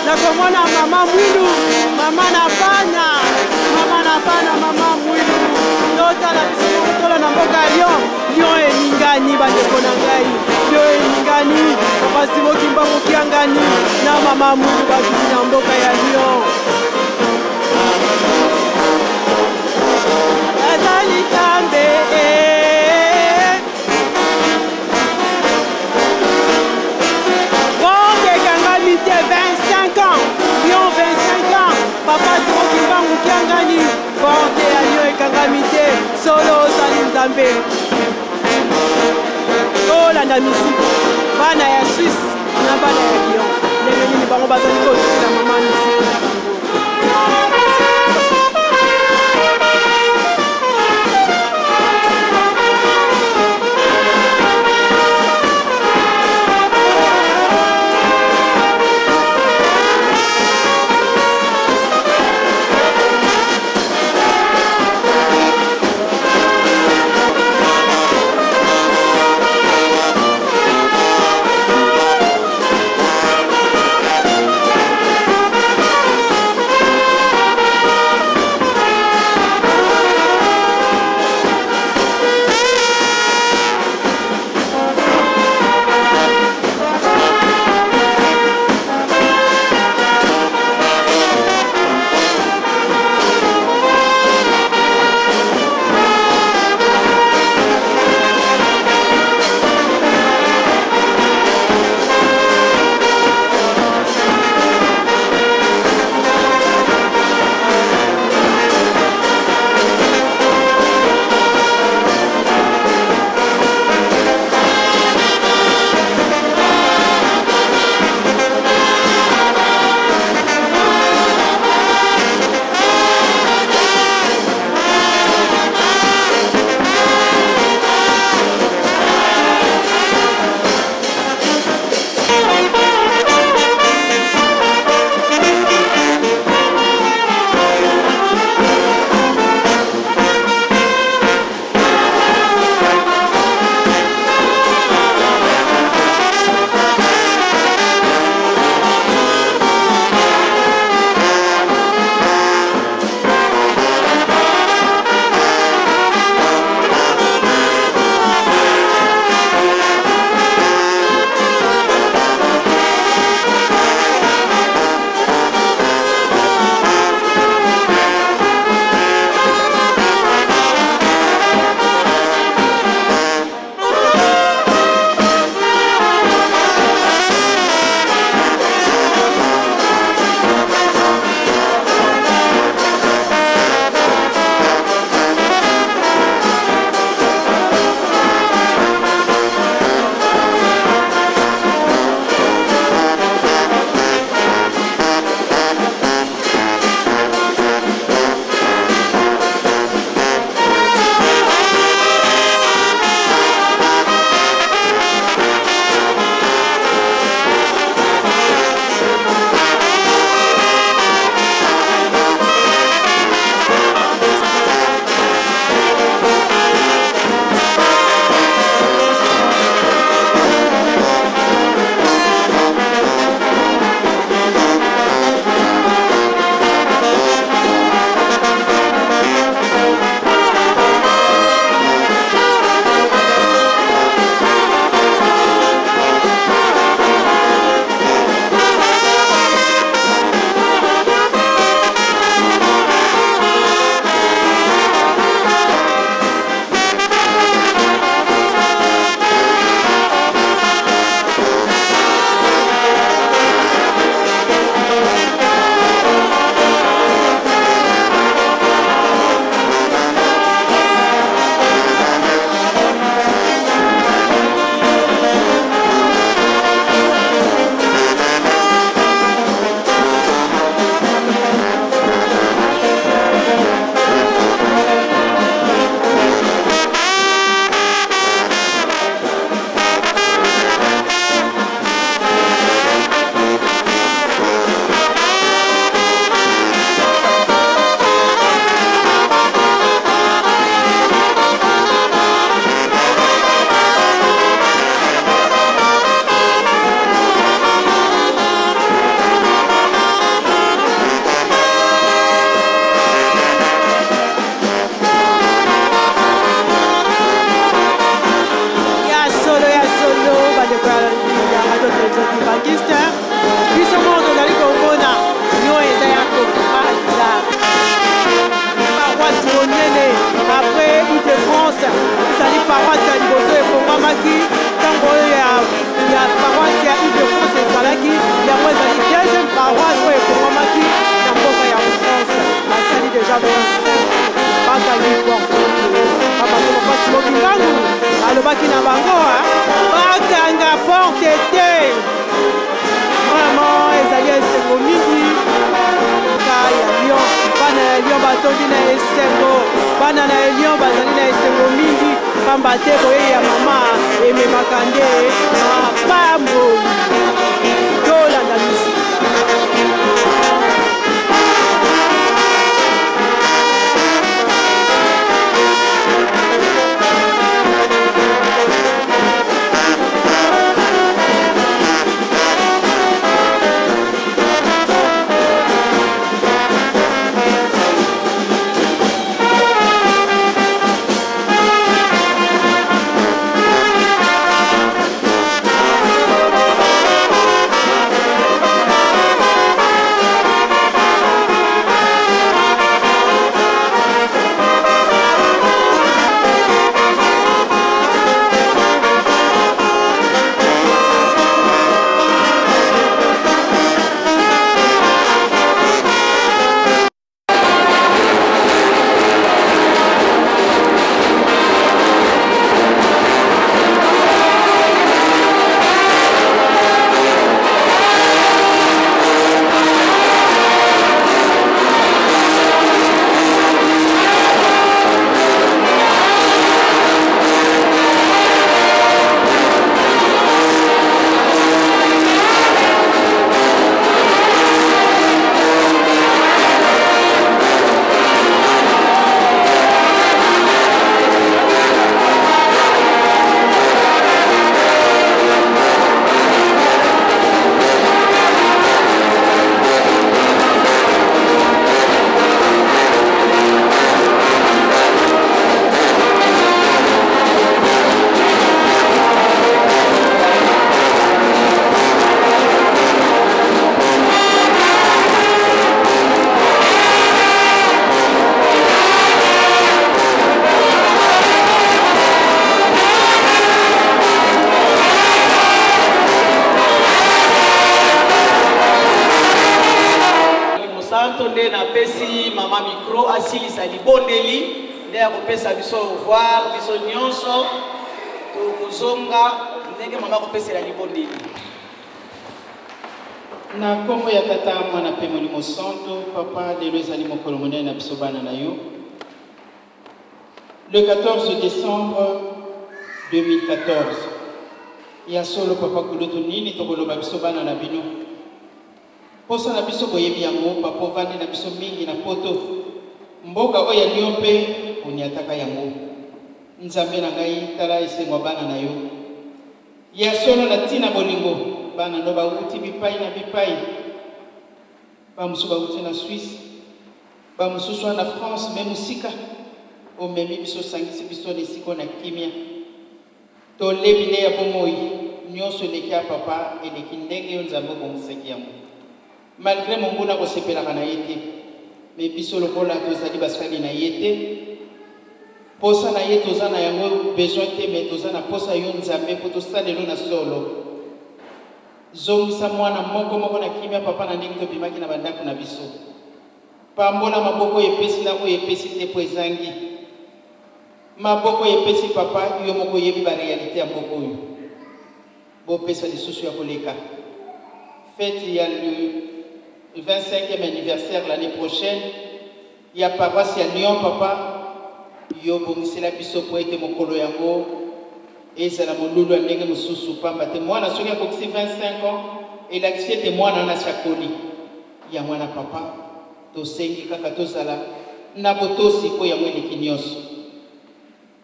nakomona mama mwilu mama na bana mama mwilu totala biso tola na mboka ya Lyon eningani bandeko na ngai Lyon eningani basi mokimba mokiangani na mama mwilu bakiti na mboka ya Lyon azali tambe Kangami 25 ans, Lyon 25 ans, papa Zero Kimbangu Kiangani, porte à Lyon et Kangami solo Salim Zambé. Oh la Namisi, bana ya Suisse, na bana ya Lyon. Les gens bango bazali ko la maman ici. ekomaki ntango oyo ya paroisse ya Ile-de-France ezalaki yango ezali deuxième paroisse oyo ekomamaki na mboka ya France basali déjà 25 bakangi porte babato bapasi mokingangu alobaki na bango bakanga porte te vraiment ezali esengo mingi ka ya Lyon bana ya Lyon batondi na esengo bana na Lyon bazali na esengo mingi pamba te boye ya mama ememaka nde mapambo tolanda misi kopesa biso revoir biso nyonso tokozonga ndenge mama kopesela libondeli na kombo ya tata mwana pe molimo santo papa lelo ezali mokolo monene na biso bana na yo. Le 14 décembre 2014 ya solo papa kuloto nini tokoloba biso bana na bino posa na biso boyebi yango papa ovandi na biso mingi na poto mboka oyo ya Lyon mpe oniataka yango nzambe na ngai tala esengo bana na yo ya solo na tina bolingo bana no bauti bipai na bipai bamusu bauti na Suisse bamusu na France me musika omemi biso sangisi biso nesiko na kimia tolebi nde ya bomoi nyonso eleki ya papa eleki ndenge yo nzambe obomisaki yango malgré monguna kosepelaka na ye te me biso lokola tozali basali na ye te posa na ye toza na yango besoin te me toza na posa yo nzambe mpo tosalelo na solo zongisa mwana moko na kimia papa na ndenge tobimaki na bandako na biso pambola maboko epesi na oyo epesi te po ezangi maboko epesi papa yo moko yebi barealité ya mboka oyo bopesa lisusu ya koleka fête ya le 25e anniversaire l'année prochaine ya paroisse ya Lyon papa yo bongisela biso po ete mokolo yango ezala molulu ya ndenge mosusu pamba te mwana soki akokisi 25 ans elakisi ete mwana na chakoli ya mwana papa tosengi kaka tozala na botosi po yango eleki nyonso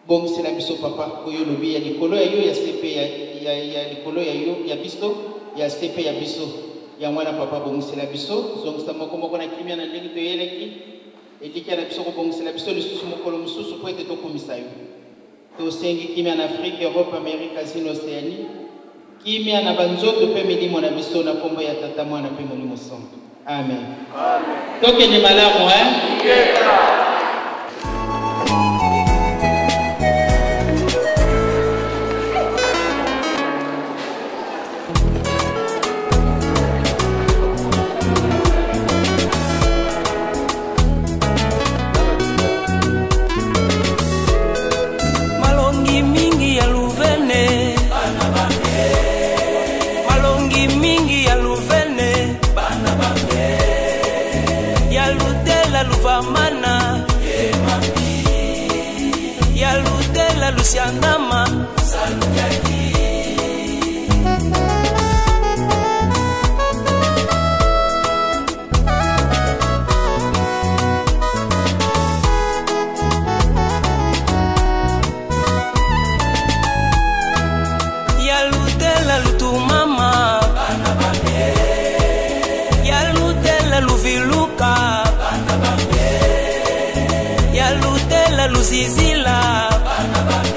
bongisela biso papa oyo lobi ya likolo ya yo ya sepe ya likolo ya yo ya biso ya sepe ya biso ya mwana papa bongisela biso zongisa moko na kimia na ndenge toyeleki elikia na biso kobongisela biso lisusu mokolo mosusu po ete tokomisa yo tosengi kimia na Afrique, Europe, Amérique, Asie, Océanie kimia na banzoto mpe milimo na biso na kombo ya tata mwana mpe molimo santo amen tokende malamu Lutela Luciandama Saluyaki Ya Lutela Lutumama Bana Bambe Ya Lutela Luviluka Bana Bambe Ya Lutela Luzizila Bana Bambe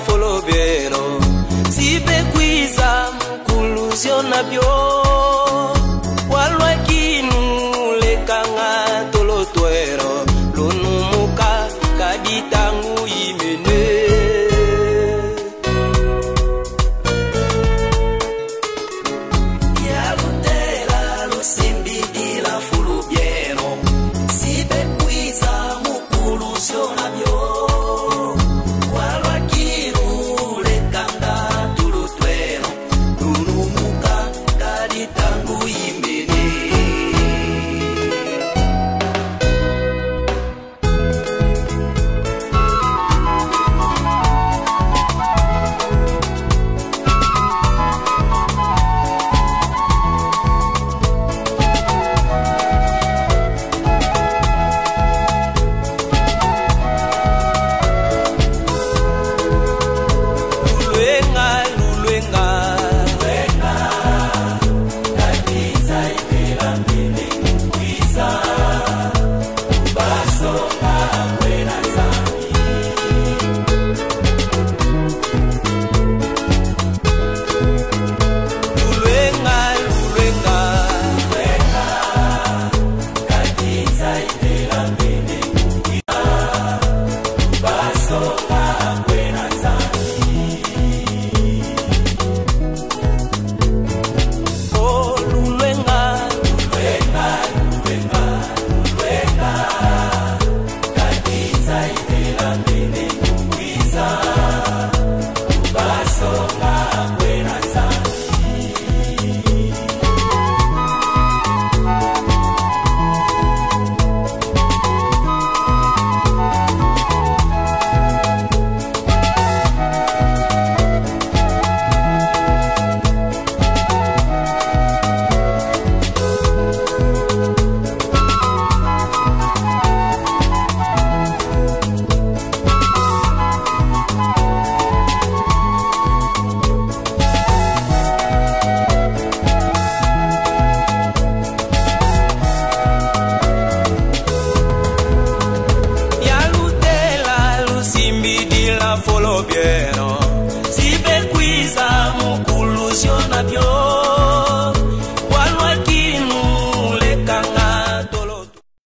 Folobero, si bequiza, conclusione bio.